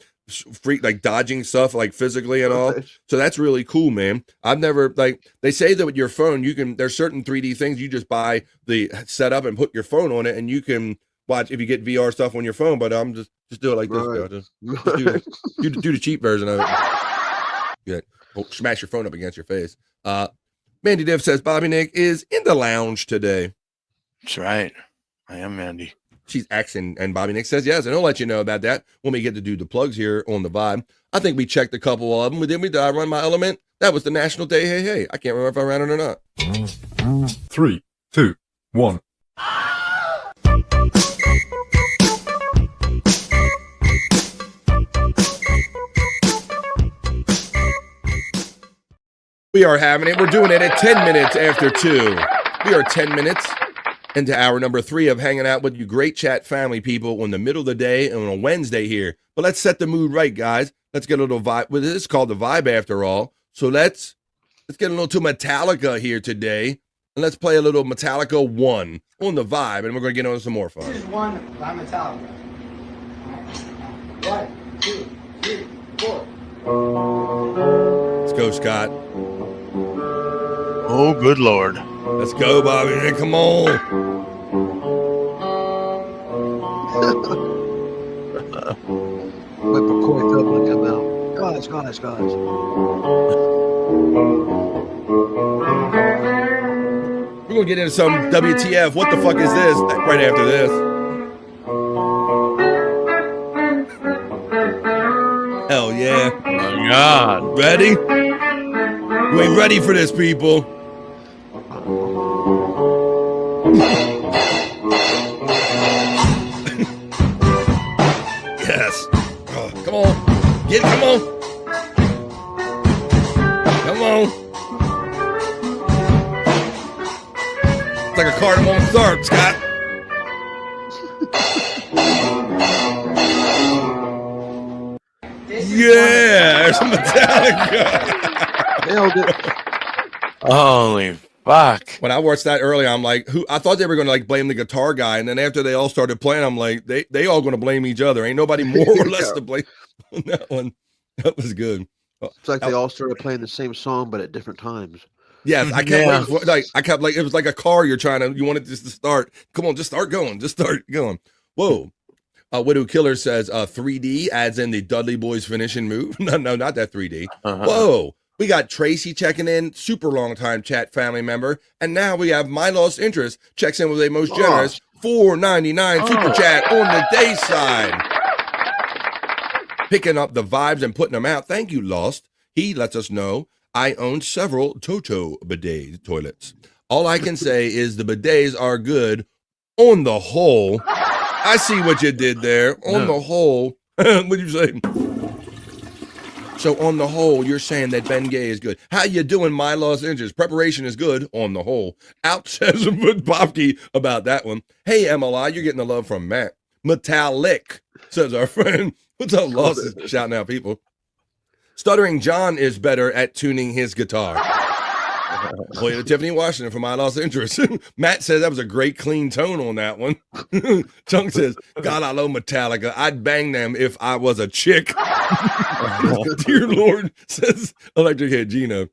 freak like dodging stuff like physically and all. So that's really cool, man. I've never they say that with your phone there's certain 3D things you just buy the setup and put your phone on it and you can watch if you get VR stuff on your phone, but I'm just do it like this. Right. Just do the cheap version of it. Yeah. Smash your phone up against your face. Mandy Div says Bobby Nick is in the lounge today. That's right. I am Mandy. She's Xing, and Bobby Nick says yes, and I'll let you know about that when we get to do the plugs here on the Vibe. I think we checked a couple of them. Didn't we? Did I run my element? That was the National Day. Hey. I can't remember if I ran it or not. 3, 2, 1. We are having it. We're doing it at 10 minutes after 2. We are 10 minutes into hour number 3 of hanging out with you great chat family people in the middle of the day and on a Wednesday here. But let's set the mood right, guys. Let's get a little vibe. Well, this is called the Vibe after all. So let's get a little to Metallica here today. And let's play a little Metallica 1 on the Vibe. And we're going to get on some more fun. This is 1 by Metallica. 1, 2, 3, 4. Let's go, Scott. Oh, good Lord. Let's go, Bobby. Come on. Wait for Corey Feldman to come out. Guys. We're going to get into some WTF. What the fuck is this? Right after this. Hell yeah. Oh, my God. Ready? You ain't ready for this, people. Yes. Oh, come on. Get it. Come on. Come on. It's like a car that won't start, Scott. Yeah, there's some Metallica. Nailed it. Holy fuck. When I watched that earlier, I'm like, I thought they were going to like blame the guitar guy. And then after they all started playing, I'm like, they all going to blame each other. Ain't nobody more or less to blame on that one. That was good. It's like they all started playing the same song, but at different times. Yes, I kept it was like a car you wanted this to start. Come on, just start going. Just start going. Whoa. Widow Killer says 3D adds in the Dudley Boys finishing move. No, not that 3D. Whoa. We got Tracy checking in, super long time chat family member. And now we have My Lost Interest checks in with a most generous $4.99 super chat on the day side. Picking up the vibes and putting them out. Thank you, Lost. He lets us know I own several Toto bidet toilets. All I can say is the bidets are good on the whole. I see what you did there. On the whole, what did you say? So on the whole, you're saying that Ben Gay is good. How you doing, My Lost Interest? Preparation is good on the whole. Out says Bobke about that one. Hey, MLI, you're getting the love from Matt. Metallic, says our friend. What's up, Lost? Shouting out people. Stuttering John is better at tuning his guitar. Boy, Tiffany Washington for My Lost Interest. Matt says that was a great clean tone on that one. Chunk says, God, I love Metallica. I'd bang them if I was a chick. Dear Lord, says Electric Head Gino.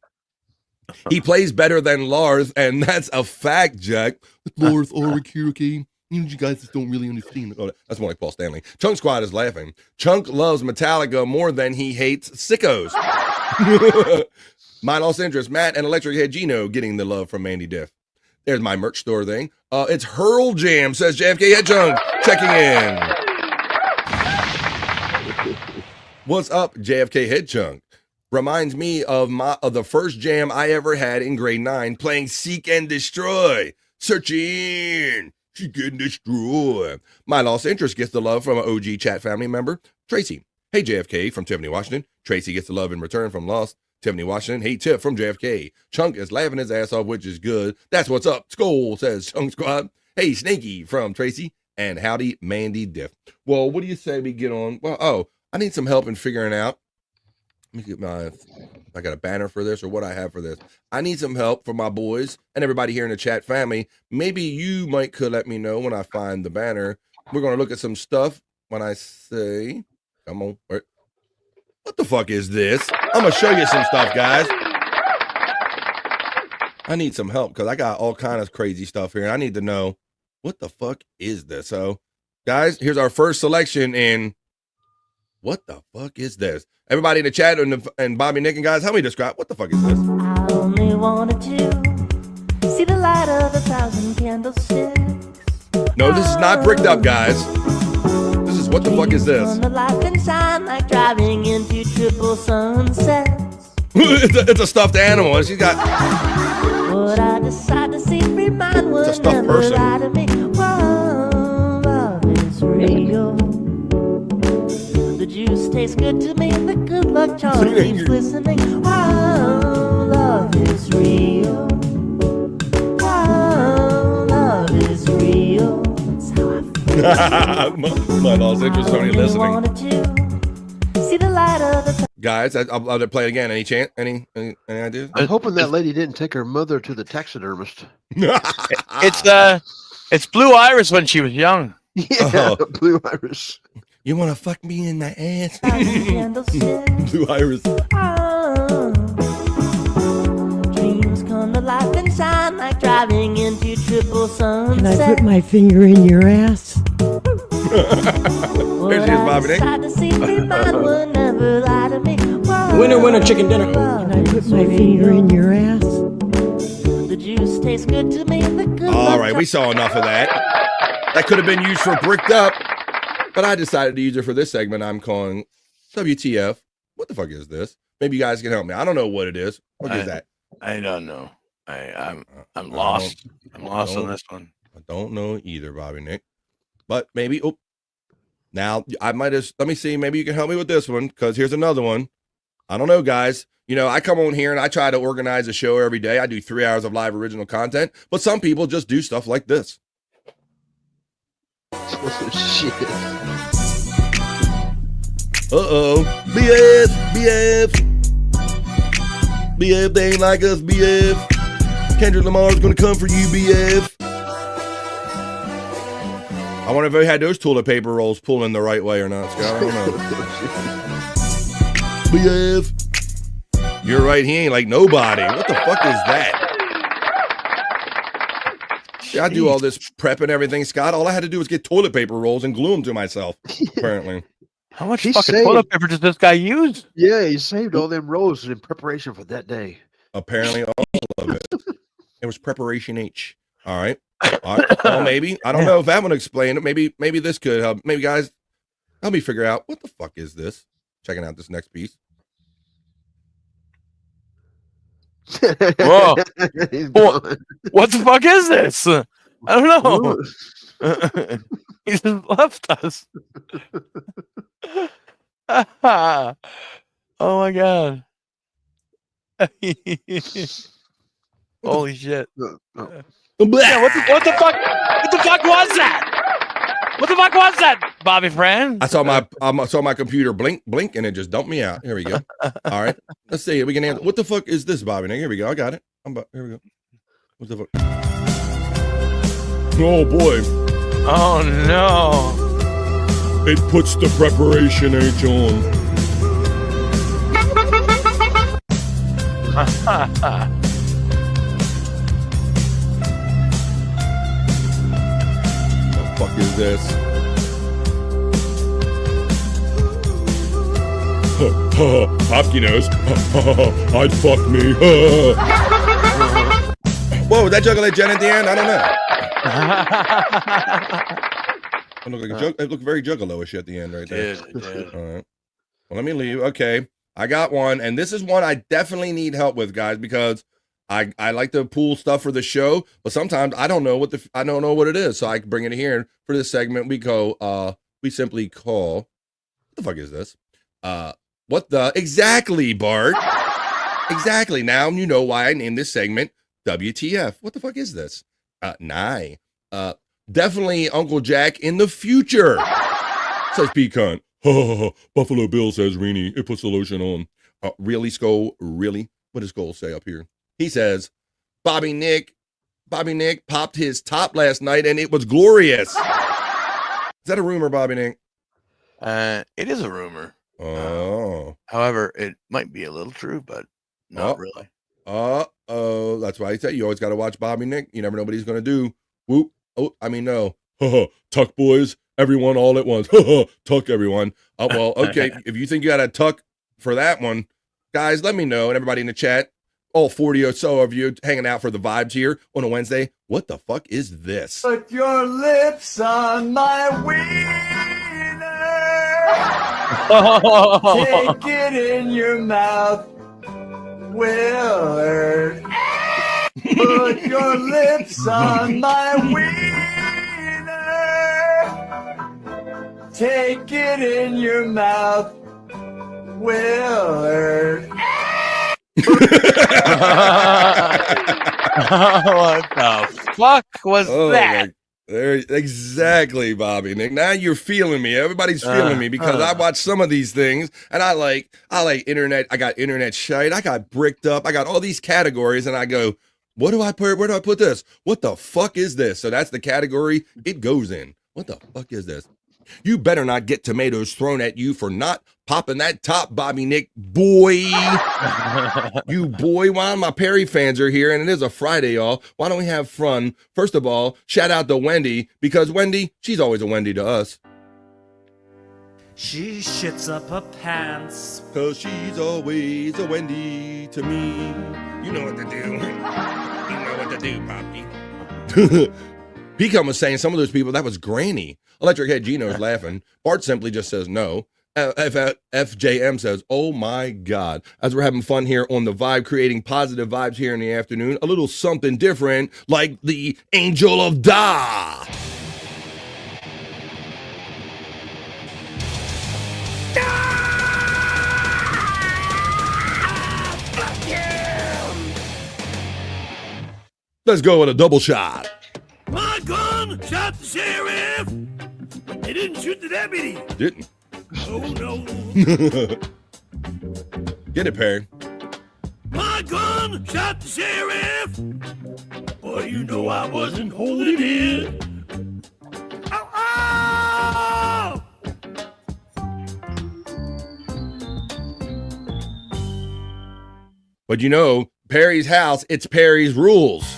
He plays better than Lars, and that's a fact, Jack. Lars or Kirky. You guys just don't really understand. Oh, that's more like Paul Stanley. Chunk Squad is laughing. Chunk loves Metallica more than he hates sickos. My Lost Interest, Matt and Electric Head Gino getting the love from Mandy Diff. There's my merch store thing. It's Hurl Jam, says JFK Head Chunk, checking in. What's up, JFK Head Chunk? Reminds me of the first jam I ever had in grade 9, playing Seek and Destroy. Searching She's getting destroyed. My lost interest gets the love from an OG chat family member, Tracy. Hey, JFK from Tiffany, Washington. Tracy gets the love in return from Lost. Tiffany, Washington. Hey, Tiff from JFK. Chunk is laughing his ass off, which is good. That's what's up. Skull, says Chunk Squad. Hey, Snaky from Tracy. And howdy, Mandy Diff. Well, what do you say we get on? Well, I need some help in figuring out. Let me get I got a banner for this or what I have for this. I need some help from my boys and everybody here in the chat family. Maybe you could let me know when I find the banner. We're going to look at some stuff when I say, come on. What the fuck is this? I'm going to show you some stuff, guys. I need some help because I got all kind of crazy stuff here. And I need to know what the fuck is this? So, guys, here's our first selection in what the fuck is this? Everybody in the chat and Bobby, Nick, and guys, help me describe what the fuck is this? I only wanted to see the light of 1,000 candlesticks. No, this is not bricked up, guys. This is what the fuck is this? The light can shine like driving into triple sunsets. It's a stuffed animal. She's got. What I decide to see free mind would It's a stuffed never person. lie to me. Whoa, love is real. The juice tastes good to me. The good luck charm keeps listening. Whoa, love is real. Whoa, love is real. That's how I feel. My lost interest is only listening. Wanted to see the light of the Guys, I'll play it again. Any chance? Any ideas? I'm hoping that lady didn't take her mother to the taxidermist. It's Blue Iris when she was young. Yeah, Blue Iris. You want to fuck me in the ass? candlestick. Blue Iris. Dreams come to life and shine like driving into triple Can I sunset. put my finger in your ass? There she is, Bobby Nick. Winner, winner, chicken dinner. Can I put my finger in your ass? The juice tastes good to me. The good All right, we saw enough of that. That could have been used for bricked up, but I decided to use it for this segment. I'm calling WTF. What the fuck is this? Maybe you guys can help me. I don't know what it is. What is that? I don't know. I'm lost. I'm lost on this one. I don't know either, Bobby Nick. But maybe. Oh, now I might have. Let me see. Maybe you can help me with this one because here's another one. I don't know, guys. You know, I come on here and I try to organize a show every day. I do 3 hours of live original content, but some people just do stuff like this. Shit. Uh-oh. BF, BF, they ain't like us, BF. Kendrick Lamar's gonna come for you, BF. I wonder if they had those toilet paper rolls pulling the right way or not, Scott. I don't know. BF. You're right, he ain't like nobody. What the fuck is that? Yeah, I do all this prep and everything, Scott. All I had to do was get toilet paper rolls and glue them to myself, apparently. How much fucking toilet paper does this guy use? Yeah, he saved all them rolls in preparation for that day. Apparently, all of it. It was preparation H. All right. Well, maybe. I don't know if that would explain it. Maybe this could help. Maybe, guys, help me figure out what the fuck is this. Checking out this next piece. Whoa. What the fuck is this? I don't know. He just left us. Oh my god. Holy shit. Yeah, what the fuck? What the fuck was that? What the fuck was that, Bobby friend? I saw my computer blink, and it just dumped me out. Here we go. All right. Let's see. We can answer. What the fuck is this, Bobby? Now, here we go. I got it. Here we go. What the fuck? Oh boy. Oh no. It puts the preparation H on. What the fuck is this? Hopkinos. I'd fuck me. Whoa, that Juggalo Jen at the end? I don't know. It looked very Juggalo-ish at the end right there. It did. All right. Well, let me leave. Okay. I got one, and this is one I definitely need help with, guys, because I like to pull stuff for the show, but sometimes I don't know what it is. So I bring it here for this segment. We simply call, what the fuck is this? Exactly, Bart. Exactly. Now you know why I named this segment WTF. What the fuck is this? Definitely Uncle Jack in the future. Says Pecan. Buffalo Bill says Reenie, it puts the lotion on. Really, Skull? Really? What does Skull say up here? He says, Bobby Nick popped his top last night and it was glorious. Is that a rumor, Bobby Nick? It is a rumor. However, it might be a little true, but not really. That's why I say you always got to watch Bobby Nick. You never know what he's going to do. Whoop. Oh, I mean, no. Tuck boys, everyone all at once. Tuck everyone. Well, okay. If you think you got to tuck for that one, guys, let me know. And everybody in the chat, all 40 or so of you hanging out for the vibes here on a Wednesday. What the fuck is this? Put your lips on my wiener. Take it in your mouth, Willard. Put your lips on my wiener. Take it in your mouth, Willard. What the fuck was that? There, exactly, Bobby Nick. Now you're feeling me. Everybody's feeling me because I watch some of these things and I like internet. I got internet shite. I got bricked up. I got all these categories and I go, what do I put? Where do I put this? What the fuck is this? So that's the category it goes in. What the fuck is this? You better not get tomatoes thrown at you for not popping that top, Bobby Nick, boy. You boy. While my Perry fans are here, and it is a Friday, y'all, why don't we have fun? First of all, shout out to Wendy, because Wendy, she's always a Wendy to us. She shits up her pants. Cause she's always a Wendy to me. You know what to do. You know what to do, Poppy. Pecan was saying some of those people, that was Granny. Electric Head Gino's laughing. Bart simply just says no. FJM says, oh my God. As we're having fun here on the vibe, creating positive vibes here in the afternoon, a little something different, like the Angel of Da. Let's go with a double shot. My gun shot the sheriff. They didn't shoot the deputy. Didn't. Oh no. Get it, Perry. My gun shot the sheriff. Boy, you know I wasn't holding it. Ow, ow! But you know, Perry's house, it's Perry's rules.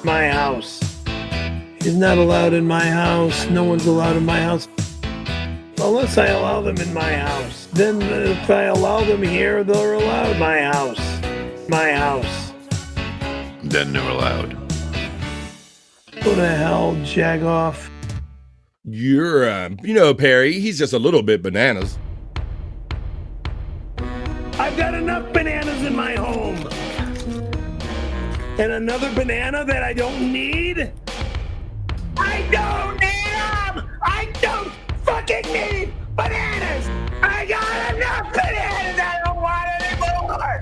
My house. He's not allowed in my house. No one's allowed in my house. Unless I allow them in my house. Then if I allow them here, they're allowed my house. My house. Then they're allowed. Go to hell, Jagoff. You're, you know, Perry, he's just a little bit bananas. I've got enough bananas in my home. And another banana that I don't need? I don't need them! I don't fucking need bananas! I got enough bananas! I don't want any more!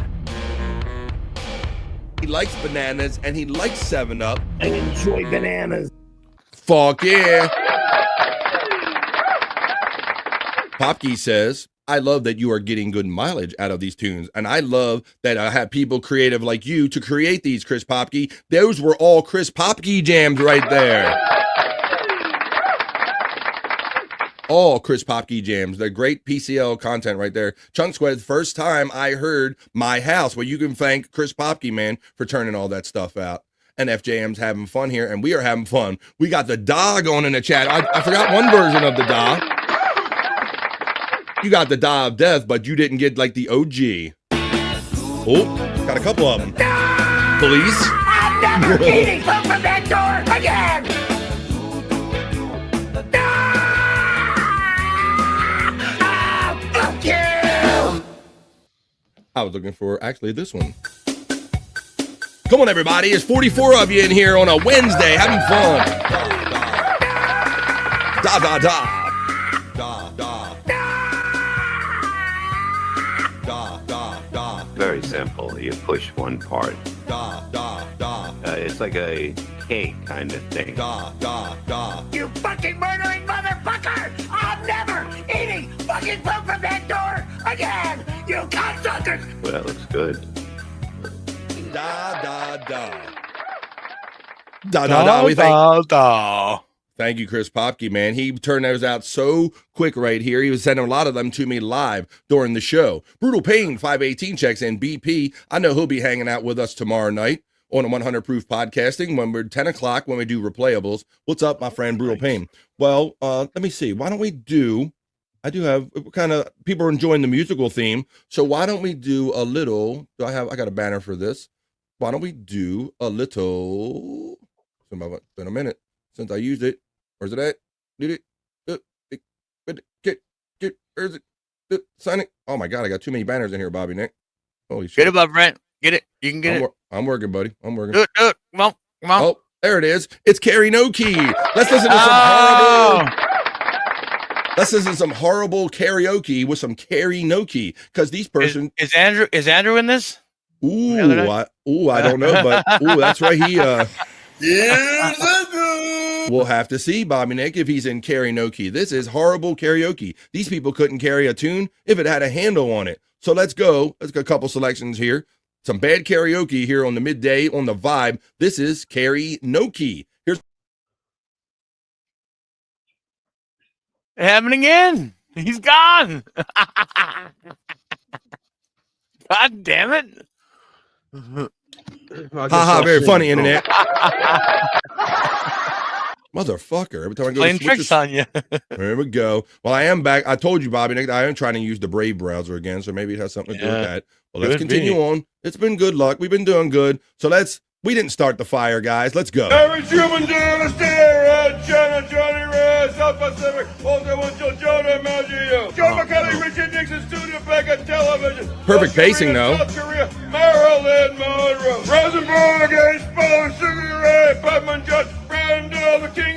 He likes bananas and he likes 7-Up. I enjoy bananas. Fuck yeah! Popkey says, I love that you are getting good mileage out of these tunes. And I love that I have people creative like you to create these, Chris Popkey. Those were all Chris Popkey jams right there. All Chris Popkey jams. They're great PCL content right there. Chunk Squad, first time I heard My House. Well, you can thank Chris Popkey, man, for turning all that stuff out. And FJM's having fun here, and we are having fun. We got the Da going in the chat. I forgot one version of the Da. You got the Da of Death, but you didn't get like the OG. Oh, got a couple of them. No! Police? I'm never eating from that door again! I was looking for actually this one. Come on, everybody. It's 44 of you in here on a Wednesday having fun. Da, da, da. Da, da. Da, da, da. Very simple. You push one part. Da, da, da. It's like a cake kind of thing. Da, da, da. You fucking murdering motherfucker! I'm never eating fucking poop from that door again! You cocksuckers! Well, that looks good. Da, da, da. Da, da, da. We thank. Thank you, Chris Popke, man. He turned those out so quick right here. He was sending a lot of them to me live during the show. Brutal Pain 518 checks in. BP, I know he'll be hanging out with us tomorrow night on a 100 Proof Podcasting when we're 10 o'clock when we do replayables. What's up, my friend, Brutal Pain? Well, let me see. Why don't we do, I do have kind of, people are enjoying the musical theme. So why don't we do a little, I got a banner for this. Why don't we do a little, it's been a minute since I used it. Where's it at? Did it? Where's it? Sign it. Oh my God, I got too many banners in here, Bobby Nick. Holy shit. Get it, my friend. Get it. You can get it. I'm working, buddy. I'm working. Do it. Come on. Oh, there it is. It's Carrie No Key. Let's listen to some horrible karaoke with some Carrie No Key. Because these person is Andrew in this? I don't know, but that's right. He we'll have to see, Bobby Nick, if he's in karaoke. This is horrible karaoke. These people couldn't carry a tune if it had a handle on it. So let's go. Let's go a couple selections here. Some bad karaoke here on the midday on the vibe. This is karaoke. Here's It happened again. He's gone. God damn it. Haha, very funny, internet. Motherfucker. Every time I go playing tricks on you. There we go. Well, I am back. I told you, Bobby Nick, I am trying to use the Brave browser again, so maybe it has something to do with that. Well, let's continue on. It's been good luck. We've been doing good. So we didn't start the fire, guys. Let's go. Every human down the stair, Jenna, Johnny Red, South Pacific, Walter Winchell, Jonah Maggio, Joe McKelly, Richard Nixon, Studebaker Television. Perfect pacing, though. South Korea, Marilyn Monroe, Rosenberg, Expo, Sugar Ray, Putman Judge, Brando, the King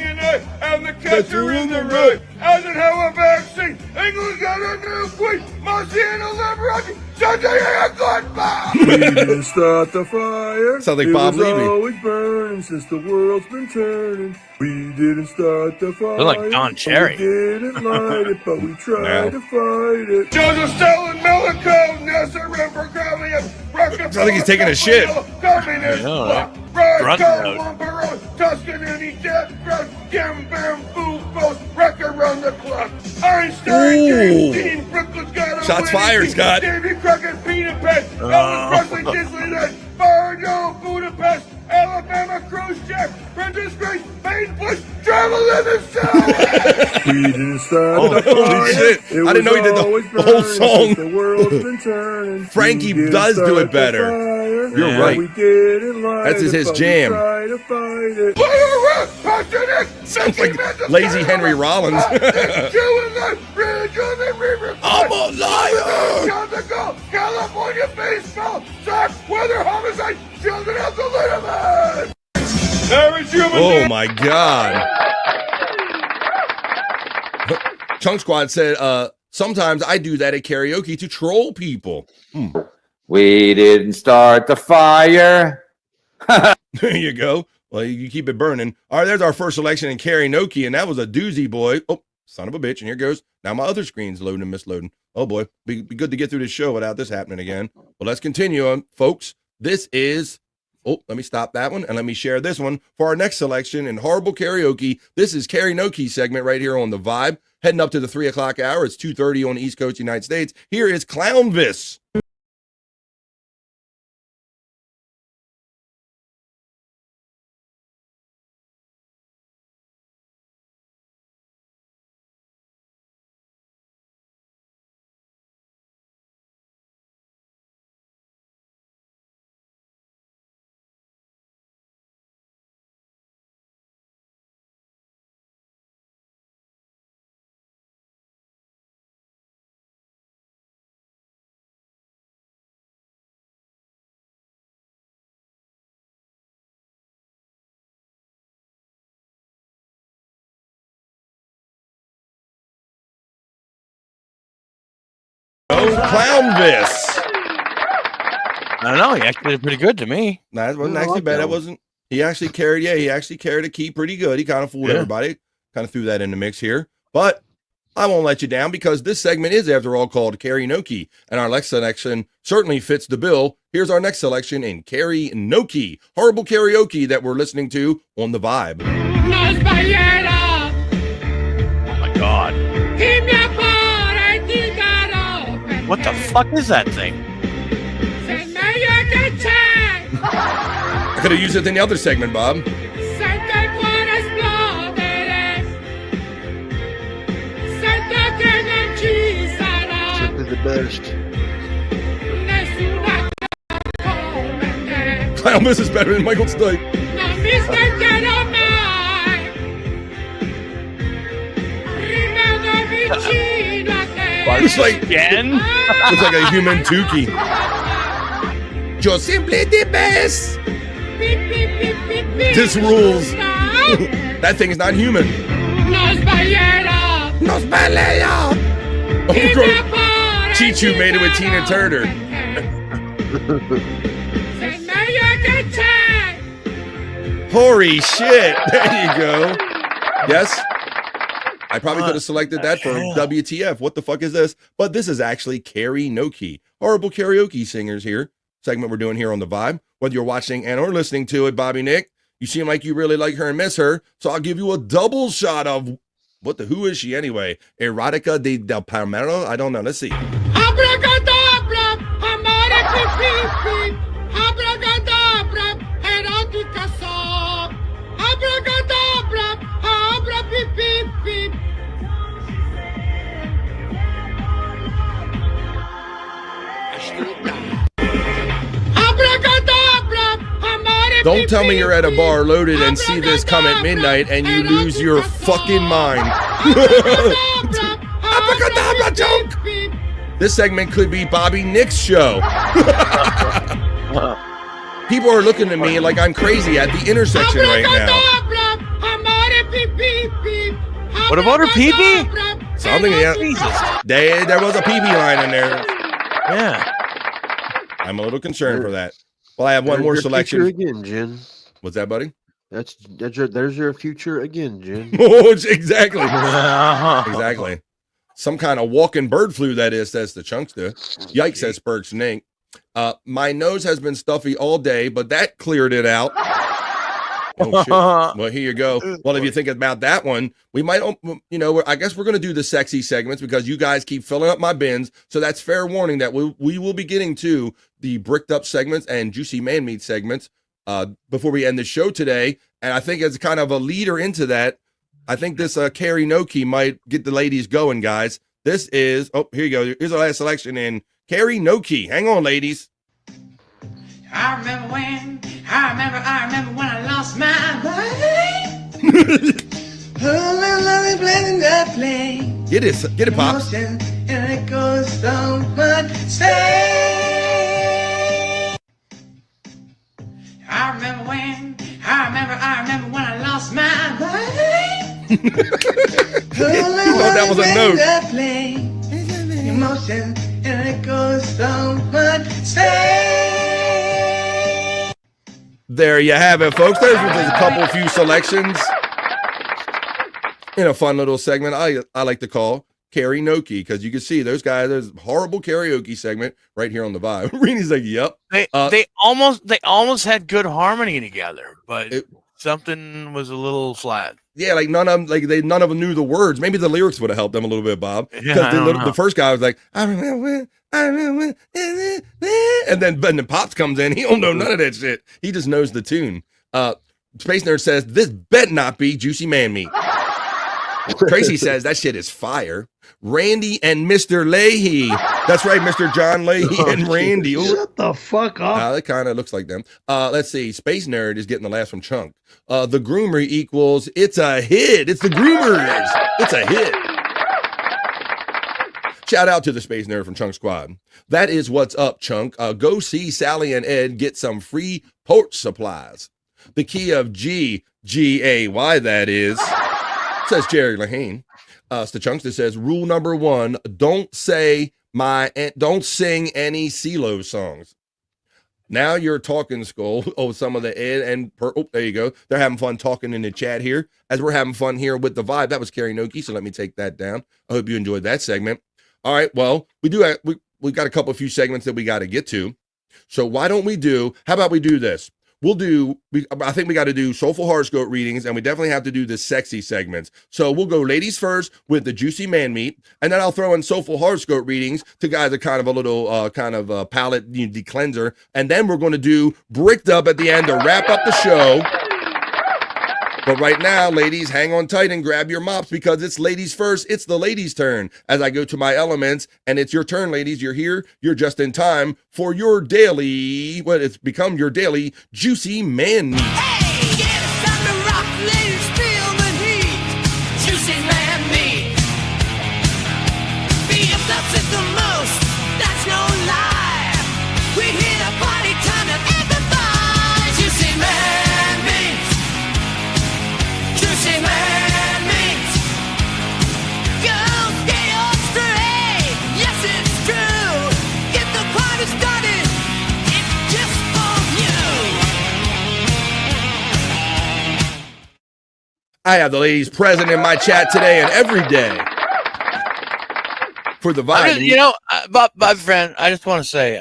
and the Catcher in the Rye. Eisenhower vaccine, England's got a new queen, Marciano Liberace, Sunday goodbye. We didn't start the fire. Sounds like Bob Levy. It was always burning since the world's been turning. We didn't start the fire. They're like Don Cherry. We didn't light it, but we tried to fight it. Joseph Stalin, Mexico, Nasser, Bergoglio, I think he's taking a shit. Tuscany, Death Cross, Gam Bam, Food Post, Wrecker around the clock. Einstein, James Dean, Brooklyn's got a Shots fired, Scott. Davy Crockett, Peter Pan, Elvis Presley, Disneyland, Bardo, Budapest, Alabama, Khrushchev, Princess Grace, Payne Bush, Travel in the South. We didn't start the fire. Holy shit. I didn't know he did the whole song. The world's been turning. Frankie does do it better. You're right. We didn't light That's his jam. Sounds like lazy Henry Rollins. I'm a liar. California baseball, Sox, weather, homicide, children of the little Oh my God. Chunk Squad said, sometimes I do that at karaoke to troll people. We didn't start the fire. There you go. Well, you keep it burning. All right, there's our first selection in karaoke, and that was a doozy, boy. Oh, son of a bitch. And here goes. Now my other screen's loading and misloading. Oh, boy. Be good to get through this show without this happening again. Well, let's continue on, folks. This is... Oh, let me stop that one, and let me share this one for our next selection in horrible karaoke. This is karaoke segment right here on The Vibe. Heading up to the 3 o'clock hour. It's 2:30 on the East Coast, United States. Here is Clownvis. Oh, Clownvis. I don't know. He actually did pretty good to me. That wasn't actually bad. That wasn't. He actually carried. Yeah, he actually carried a key pretty good. He kind of fooled everybody. Kind of threw that in the mix here. But I won't let you down because this segment is, after all, called Carry No Key, and our next selection certainly fits the bill. Here's our next selection in Carry No Key, horrible karaoke that we're listening to on the Vibe. Oh my God. What the fuck is that thing? I could have used it in the other segment, Bob. The best. Clownvis is better than Michael Stipe. It's like again. It's like a human Tukey. You're simply the best. This rules. That thing is not human. Nos balea. Chichu made it with Tina Turner. Holy shit. There you go. Yes. I probably could have selected that for WTF. What the fuck is this? But this is actually Carry No Key. Horrible karaoke singers here. Segment we're doing here on the Vibe. Whether you're watching and or listening to it, Bobby Nick, you seem like you really like her and miss her. So I'll give you a double shot of who is she anyway? Erotica del Palmero? I don't know. Let's see. Abracadabra, amore pipi, abracadabra, erotica so. Abracadabra, abra pipi. Don't tell me you're at a bar loaded and see this come at midnight and you lose your fucking mind. Abracadabra junk! This segment could be Bobby Nick's show. People are looking at me like I'm crazy at the intersection right now. What about her pee-pee? Something, yeah. There was a pee-pee line in there. Yeah. I'm a little concerned for that. Well, I have one more selection. Again, Jen. What's that, buddy? There's your future again, Jen. Oh, exactly. Exactly. Some kind of walking bird flu, that is, says the Chunkster. Yikes, says Spurge Nink. My nose has been stuffy all day, but that cleared it out. Oh, shit. Well, here you go. Well, if you think about that one, we might, I guess we're going to do the sexy segments because you guys keep filling up my bins. So that's fair warning that we will be getting to the bricked up segments and juicy man meat segments before we end the show today. And I think as kind of a leader into that, I think this Carry No Key might get the ladies going, guys. This is, here you go. Here's our last selection in Carry No Key. Hang on, ladies. I remember when I lost my mind. Get it, Pops. And it goes so much. I remember when I lost my mind. You thought that was a note. Emotion and it goes so much. There you have it, folks. There's a few selections in a fun little segment I like to call Carry No Key, because you can see those guys. There's horrible karaoke segment right here on the Vibe. Reenie's like, "Yep." They almost had good harmony together, but something was a little flat. Yeah, like none of them knew the words. Maybe the lyrics would have helped them a little bit, Bob. Because the first guy was like, "I remember," and then Pops comes in. He don't know none of that shit. He just knows the tune. Space Nerd says this bet not be juicy man meat. Tracy says that shit is fire. Randy and Mr. Leahy. That's right, Mr. John Leahy and Randy. Shut the fuck up. That kind of looks like them. Let's see. Space Nerd is getting the last from Chunk. The Groomer equals it's a hit. It's the Groomers. It's a hit. Shout out to the Space Nerd from Chunk Squad. That is what's up, Chunk. Go see Sally and Ed get some free porch supplies. The key of G-A-Y, that is, says Jerry Lahane. The Chunkster says, rule number 1, don't say Don't sing any CeeLo songs. Now you're talking, Skull. Oh, some of the Ed and there you go. They're having fun talking in the chat here as we're having fun here with the vibe. That was karaoke, so let me take that down. I hope you enjoyed that segment. All right, well, we got a few segments that we got to get to. So why don't how about we do this? I think we got to do Soulful Horoscope Readings, and we definitely have to do the sexy segments. So we'll go ladies first with the Juicy Man Meat, and then I'll throw in Soulful Horoscope Readings to guys that kind of a little palate de-cleanser, and then we're going to do Bricked Up at the end to wrap up the show. But right now, ladies, hang on tight and grab your mops because it's ladies first. It's the ladies' turn as I go to my elements, and it's your turn, ladies. You're here. You're just in time for your daily, it's become your daily Juicy Man Meat. Hey, yeah, it's time to rock, ladies, feel the heat. Juicy Man Meat. BFFs at the most, that's no lie. We hit a party time to amplify. Juicy Man Meat. Juicy Man Meat. Go get your straight. Yes, it's true. Get the party started. It's just for you. I have the ladies present in my chat today and every day for the vibe. My friend, I just want to say,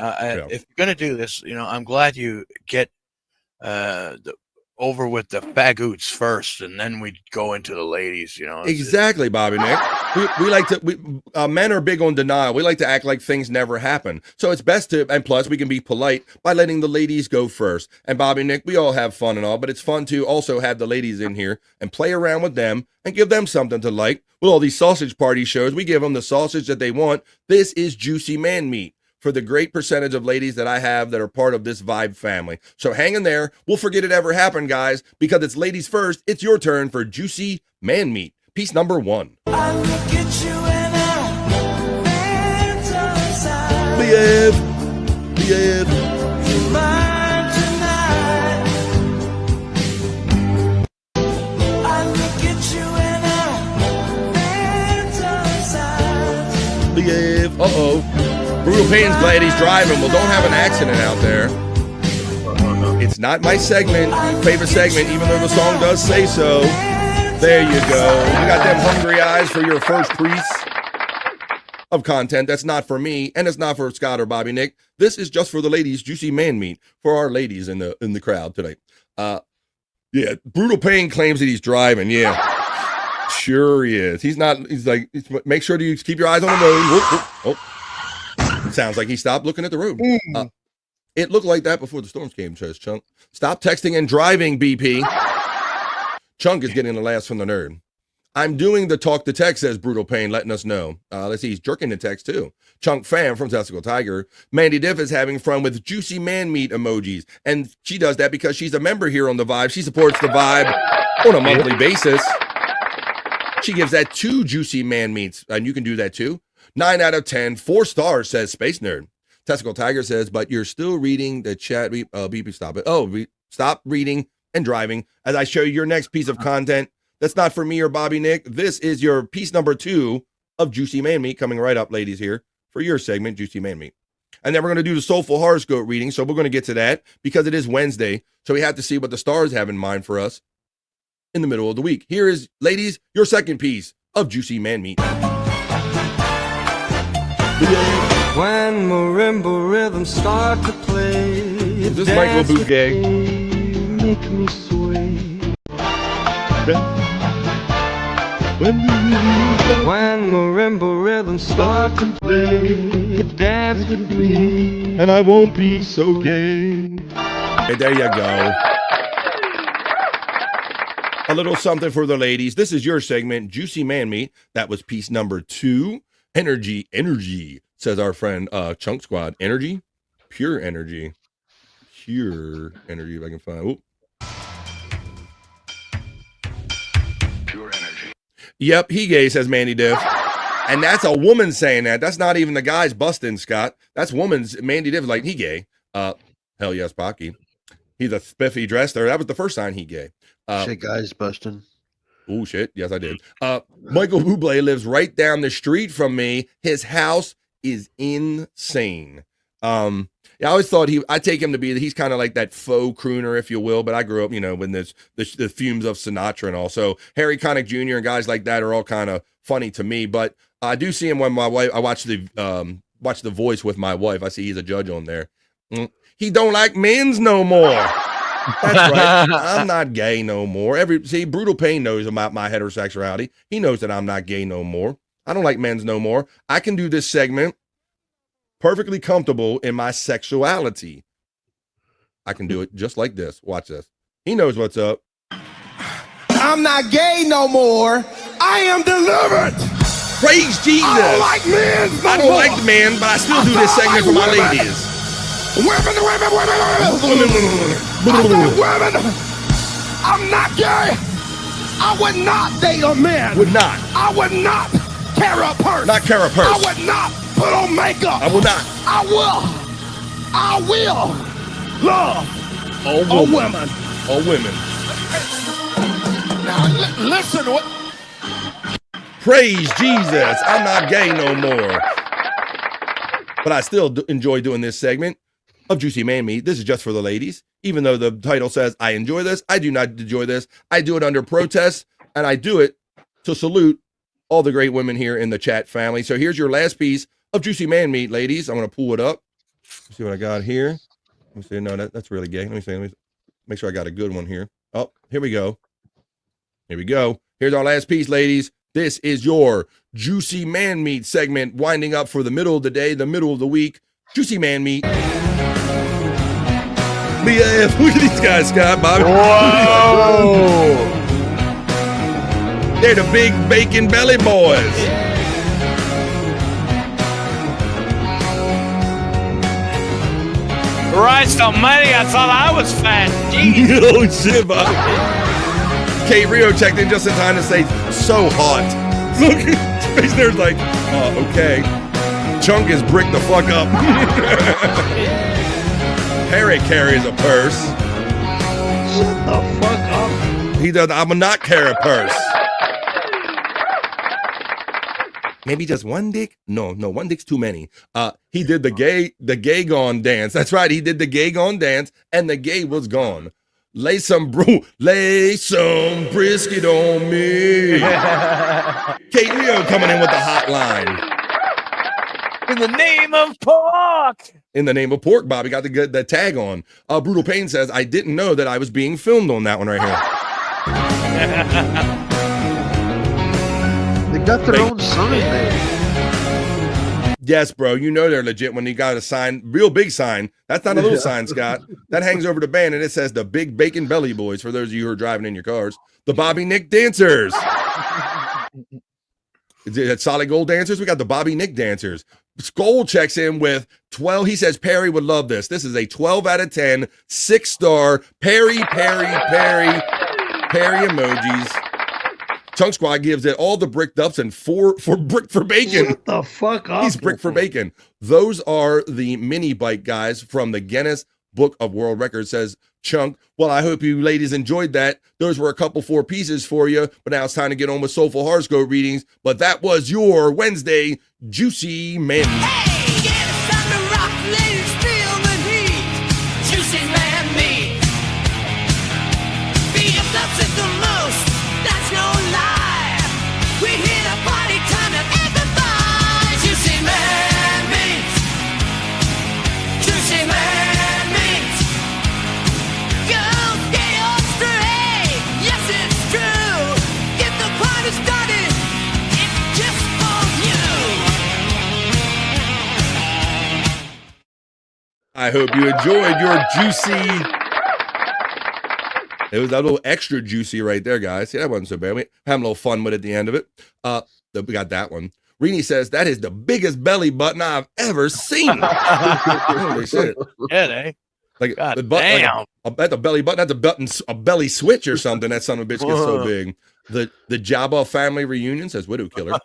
if you're going to do this, I'm glad you get over with the fagoots first, and then we go into the ladies. Exactly, Bobby Nick. We like to. Men are big on denial. We like to act like things never happen. So it's best to, and plus we can be polite by letting the ladies go first. And Bobby Nick, we all have fun and all, but it's fun to also have the ladies in here and play around with them and give them something to like. With all these sausage party shows, we give them the sausage that they want. This is Juicy Man Meat for the great percentage of ladies that I have that are part of this vibe family. So hang in there. We'll forget it ever happened, guys, because it's ladies first. It's your turn for Juicy Man Meat. Piece number 1. Uh-oh. Brutal Pain's glad he's driving. Well, don't have an accident out there. It's not my favorite segment, even though the song does say so. There you go. You got them hungry eyes for your first piece of content. That's not for me, and it's not for Scott or Bobby Nick. This is just for the ladies, Juicy Man Meat, for our ladies in the crowd tonight. Yeah, Brutal Pain claims that he's driving. Yeah. Sure he is. He's not. He's like, make sure to keep your eyes on the road. Whoop. Sounds like he stopped looking at the road. It looked like that before the storms came, says Chunk. Stop texting and driving, BP. Chunk is getting the laughs from the nerd. I'm doing the talk to text, says Brutal Pain, letting us know. Let's see, he's jerking the text too. Chunk Fam from Testicle Tiger. Mandy Diff is having fun with Juicy Man Meat emojis. And she does that because she's a member here on the Vibe. She supports the Vibe on a monthly basis. She gives that 2 Juicy Man Meats, and you can do that too. 9 out of 10, 4 stars, says Space Nerd. Testicle Tiger says, but you're still reading the chat. BP, stop it. Stop reading and driving as I show you your next piece of content. That's not for me or Bobby Nick. This is your piece number 2 of Juicy Man Meat coming right up, ladies, here for your segment, Juicy Man Meat. And then we're going to do the Soulful Horoscope reading. So we're going to get to that because it is Wednesday. So we have to see what the stars have in mind for us in the middle of the week. Here is, ladies, your second piece of Juicy Man Meat. When marimba rhythms start to play, is this Michael Bublé? Make me sway. When marimba rhythms start to play, dance with me, and I won't be so gay. Hey, there you go. A little something for the ladies. This is your segment, Juicy Man Meat. That was piece number 2. Energy, says our friend Chunk Squad. Energy, pure energy, if I can find. Ooh. Pure energy. Yep, he gay, says Mandy Diff. And that's a woman saying that. That's not even the guys busting, Scott. That's woman's. Mandy Diff like, he gay. Hell yes, Pocky. He's a spiffy dresser. That was the first sign he gay. Shit, guys busting. Oh, shit. Yes, I did. Michael Bublé lives right down the street from me. His house is insane. Yeah, I always thought I take him to be, he's kind of like that faux crooner, if you will, but I grew up, when there's the fumes of Sinatra and all. So Harry Connick Jr. and guys like that are all kind of funny to me, but I do see him when my wife, I watch the Voice with my wife. I see he's a judge on there. He don't like men's no more. That's right. I'm not gay no more. Brutal Pain knows about my heterosexuality. He knows that I'm not gay no more. I don't like men's no more. I can do this segment perfectly comfortable in my sexuality. I can do it just like this. Watch this. He knows what's up. I'm not gay no more. I am delivered. Praise Jesus. I don't like men. I don't like men, but I still do this segment for my ladies. Women. I'm not gay. I would not date a man. Would not. I would not carry a purse. Not carry a purse. I would not put on makeup. I will not. I will love all women. All women. Now listen to what. Praise Jesus. I'm not gay no more. But I still enjoy doing this segment of Juicy Man Meat. This is just for the ladies. Even though the title says I enjoy this, I do not enjoy this. I do it under protest, and I do it to salute all the great women here in the chat family. So here's your last piece of Juicy Man Meat, ladies. I'm going to pull it up. Let's see what I got here. Let me see. No, that's really gay. Let me see. Let me make sure I got a good one here. Oh, here we go. Here we go. Here's our last piece, ladies. This is your Juicy Man Meat segment, winding up for the middle of the day, the middle of the week. Juicy Man Meat. BAF. Look at these guys, Scott, Bobby. Whoa. They're the big bacon belly boys. Christ almighty, I thought I was fat. Jeez. Oh, shit, Bobby. Kate Rio checked in just in time to say, so hot. Look, his face there's like, okay. Chunk is bricked the fuck up. Harry carries a purse. Shut the fuck up. He does. I will not carry a purse. Maybe just one dick? No, one dick's too many. He did the gay gone dance. That's right. He did the gay gone dance, and the gay was gone. Lay some brisket on me. Kate Rio coming in with the hotline. In the name of pork. In the name of pork, Bobby got the tag on. Brutal Pain says, I didn't know that I was being filmed on that one right here. They got their own sign there. Yes, bro. You know they're legit when you got a sign, real big sign. That's not a little sign, Scott. That hangs over the band and it says the Big Bacon Belly Boys for those of you who are driving in your cars. The Bobby Nick Dancers. Is it Solid Gold Dancers? We got the Bobby Nick Dancers. Skull checks in with 12. He says Perry would love this. This is a 12 out of 10, 6-star Perry emojis. Chunk Squad gives it all the bricked ups and four brick for bacon. Shut the fuck up. He's brick for bacon. Those are the mini bike guys from the Guinness Book of World Records, says Chunk. Well, I hope you ladies enjoyed that. Those were a couple 4 pieces for you, but now it's time to get on with Soulful Horoscope Readings. But that was your Wednesday Juicy Man. Hey, get us time to rock, ladies, feel the heat. Juicy Man Meat. Be upset the most, that's no lie. We hit a party time to amplify. Juicy Man Meat. Juicy Man Meat. Girls, gay or straight, yes it's true. Get the party started, it's just for you. I hope you enjoyed your juicy. It was a little extra juicy right there, guys. See, that wasn't so bad. We having a little fun with it at the end of it. We got that one. Rini says that is the biggest belly button I've ever seen. Holy shit! Yeah, they. Like God the button, damn. That's a belly button. That's a belly switch or something. That son of a bitch gets so big. The Jabba family reunion, says Widow Killer.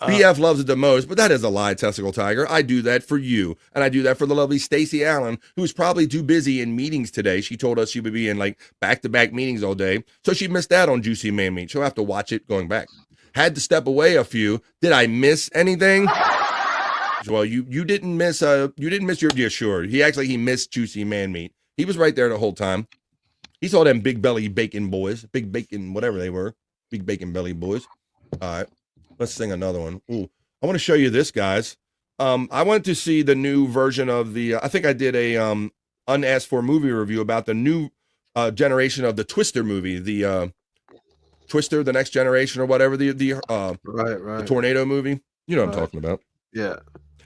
BF loves it the most, but that is a lie, Testicle Tiger. I do that for you. And I do that for the lovely Stacey Allen, who's probably too busy in meetings today. She told us she would be in like back-to-back meetings all day. So she missed out on Juicy Man Meat. She'll have to watch it going back. Had to step away a few. Did I miss anything? Well, you didn't miss your sure. He missed Juicy Man Meat. He was right there the whole time. He saw them big belly bacon boys, big bacon, whatever they were, big bacon belly boys. All right, let's sing another one. Ooh, I want to show you this, guys. I went to see the new version of the. I think I did a unasked for movie review about the new generation of the Twister movie, the Twister, the Next Generation, or whatever the the tornado movie. You know what I'm talking about? Yeah.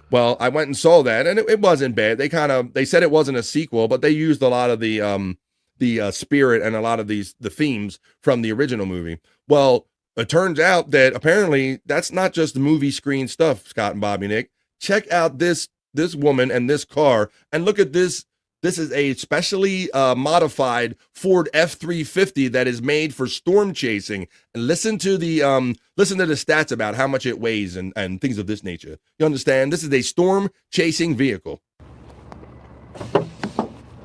Well, I went and saw that, and it wasn't bad. They said it wasn't a sequel, but they used a lot of the spirit and a lot of the themes from the original movie. Well, it turns out that apparently that's not just movie screen stuff, Scott and Bobby Nick. Check out this woman and this car, and look at this. This is a specially modified Ford F-350 that is made for storm chasing. And listen to the stats about how much it weighs and things of this nature. You understand? This is a storm chasing vehicle.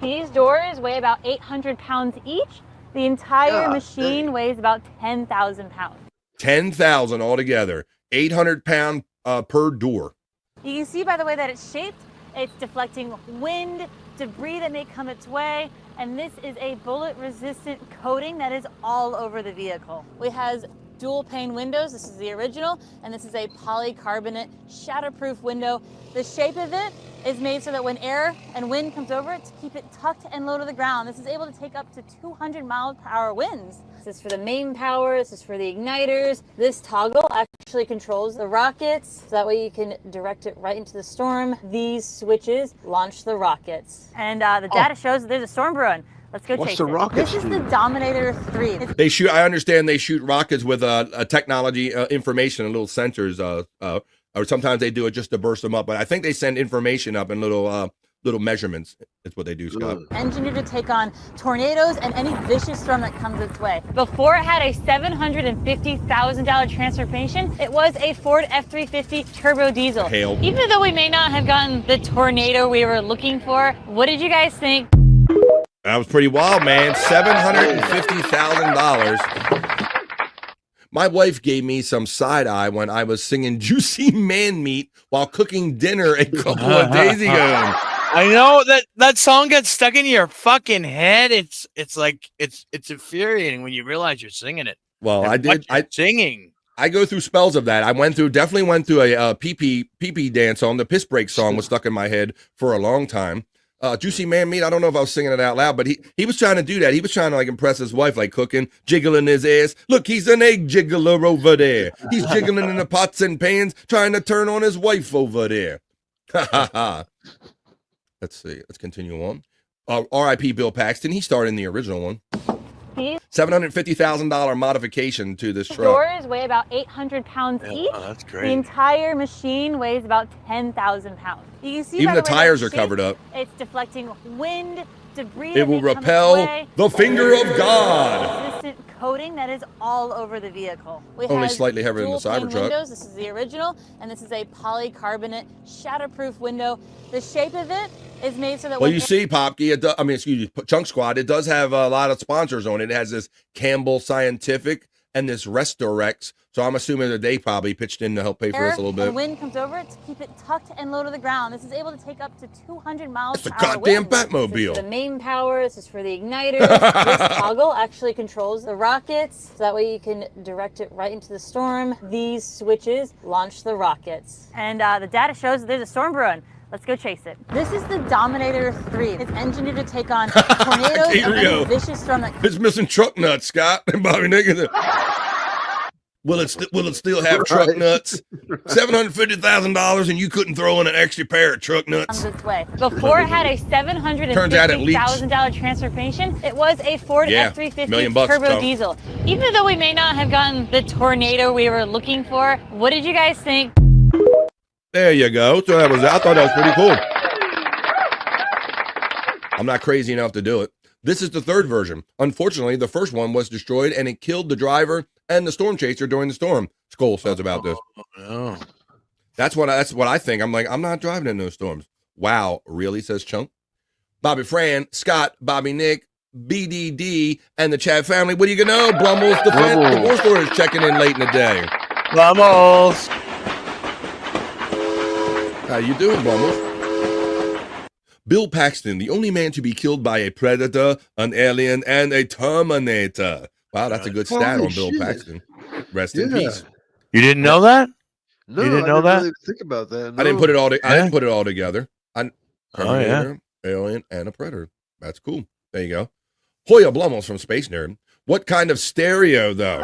These doors weigh about 800 pounds each. The entire machine weighs about 10,000 pounds. 10,000 altogether. 800 pound per door. You can see by the way that it's shaped, it's deflecting wind, debris that may come its way, and this is a bullet-resistant coating that is all over the vehicle. It has dual pane windows. This is the original, and this is a polycarbonate shatterproof window. The shape of it is made so that when air and wind comes over it, to keep it tucked and low to the ground. This is able to take up to 200 mile-per-hour winds. This is for the main power, this is for the igniters. This toggle actually controls the rockets, so that way you can direct it right into the storm. These switches launch the rockets. And the data shows that there's a storm brewing. Let's go chase it. This is the Dominator 3. They shoot. I understand they shoot rockets with a technology information and little sensors. Or sometimes they do it just to burst them up. But I think they send information up in little measurements. That's what they do, Scott. Engineered to take on tornadoes and any vicious storm that comes its way. Before it had a $750,000 transformation, it was a Ford F-350 turbo diesel. Hail. Even though we may not have gotten the tornado we were looking for, what did you guys think? That was pretty wild, man. $750,000. My wife gave me some side eye when I was singing Juicy Man Meat while cooking dinner a couple of days ago. I know that song gets stuck in your fucking head. It's infuriating when you realize you're singing it. Well, I did. Singing. I go through spells of that. Definitely went through a pee-pee dance song. The piss break song was stuck in my head for a long time. Juicy Man Meat, I don't know if I was singing it out loud, but he was trying to do that. He was trying to like impress his wife, like cooking, jiggling his ass. Look, he's an egg jiggler over there. He's jiggling in the pots and pans, trying to turn on his wife over there. Ha ha ha. Let's see. Let's continue on. R.I.P. Bill Paxton. He starred in the original one. $750,000 modification to this truck. Doors weigh about 800 pounds each. Oh, that's great. The entire machine weighs about 10,000 pounds. You can see Even by the way that tires it's are shaped, covered up. It's deflecting wind, debris. It will repel the finger of God. Resistant coating that is all over the vehicle. Only slightly heavier than the dual pane Cybertruck. windows. This is the original, and this is a polycarbonate shatterproof window. The shape of it is made so that Well, when you see, Popke, Chunk Squad, it does have a lot of sponsors on it. It has this Campbell Scientific and this Restorex. So I'm assuming that they probably pitched in to help pay for this a little bit. and wind comes over it, to keep it tucked and low to the ground. This is able to take up to 200 miles It's a per hour goddamn winds. This is Batmobile. for the main power. This is for the igniters. This toggle actually controls the rockets, so that way you can direct it right into the storm. These switches launch the rockets. And the data shows that there's a storm brewing. Let's go chase it. This is the Dominator 3. It's engineered to take on tornadoes Here and we any go. vicious storm that comes. It's missing truck nuts, Scott. And Bobby Nick. Will it still have truck nuts? $750,000 and you couldn't throw in an extra pair of truck nuts? Its way. Before it had a Turns out it leaks. $750,000 transformation, it was a Ford Yeah, F-350 $1 million, turbo Tom. diesel. Even though we may not have gotten the tornado we were looking for, what did you guys think? There you go. So I thought that was pretty cool. I'm not crazy enough to do it. This is the third version. Unfortunately, the first one was destroyed and it killed the driver and the storm chaser during the storm. Skoll says about this. Oh. That's what I think. I'm like, I'm not driving in those storms. Wow, really, says Chunk. Bobby Fran, Scott, Bobby Nick, BDD, and the Chad family. What do you know? Blummel's Defense Divorce Store is checking in late in the day. Blummel's. How you doing, Bumble? Bill Paxton, the only man to be killed by a predator, an alien, and a Terminator. Wow, that's a good stat Holy on Bill shit. Paxton. Rest in peace. You didn't know that? No, You didn't I know didn't that? really think about that. I didn't no. put it all. I Yeah. didn't put it all together. Oh, yeah. Terminator, alien, and a predator. That's cool. There you go. Hoya Blummels from Space Nerd. What kind of stereo, though?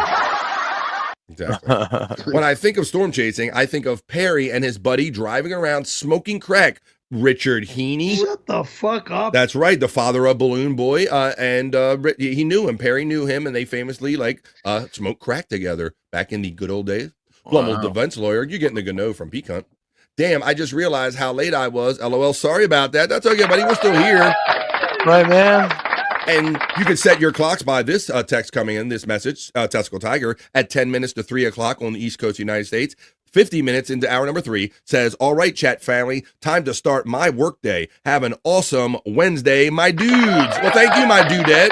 Exactly. When I think of storm chasing, I think of Perry and his buddy driving around smoking crack. Richard Heaney. Shut the fuck up. That's right, the father of Balloon Boy, and he knew him. Perry knew him, and they famously smoked crack together back in the good old days. Blummel's defense lawyer. You're getting a good no from Peacunt. Damn, I just realized how late I was. LOL. Sorry about that. That's okay, buddy. We're still here. Right, man. And you can set your clocks by this text coming in, this message, Testicle Tiger, at 10 minutes to 3 o'clock on the East Coast of the United States. 50 minutes into hour number 3 says, all right, chat family, time to start my work day. Have an awesome Wednesday, my dudes. Well, thank you, my dudette.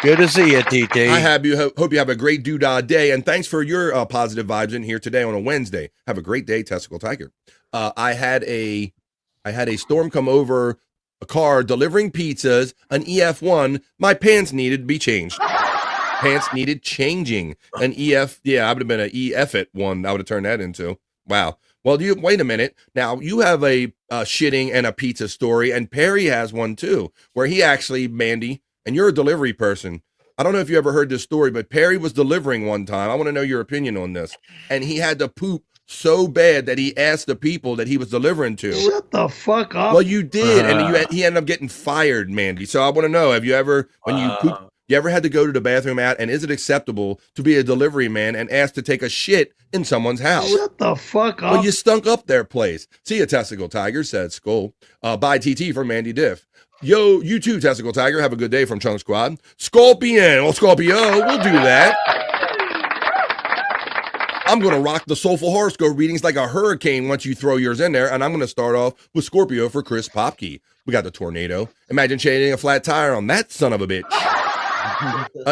Good to see you, TT. I hope you have a great doodah day, and thanks for your positive vibes in here today on a Wednesday. Have a great day, Testicle Tiger. I had a storm come over a car delivering pizzas, an EF1. My pants needed to be changed. Pants needed changing. An EF, I would have been an EF it one. I would have turned that into. Wow. Well, wait a minute. Now you have a shitting and a pizza story, and Perry has one too, where he actually, Mandy, and you're a delivery person. I don't know if you ever heard this story, but Perry was delivering one time. I want to know your opinion on this. And he had to poop so bad that he asked the people that he was delivering to. Shut the fuck up. Well, you did, and he ended up getting fired, Mandy. So I want to know, have you ever, when you poop, you ever had to go to the bathroom out, and is it acceptable to be a delivery man and ask to take a shit in someone's house? Shut the fuck up. Well, you stunk up their place. See ya, Testicle Tiger, said Skull. Bye, TT from Mandy Diff. Yo, you too, Testicle Tiger. Have a good day from Chunk Squad. Scorpion, or Scorpio, we'll do that. I'm going to rock the Soulful Horoscope readings like a hurricane once you throw yours in there, and I'm going to start off with Scorpio for Chris Popke. We got the tornado. Imagine changing a flat tire on that son of a bitch.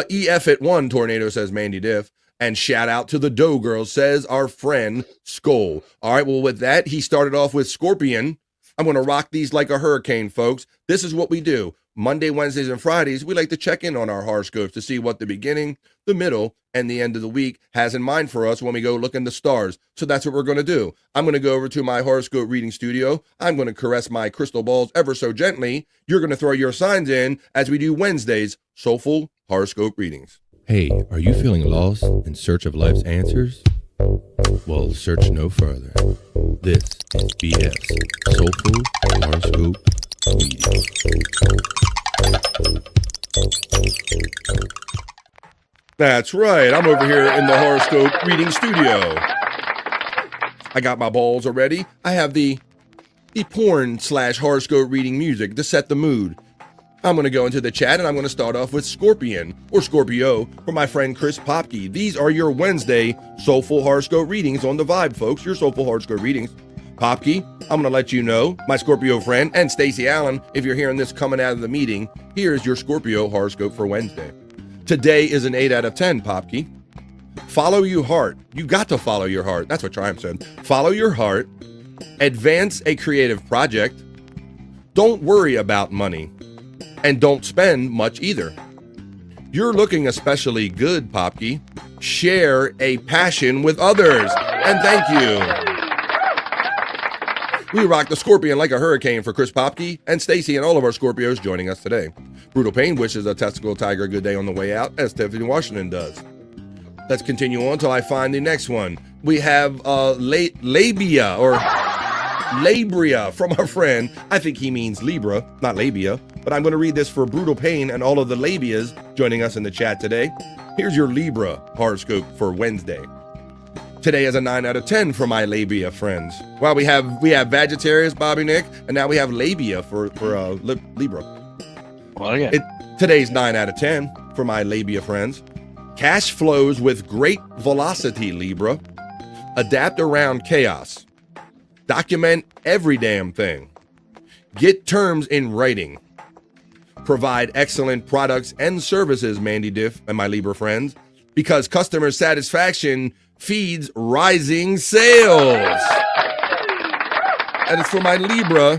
EF at 1 tornado, says Mandy Diff. And shout out to the Dough Girls, says our friend Skull. All right, well, with that, he started off with Scorpion. I'm going to rock these like a hurricane, folks. This is what we do. Monday, Wednesdays, and Fridays, we like to check in on our horoscopes to see what the beginning, the middle, and the end of the week has in mind for us when we go look in the stars. So that's what we're going to do. I'm going to go over to my horoscope reading studio. I'm going to caress my crystal balls ever so gently. You're going to throw your signs in as we do Wednesday's Soulful Horoscope Readings. Hey, are you feeling lost in search of life's answers? Well, search no further. This is BF's Soulful Horoscope Readings. That's right. I'm over here in the horoscope reading studio. I got my balls already. I have the porn/horoscope reading music to set the mood. I'm going to go into the chat, and I'm going to start off with Scorpion, or Scorpio, for my friend Chris Popke. These are your Wednesday Soulful Horoscope readings on the Vibe, folks. Your Soulful Horoscope readings. Popke, I'm going to let you know, my Scorpio friend, and Stacey Allen, if you're hearing this coming out of the meeting, here's your Scorpio horoscope for Wednesday. Today is an 8 out of 10, Popke. Follow your heart. You got to follow your heart. That's what Triumph said. Follow your heart. Advance a creative project. Don't worry about money. And don't spend much either. You're looking especially good, Popke. Share a passion with others. And thank you. We rock the Scorpion like a hurricane for Chris Popke and Stacy and all of our Scorpios joining us today. Brutal Pain wishes a Testicle Tiger a good day on the way out, as Tiffany Washington does. Let's continue on until I find the next one. We have labia or labria from our friend. I think he means Libra, not labia, but I'm going to read this for Brutal Pain and all of the labias joining us in the chat today. Here's your Libra horoscope for Wednesday. Today is a 9 out of 10 for my labia friends. Well, we have Vegetarius, Bobby Nick, and now we have labia for Libra. Well, yeah. Today's 9 out of 10 for my labia friends. Cash flows with great velocity, Libra. Adapt around chaos. Document every damn thing. Get terms in writing. Provide excellent products and services, Mandy Diff and my Libra friends, because customer satisfaction feeds rising sales. And it's for my Libra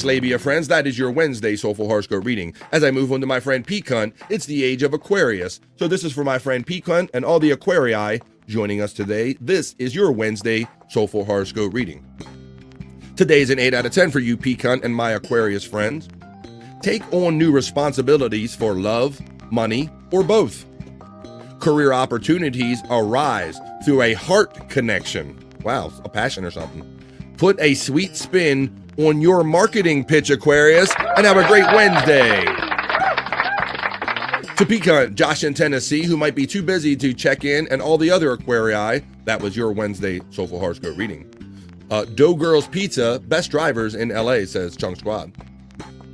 / labia friends. That is your Wednesday Soulful Horoscope reading. As I move on to my friend Pecan, it's the age of Aquarius. So this is for my friend Pecan and all the Aquarii joining us today. This is your Wednesday Soulful Horoscope reading. Today's an 8 out of 10 for you, Pecan, and my Aquarius friends. Take on new responsibilities for love, money, or both. Career opportunities arise through a heart connection. Wow, a passion or something. Put a sweet spin on your marketing pitch, Aquarius, and have a great Wednesday. To Pecan, Josh in Tennessee, who might be too busy to check in, and all the other Aquarii, that was your Wednesday Soulful Horoscope reading. Dough Girls Pizza, best drivers in LA, says Chunk Squad.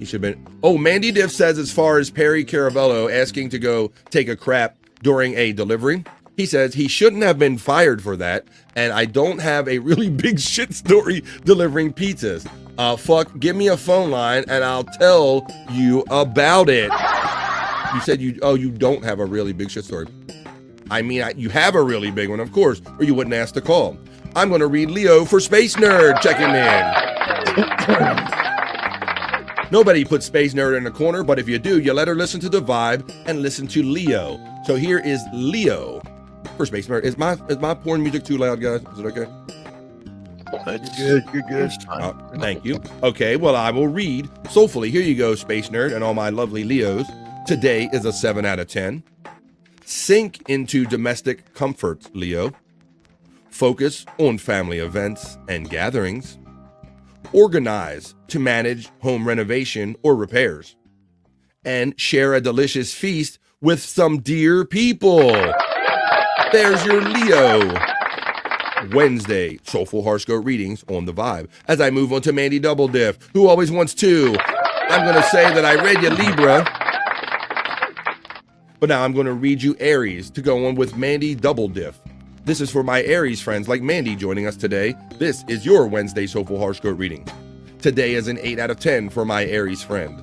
He should have been. Oh, Mandy Diff says as far as Perry Caravello asking to go take a crap during a delivery, he says he shouldn't have been fired for that, and I don't have a really big shit story delivering pizzas. Fuck, give me a phone line and I'll tell you about it. You said you don't have a really big shit story. I mean, you have a really big one, of course, or you wouldn't ask to call. I'm going to read Leo for Space Nerd checking in. Nobody puts Space Nerd in the corner, but if you do, you let her listen to the vibe and listen to Leo. So here is Leo for Space Nerd. Is my porn music too loud, guys? Is it okay? That's good. You're good. Thank you. Okay, well, I will read soulfully. Here you go, Space Nerd, and all my lovely Leos. Today is a 7 out of 10. Sink into domestic comforts, Leo. Focus on family events and gatherings. Organize to manage home renovation or repairs. And share a delicious feast with some dear people. There's your Leo Wednesday Soulful Horoscope readings on the vibe. As I move on to Mandy Double Diff, who always wants two. I'm going to say that I read you Libra, but now I'm going to read you Aries to go on with Mandy Double Diff. This is for my Aries friends like Mandy joining us today. This is your Wednesday Soulful Horoscope reading. Today is an 8 out of 10 for my Aries friend.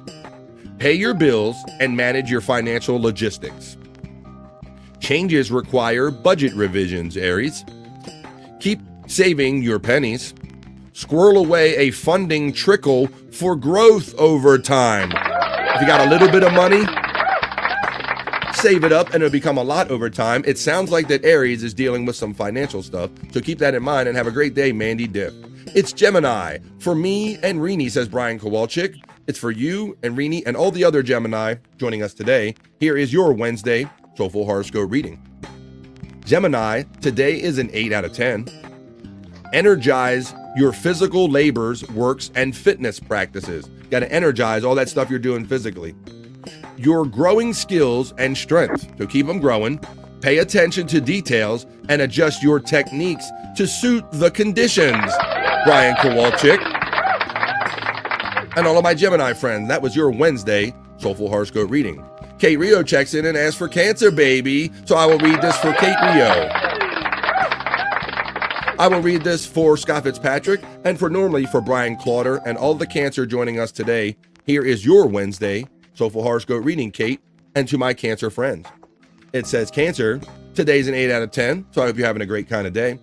Pay your bills and manage your financial logistics. Changes require budget revisions, Aries. Keep saving your pennies. Squirrel away a funding trickle for growth over time. If you got a little bit of money, save it up and it'll become a lot over time. It sounds like that Aries is dealing with some financial stuff, so keep that in mind and have a great day, Mandy Diff. It's Gemini for me and Rini, says Brian Kowalczyk. It's for you and Rini and all the other Gemini joining us today. Here is your Wednesday Soulful Horoscope reading. Gemini, today is an 8 out of 10. Energize your physical labors, works, and fitness practices. Got to energize all that stuff you're doing physically. Your growing skills and strengths, so keep them growing. Pay attention to details and adjust your techniques to suit the conditions. Brian Kowalczyk. And all of my Gemini friends, that was your Wednesday Soulful Horoscope reading. Kate Rio checks in and asks for Cancer, baby. So I will read this for Kate Rio. I will read this for Scott Fitzpatrick and normally for Brian Clauder and all the Cancer joining us today. Here is your Wednesday Soulful Horoscope reading, Kate, and to my Cancer friends. It says, Cancer, today's an 8 out of 10, so I hope you're having a great kind of day.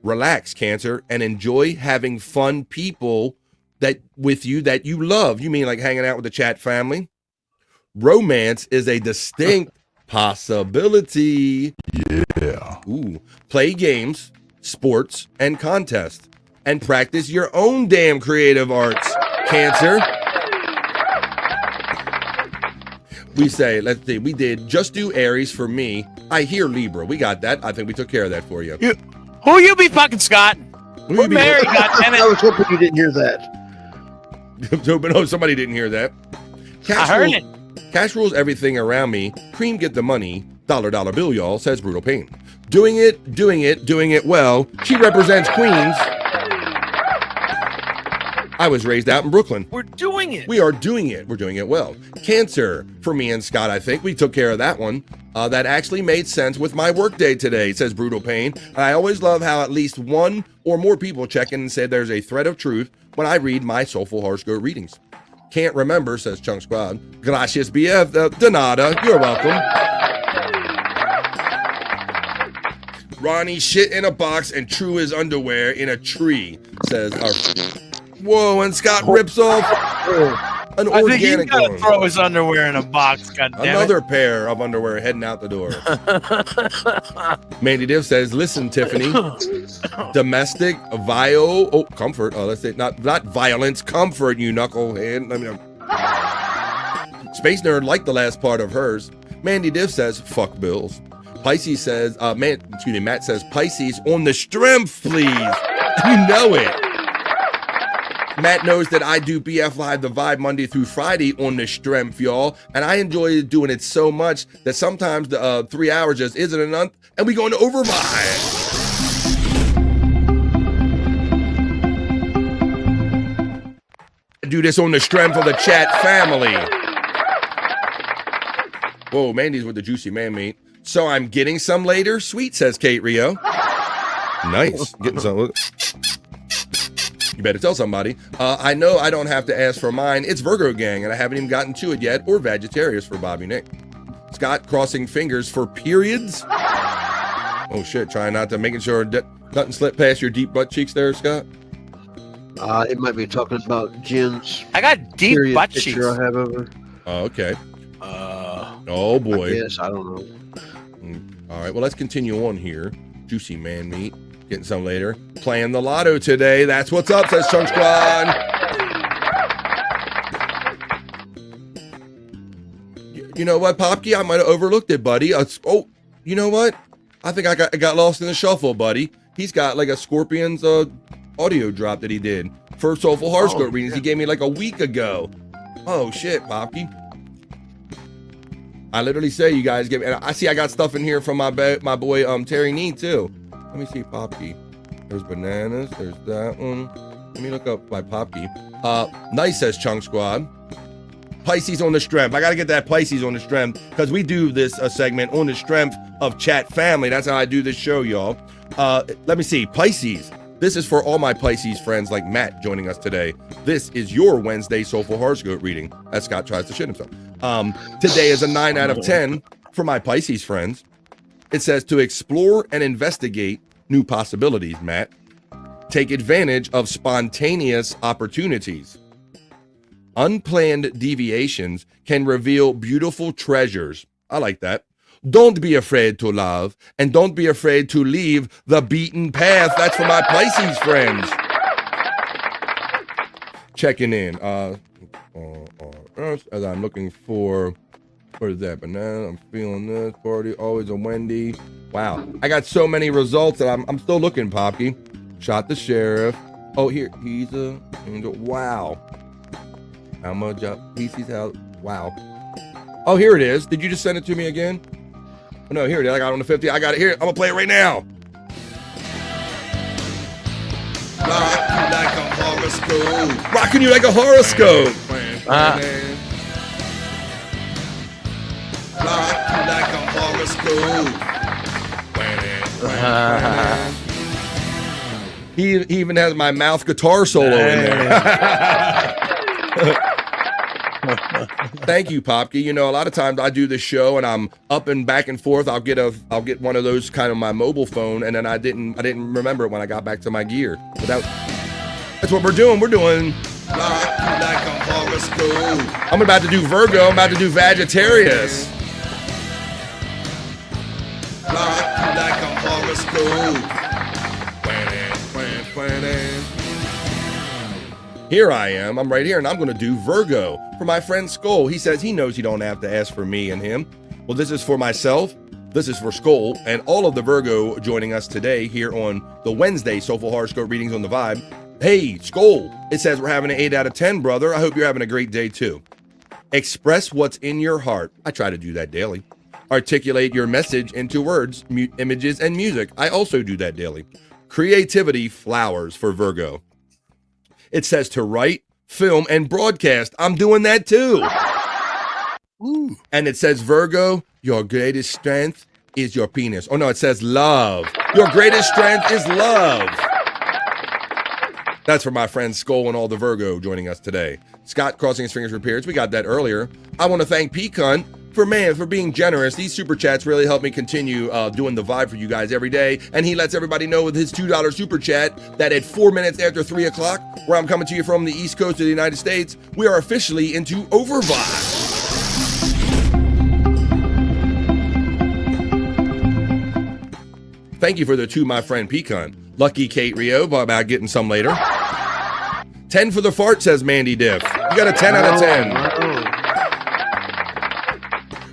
Relax, Cancer, and enjoy having fun people with you that you love. You mean like hanging out with the chat family? Romance is a distinct possibility. Yeah. Ooh. Play games, sports, and contests, and practice your own damn creative arts, Cancer. We say, let's see, we did just do Aries for me. I hear Libra. We got that. I think we took care of that for you. Who you be fucking, Scott? We're married, goddammit. I was hoping you didn't hear that. No, somebody didn't hear that. I heard it. Cash rules everything around me. Cream get the money. Dollar bill, y'all, says Brutal Pain. Doing it well. She represents Queens. I was raised out in Brooklyn. We're doing it. We are doing it. We're doing it well. Cancer for me and Scott, I think. We took care of that one. That actually made sense with my workday today, says Brutal Pain. And I always love how at least one or more people check in and say there's a thread of truth when I read my Soulful Horoscope readings. Can't remember, says Chunk Squad. Gracias, BF. De nada. You're welcome. Ronnie shit in a box and threw his underwear in a tree, says, whoa, and Scott rips off an I think he's organic gotta one. throw his underwear in a box. God damn Another pair of underwear heading out the door. Mandy Div says, listen, Tiffany, domestic comfort. Oh, let's say not violence, comfort, you knucklehead. Let me know. Space Nerd liked the last part of hers. Mandy Div says, fuck bills. Pisces says, Matt says, Pisces on the strength, please. You know it. Matt knows that I do BF Live The Vibe Monday through Friday on the strength, y'all. And I enjoy doing it so much that sometimes the 3 hours just isn't enough and we go into overvibe. I do this on the strength of the chat family. Whoa, Mandy's with the juicy man meat. So I'm getting some later? Sweet, says Kate Rio. Nice. Getting some. You better tell somebody. I know I don't have to ask for mine. It's Virgo Gang, and I haven't even gotten to it yet. Or Vegetarius for Bobby Nick. Scott crossing fingers for periods. Oh, shit. Trying not to making sure nothing slipped past your deep butt cheeks there, Scott. It might be talking about Jen's. I got deep butt cheeks. I have over. Oh, okay. Oh, boy. Yes, I don't know. All right, well, let's continue on here. Juicy man meat. Getting some later. Playing the lotto today. That's what's up, says Chunk Squad. You know what, Popke? I might have overlooked it, buddy. You know what? I think I got lost in the shuffle, buddy. He's got like a Scorpions audio drop that he did for Soulful Horoscope Readings. Yeah. He gave me like a week ago. Oh, shit, Popke. I literally say you guys give me, and I see I got stuff in here from my boy Terry Need too. Let me see Popke. There's bananas. There's that one. Let me look up by Popke. Nice, says Chunk Squad. Pisces on the strength. I gotta get that Pisces on the strength because we do this segment on the strength of chat family. That's how I do this show, y'all. Let me see Pisces. This is for all my Pisces friends like Matt joining us today. This is your Wednesday Soulful Horoscope reading as Scott tries to shit himself. Today is a 9 out of 10 for my Pisces friends. It says to explore and investigate new possibilities, Matt. Take advantage of spontaneous opportunities. Unplanned deviations can reveal beautiful treasures. I like that. Don't be afraid to love, and don't be afraid to leave the beaten path. That's for my Pisces friends. Checking in. As I'm looking for, what is that? Banana. I'm feeling this party. Always a Wendy. Wow. I got so many results that I'm still looking, Poppy. Shot the sheriff. Oh, here. He's a angel. Wow. How much PC's out? Wow. Oh, here it is. Did you just send it to me again? Oh, no, here it is. I got it on the 50. I got it here. I'm going to play it right now. Rocking you like a horoscope. Rock you like a horoscope. He even has my mouth guitar solo in there. Thank you, Popke. You know, a lot of times I do this show and I'm up and back and forth. I'll get one of those kind of my mobile phone, and then I didn't remember it when I got back to my gear. But that's what we're doing. We're doing Rock You Like a Horoscope. I'm about to do Virgo. I'm about to do Sagittarius. Rock You Like a Horoscope. Here I am. I'm right here, and I'm going to do Virgo for my friend Skull. He says he knows he don't have to ask for me and him. Well, this is for myself. This is for Skull and all of the Virgo joining us today here on the Wednesday Soulful Horoscope Readings on the Vibe. Hey, Skull, it says we're having an 8 out of 10, brother. I hope you're having a great day, too. Express what's in your heart. I try to do that daily. Articulate your message into words, images, and music. I also do that daily. Creativity flowers for Virgo. It says to write, film, and broadcast. I'm doing that too. Ooh. And it says, Virgo, your greatest strength is your penis. Oh no, it says love. Your greatest strength is love. That's for my friend Skull and all the Virgo joining us today. Scott crossing his fingers for periods. We got that earlier. I want to thank P-Cunt for being generous. These super chats really help me continue doing the vibe for you guys every day. And he lets everybody know with his $2 super chat that at 4 minutes after 3 o'clock, where I'm coming to you from the East Coast of the United States, we are officially into overvibe. Thank you for the 2, my friend Pecan. Lucky Kate Rio, about getting some later. 10 for the fart, says Mandy Diff. You got a 10 out of 10.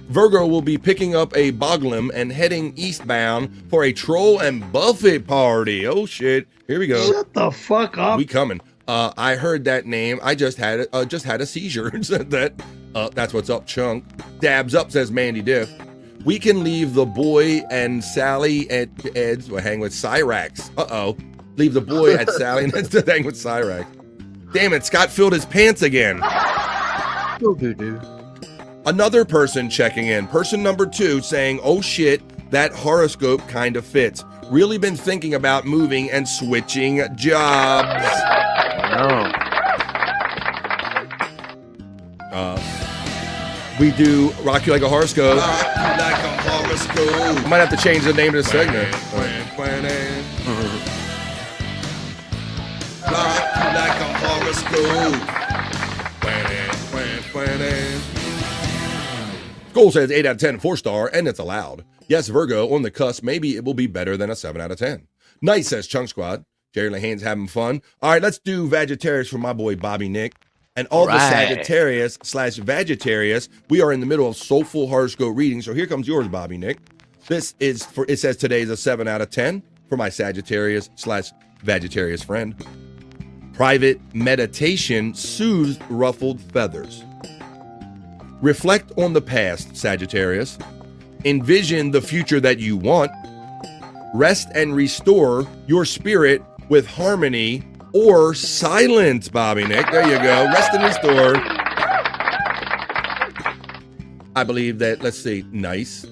Virgo will be picking up a Boglum and heading eastbound for a Troll and Buffett party. Oh shit! Here we go. Shut the fuck up. We coming. I heard that name. I just had a seizure. Said that. That's what's up, Chunk. Dabs up, says Mandy Diff. We can leave the boy and Sally at Ed's to hang with Cyrax. Uh-oh. Leave the boy at Sally and Ed's to hang with Cyrax. Damn it, Scott filled his pants again. Another person checking in. Person number 2 saying, oh shit, that horoscope kind of fits. Really been thinking about moving and switching jobs. We do Rock You Like a Horoscope. Rock You Like a Horoscope. Might have to change the name of the segment. Rock You Like a Horoscope. Goal says 8 out of 10, 4-star, and it's allowed. Yes, Virgo, on the cusp, maybe it will be better than a 7 out of 10. Nice, says Chunk Squad. Jerry Lahane's having fun. All right, let's do Vegetarius for my boy Bobby Nick. And all the Sagittarius/Vegetarius, we are in the middle of Soulful Horoscope Readings. So here comes yours, Bobby Nick. This is for, it says today is a 7 out of 10 for my Sagittarius/Vegetarius friend. Private meditation soothes ruffled feathers. Reflect on the past, Sagittarius. Envision the future that you want. Rest and restore your spirit with harmony or silence, Bobby Nick. There you go. Rest and restore. I believe that, let's see, nice.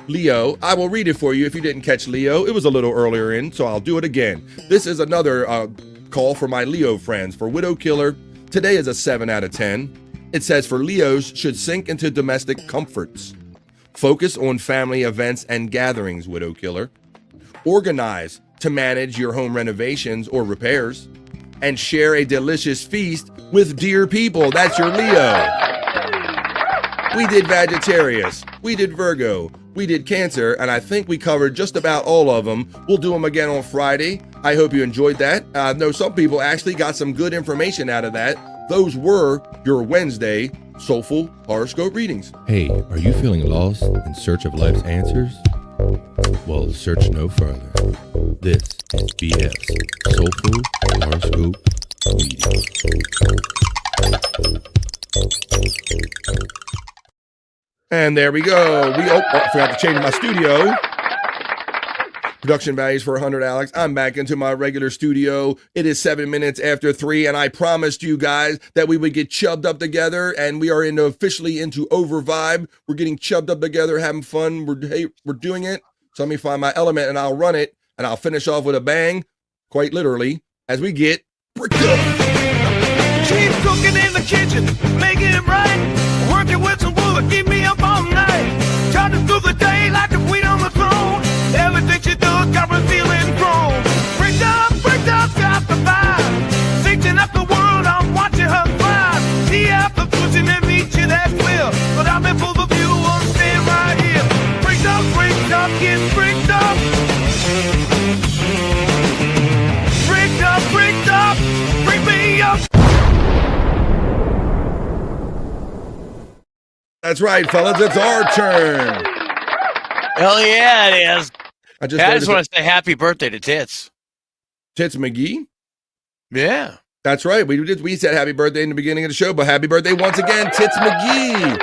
Leo, I will read it for you if you didn't catch Leo. It was a little earlier in, so I'll do it again. This is another call for my Leo friends. For Widow Killer, today is a 7 out of 10. It says for Leos should sink into domestic comforts. Focus on family events and gatherings, Widow Killer. Organize to manage your home renovations or repairs. And share a delicious feast with dear people. That's your Leo. We did Sagittarius. We did Virgo. We did Cancer. And I think we covered just about all of them. We'll do them again on Friday. I hope you enjoyed that. I know some people actually got some good information out of that. Those were your Wednesday Soulful Horoscope Readings. Hey, are you feeling lost in search of life's answers? Well, search no further. This is BF's Soulful Horoscope Readings. And there we go. I forgot to change my studio. Production values for 100, Alex. I'm back into my regular studio. It is 7 minutes after 3, and I promised you guys that we would get chubbed up together, and we are officially into over vibe. We're getting chubbed up together, having fun. We're doing it. So let me find my element, and I'll run it, and I'll finish off with a bang, quite literally, as we get bricked up. Keep cooking in the kitchen, making it right. Working with some wood, keep me up all night. Charging through the day like the queen on the throne. Everything she does got me feeling grown. Bricked up, got the vibe. Thinking up the world, I'm watching her thrive. See after pushing and reaching that will. But I'm in full of view, I'm staying right here. Bricked up, get bricked up. Bricked up, bring me up. That's right, fellas. It's our turn. Hell yeah, it is. I just want to say happy birthday to Tits. Tits McGee? Yeah. That's right. We said happy birthday in the beginning of the show, but happy birthday once again, Tits McGee.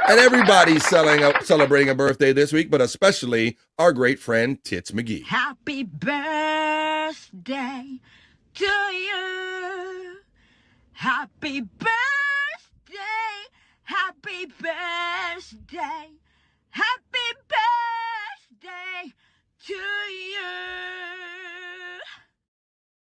And everybody's celebrating a birthday this week, but especially our great friend, Tits McGee. Happy birthday to you. Happy birthday. Happy birthday. Happy birthday to you.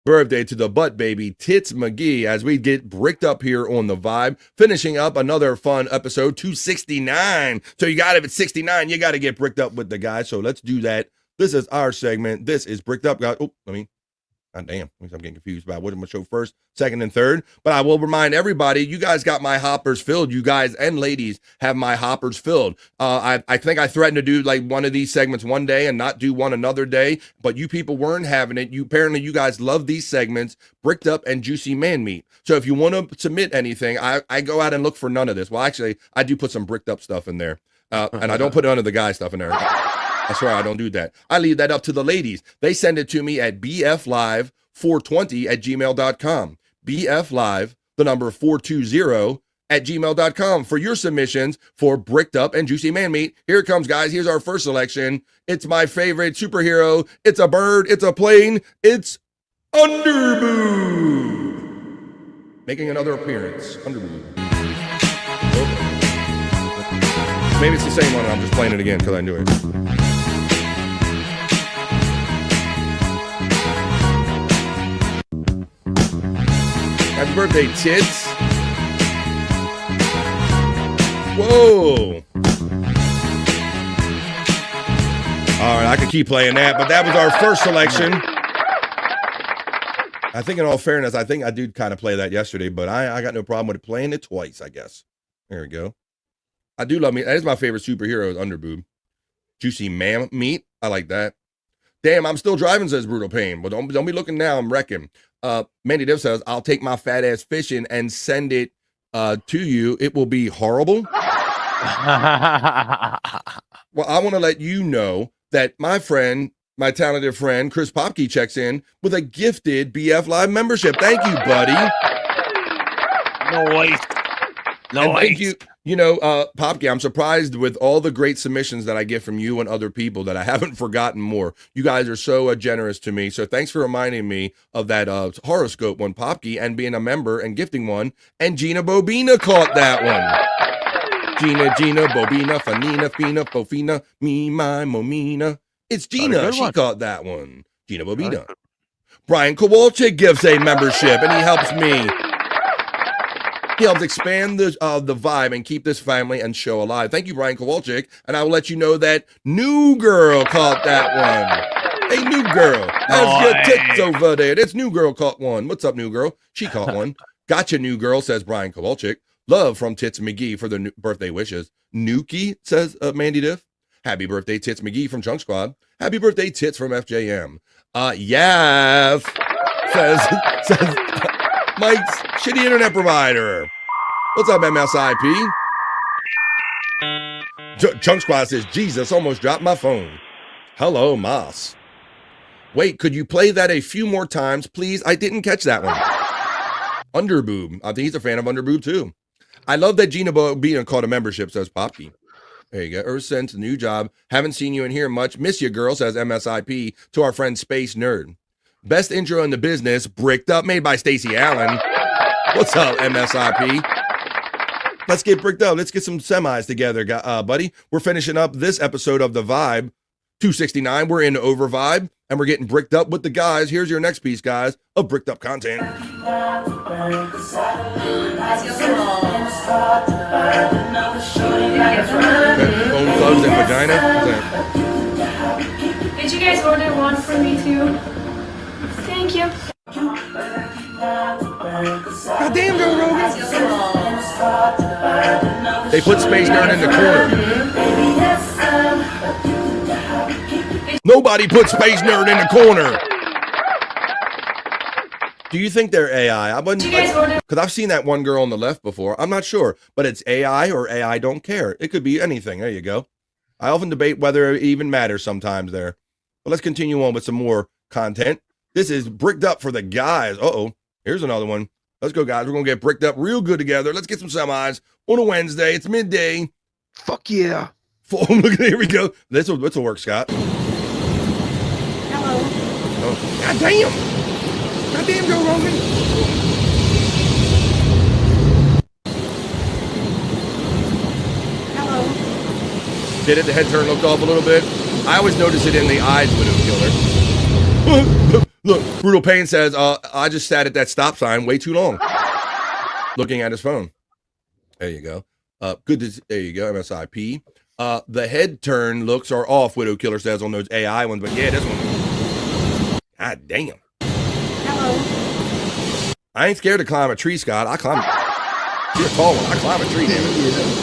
birthday to the butt baby Tits McGee as we get bricked up here on the Vibe, finishing up another fun episode 269. So you got, if it's 69, you got to get bricked up with the guys. So let's do that. This is our segment. This is Bricked Up, guys. Oh, God damn, I'm getting confused about what I'm going to show first, second, and third. But I will remind everybody, you guys got my hoppers filled. You guys and ladies have my hoppers filled. I think I threatened to do like one of these segments one day and not do one another day, but you people weren't having it. Apparently you guys love these segments, Bricked Up and Juicy Man Meat. So if you want to submit anything, I go out and look for none of this. Well, actually, I do put some Bricked Up stuff in there, and I don't put none of the guy stuff in there. I swear I don't do that. I leave that up to the ladies. They send it to me at bflive420@gmail.com. bflive, the number 420 @gmail.com for your submissions for Bricked Up and Juicy Man Meat. Here it comes, guys. Here's our first selection. It's my favorite superhero. It's a bird. It's a plane. It's Underboob. Making another appearance. Underboob. Maybe it's the same one and I'm just playing it again because I knew it. Happy birthday, Tits. Whoa. All right, I could keep playing that, but that was our first selection. I think in all fairness, I think I did kind of play that yesterday, but I got no problem with it playing it twice, I guess. There we go. I do love meat. That is my favorite superhero is Underboob. Juicy Man Meat. I like that. Damn, I'm still driving, says Brutal Pain. But don't be looking now. I'm wrecking. Mandy Div says, I'll take my fat ass fishing and send it to you. It will be horrible. Well, I want to let you know that my friend, my talented friend, Chris Popke checks in with a gifted BF Live membership. Thank you, buddy. Nice. And thank you. You know, Popke, I'm surprised with all the great submissions that I get from you and other people that I haven't forgotten more. You guys are so generous to me. So thanks for reminding me of that horoscope one, Popke, and being a member and gifting one. And Gina Bobina caught that one. Gina, Bobina, Fanina, Fina, Fofina, me, my, Momina. It's Gina. She caught that one. Gina Bobina. Brian Kowalczyk gives a membership, and he helps me. He helps expand the vibe and keep this family and show alive. Thank you, Brian Kowalczyk. And I will let you know that New Girl caught that one. Hey, New Girl. How's your tits over there? That's New Girl caught one. What's up, New Girl? She caught one. Gotcha, New Girl, says Brian Kowalczyk. Love from Tits McGee for the birthday wishes. Nuki, says Mandy Diff. Happy birthday, Tits McGee from Junk Squad. Happy birthday, Tits from FJM. Yav, says Mike's shitty internet provider. What's up, MSIP? Junk Squad says, Jesus, almost dropped my phone. Hello, Moss. Wait, could you play that a few more times, please? I didn't catch that one. Underboob. I think he's a fan of Underboob, too. I love that Gina Bobina caught a membership, says Poppy. There you go. Ever since new job. Haven't seen you in here much. Miss you, girl, says MSIP to our friend Space Nerd. Best intro in the business, Bricked Up, made by Stacey Allen. What's up, MSIP? Let's get bricked up. Let's get some semis together, buddy. We're finishing up this episode of The Vibe 269. We're in Over Vibe, and we're getting bricked up with the guys. Here's your next piece, guys, of bricked up content. Bone thugs and vagina. Did you guys order one for me too? Thank you. God damn, Joe Rogan. They put Space Nerd in the corner. Nobody put Space Nerd in the corner. Do you think they're AI? I wouldn't, because I've seen that one girl on the left before. I'm not sure, but it's AI or AI don't care. It could be anything. There you go. I often debate whether it even matters sometimes there. But let's continue on with some more content. This is bricked up for the guys. Uh-oh. Here's another one. Let's go, guys. We're going to get bricked up real good together. Let's get some semis on a Wednesday. It's midday. Fuck yeah. Look, here we go. This will work, Scott. Hello. Oh, God damn. God damn, Joe Rogan. Hello. Did it? The head turn looked off a little bit. I always notice it in the eyes when it would kill her. Look, Brutal Pain says, I just sat at that stop sign way too long. Looking at his phone. There you go. There you go, MSIP. The head turn looks are off, Widow Killer says on those AI ones, but yeah, this one. God damn. Hello. I ain't scared to climb a tree, Scott. I climb. You're a tall one. I climb a tree, damn it.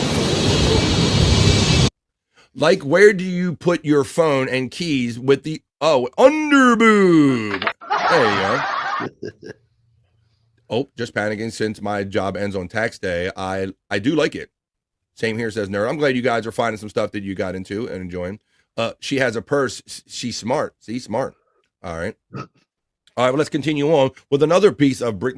Like, where do you put your phone and keys with the underboob? There you go. Oh, just panicking since my job ends on tax day. I do like it. Same here, says Nerd. I'm glad you guys are finding some stuff that you got into and enjoying. She has a purse. She's smart. See, smart. All right. All right, well, let's continue on with another piece of brick.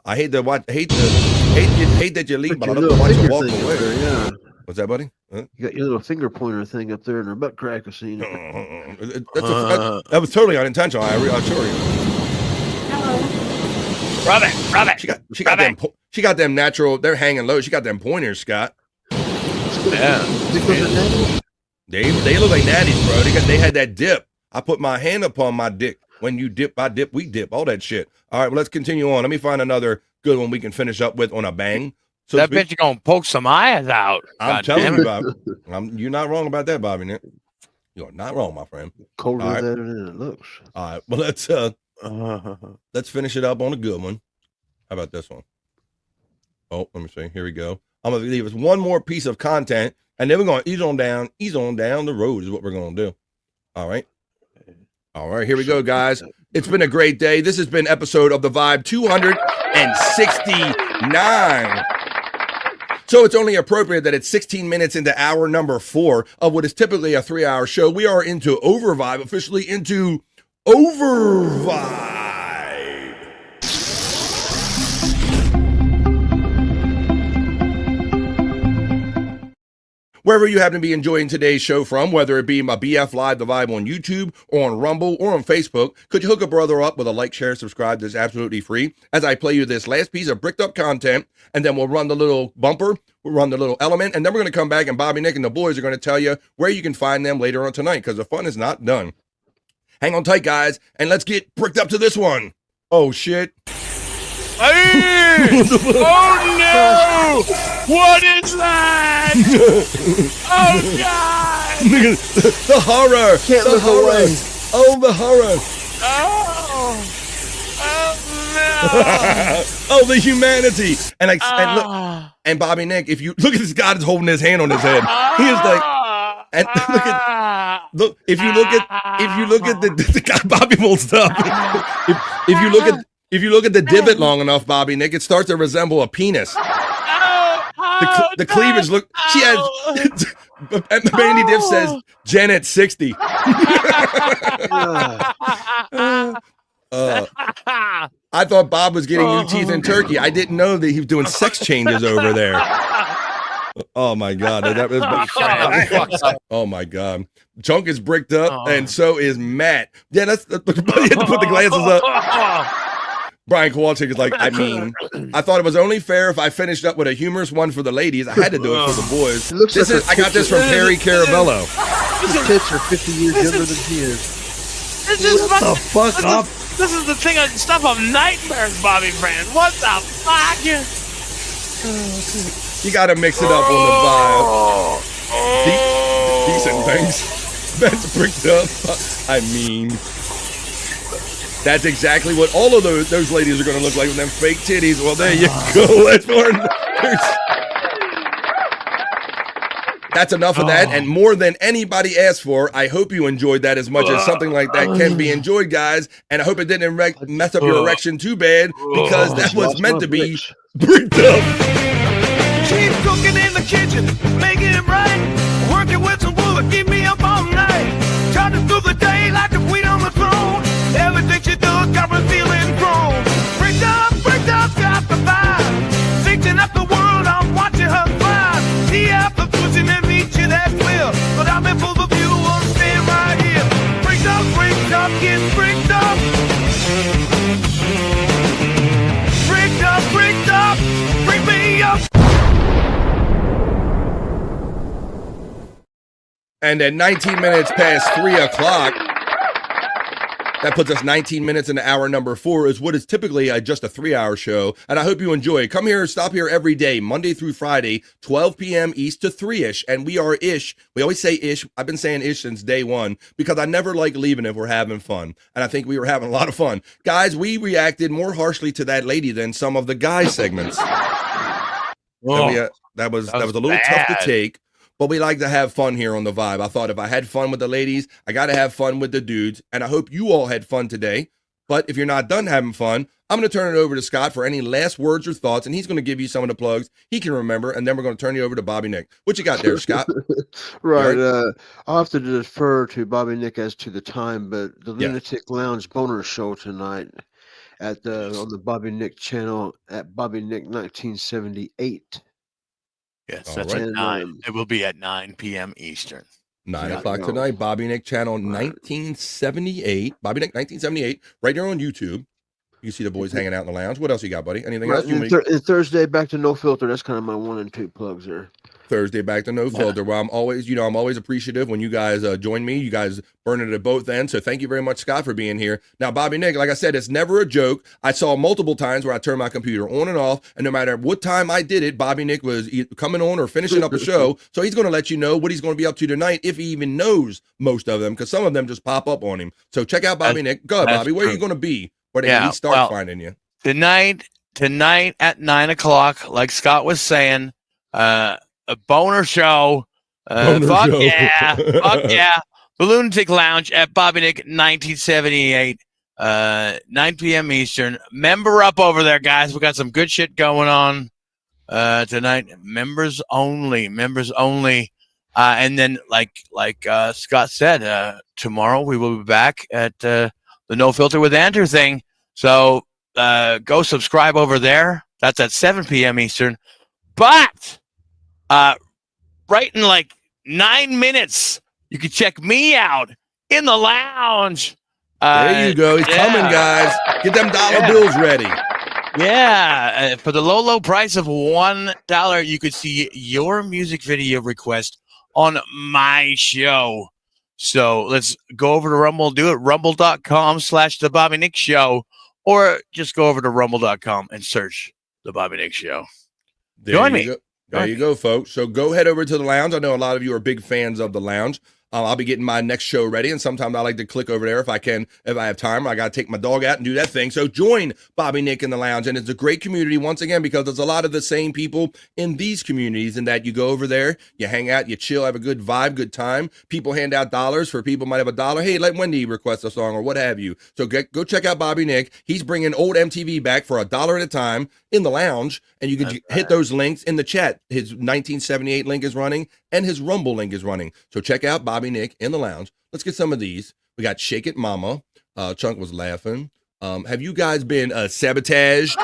I hate that you leave, but I love to watch you walk away. There, yeah. What's that, buddy? You got your little finger pointer thing up there in her butt crack. I seen it. That was totally unintentional. I assure you. Rub it. She got them natural. They're hanging low. She got them pointers, Scott. Yeah. They look like natties, bro. They had that dip. I put my hand upon my dick. When you dip, I dip, we dip. All that shit. All right, well, let's continue on. Let me find another good one we can finish up with on a bang. So that bitch gonna poke some eyes out. I'm telling you, Bobby. You're not wrong about that, Bobby. Nick. You're not wrong, my friend. Colder than it looks. All right, well, let's finish it up on a good one. How about this one? Oh, let me see. Here we go. I'm gonna leave us one more piece of content, and then we're gonna ease on down the road is what we're gonna do. All right. All right, here we go, guys. It's been a great day. This has been episode of The Vibe 269. So it's only appropriate that it's 16 minutes into hour number 4 of what is typically a 3-hour show. We are into Overvibe, officially into Overvibe. Wherever you happen to be enjoying today's show from, whether it be my BF Live, The Vibe on YouTube, or on Rumble, or on Facebook, could you hook a brother up with a like, share, subscribe that's absolutely free as I play you this last piece of bricked up content, and then we'll run the little bumper, we'll run the little element, and then we're going to come back and Bobby, Nick, and the boys are going to tell you where you can find them later on tonight, because the fun is not done. Hang on tight, guys, and let's get bricked up to this one. Oh, shit. Hey! Oh, no! What is that? Oh, God! The horror! Can't look away. Oh, the horror! Oh! Oh, no! Oh, the humanity! And look, and Bobby Nick, if you look at this guy that's holding his hand on his head, he is like, and look, if you look at the guy, Bobby won't stop. If you look at the divot long enough, Bobby Nick, it starts to resemble a penis. The cleavage look. She has. And Mandy Diff says Janet 60. I thought Bob was getting new teeth in Turkey. I didn't know that he was doing sex changes over there. Oh my God! Oh my God! Chunk is bricked up, and so is Matt. Yeah, you have to put the glasses up. Brian Kowalczyk is like, I thought it was only fair if I finished up with a humorous one for the ladies. I had to do it for the boys. I got this from Perry Caravello. His tits are 50 years younger than he is. What the fuck up? This is the thing, stuff of nightmares, Bobby Brand. What the fuck? You got to mix it up on the vibe. Decent things. That's bricked up. That's exactly what all of those ladies are going to look like with them fake titties. Well, there you go. That's enough of that, and more than anybody asked for. I hope you enjoyed that as much as something like that can be enjoyed, guys. And I hope it didn't mess up your erection too bad, because that was meant to be bricked up. She's cooking in the kitchen, making it right. Working with some wood, keep me up all night. Charging through the day like the queen on the throne. Everything she does got me feeling grown. Bricked up, got the vibe. Fixing up the world, I'm watching her thrive. See after pushing and reaching that will. But I'm in full view, I'm staying right here. Bricked up, get bricked up. Bricked up, bring me up. And at 19 minutes past 3 o'clock, That puts us 19 minutes into hour number 4, is what is typically just a 3-hour show. And I hope you enjoy. Come here, stop here every day, Monday through Friday, 12 p.m. East to 3-ish. And we are ish. We always say ish. I've been saying ish since day one because I never like leaving if we're having fun. And I think we were having a lot of fun. Guys, we reacted more harshly to that lady than some of the guy segments. That was a little tough to take. But we like to have fun here on The Vibe. I thought if I had fun with the ladies, I got to have fun with the dudes. And I hope you all had fun today. But if you're not done having fun, I'm going to turn it over to Scott for any last words or thoughts. And he's going to give you some of the plugs he can remember. And then we're going to turn you over to Bobby Nick. What you got there, Scott? Right. I'll have to defer to Bobby Nick as to the time. But the Lunatic Lounge Boner Show tonight on the Bobby Nick channel at Bobby Nick 1978. Yes, that's at 9. It will be at 9 p.m. Eastern. 9 o'clock tonight, Bobby Nick channel 1978. Bobby Nick 1978, right here on YouTube. You see the boys hanging out in the lounge. What else you got, buddy? Anything else? And Thursday, back to No Filter. That's kind of my 1 and 2 plugs there. Thursday, back to No Filter. Well, I'm always appreciative when you guys join me. You guys burning it at both ends. So thank you very much, Scott, for being here. Now, Bobby Nick, like I said, it's never a joke. I saw multiple times where I turned my computer on and off, and no matter what time I did it, Bobby Nick was coming on or finishing up the show. So he's going to let you know what he's going to be up to tonight, if he even knows most of them, because some of them just pop up on him. So check out Bobby Nick. Go ahead, Bobby. Where are you going to be? Where they start finding you? Tonight at 9 o'clock, like Scott was saying, a boner show. Fuck yeah. The Lunatic Lounge at Bobby Nick 1978, 9 p.m. Eastern. Member up over there, guys. We got some good shit going on tonight. Members only. And then, like Scott said, tomorrow we will be back at the No Filter with Andrew thing. So go subscribe over there. That's at 7 p.m. Eastern. But right in like 9 minutes, you can check me out in the lounge. There you go. He's coming, guys. Get them dollar bills ready. Yeah. For the low price of $1, you could see your music video request on my show. So let's go over to Rumble. Do it. Rumble.com/The Bobby Nick Show. Or just go over to rumble.com and search The Bobby Nick Show. Join me. There you go, folks. So go head over to the lounge. I know a lot of you are big fans of the lounge. I'll be getting my next show ready, and sometimes I like to click over there if I have time. I got to take my dog out and do that thing. So join Bobby Nick in the lounge, and it's a great community once again because there's a lot of the same people in these communities. In that you go over there, you hang out, you chill, have a good vibe, good time. People hand out dollars for people might have $1. Hey, let Wendy request a song or what have you. So go check out Bobby Nick. He's bringing old MTV back for $1 at a time in the lounge, and you can hit those links in the chat. His 1978 link is running, and his Rumble link is running. So check out Bobby Nick in the lounge. Let's get some of these. We got Shake It Mama. Chunk was laughing. Have you guys been sabotaged?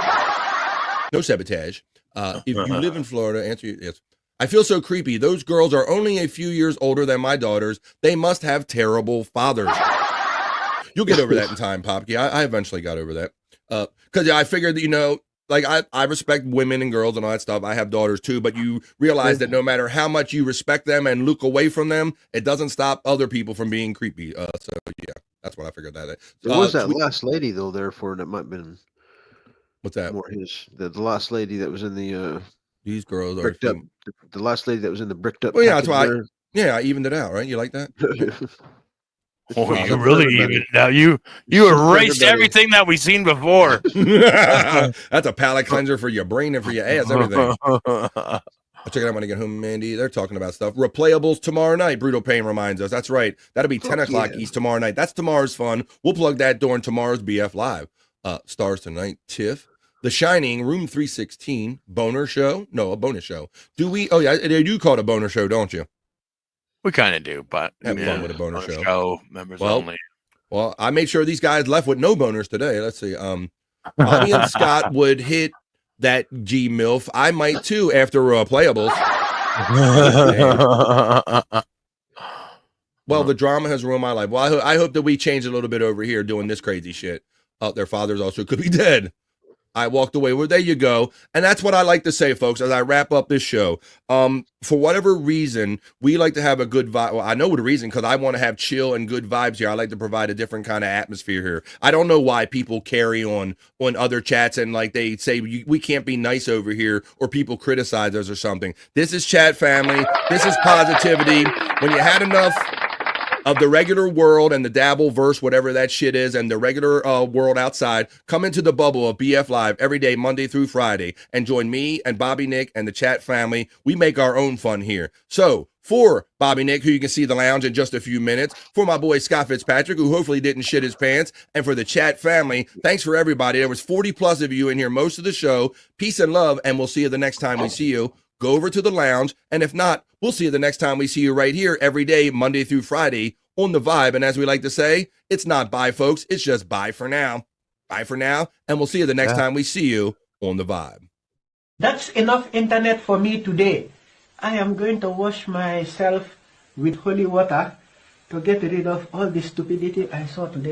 No sabotage. If you live in Florida, answer yes. I feel so creepy. Those girls are only a few years older than my daughters. They must have terrible fathers. You'll get over that in time, Popke. I eventually got over that. Because I figured that, like I respect women and girls and all that stuff. I have daughters too, but you realize that no matter how much you respect them and look away from them, it doesn't stop other people from being creepy. So yeah, that's what I figured that. There was that last lady though there for that might have been. What's that? More the last lady that was in the. These girls are bricked up. The last lady that was in the bricked up. Oh yeah, that's why. I evened it out, right? You like that? Oh, you really even now you erased everything that we've seen before. That's a palate cleanser for your brain and for your ass, everything. I'll check it out when I get home, Mandy. They're talking about stuff. Replayables tomorrow night, Brutal Pain reminds us. That's right. That'll be 10 o'clock East tomorrow night. That's tomorrow's fun. We'll plug that during tomorrow's BF Live. Stars tonight, Tiff. The Shining, Room 316, Boner Show. No, a bonus show. Oh yeah, they do call it a boner show, don't you? We kind of do, but have fun with a boner show. Members only. Well, I made sure these guys left with no boners today. Let's see. Bobby and Scott would hit that G MILF. I might too after playables. Well, the drama has ruined my life. Well, I hope that we change a little bit over here doing this crazy shit. Their fathers also could be dead. I walked away. Well, there you go. And that's what I like to say, folks, as I wrap up this show. For whatever reason, we like to have a good vibe. Well, I know the reason, because I want to have chill and good vibes here. I like to provide a different kind of atmosphere here. I don't know why people carry on other chats and like they say we can't be nice over here, or people criticize us or something. This is chat family. This is positivity. When you had enough of the regular world and the dabble verse, whatever that shit is, and the regular world outside, come into the bubble of BF Live every day, Monday through Friday, and join me and Bobby Nick and the chat family. We make our own fun here. So for Bobby Nick, who you can see the lounge in just a few minutes, for my boy Scott Fitzpatrick, who hopefully didn't shit his pants, and for the chat family, thanks for everybody. There was 40 plus of you in here most of the show. Peace and love, and we'll see you the next time we see you. Go over to the lounge, and if not, we'll see you the next time we see you right here every day, Monday through Friday, on the Vibe. And as we like to say, it's not bye, folks. It's just bye for now. Bye for now, and we'll see you the next time we see you on the Vibe. That's enough internet for me today. I am going to wash myself with holy water to get rid of all the stupidity I saw today.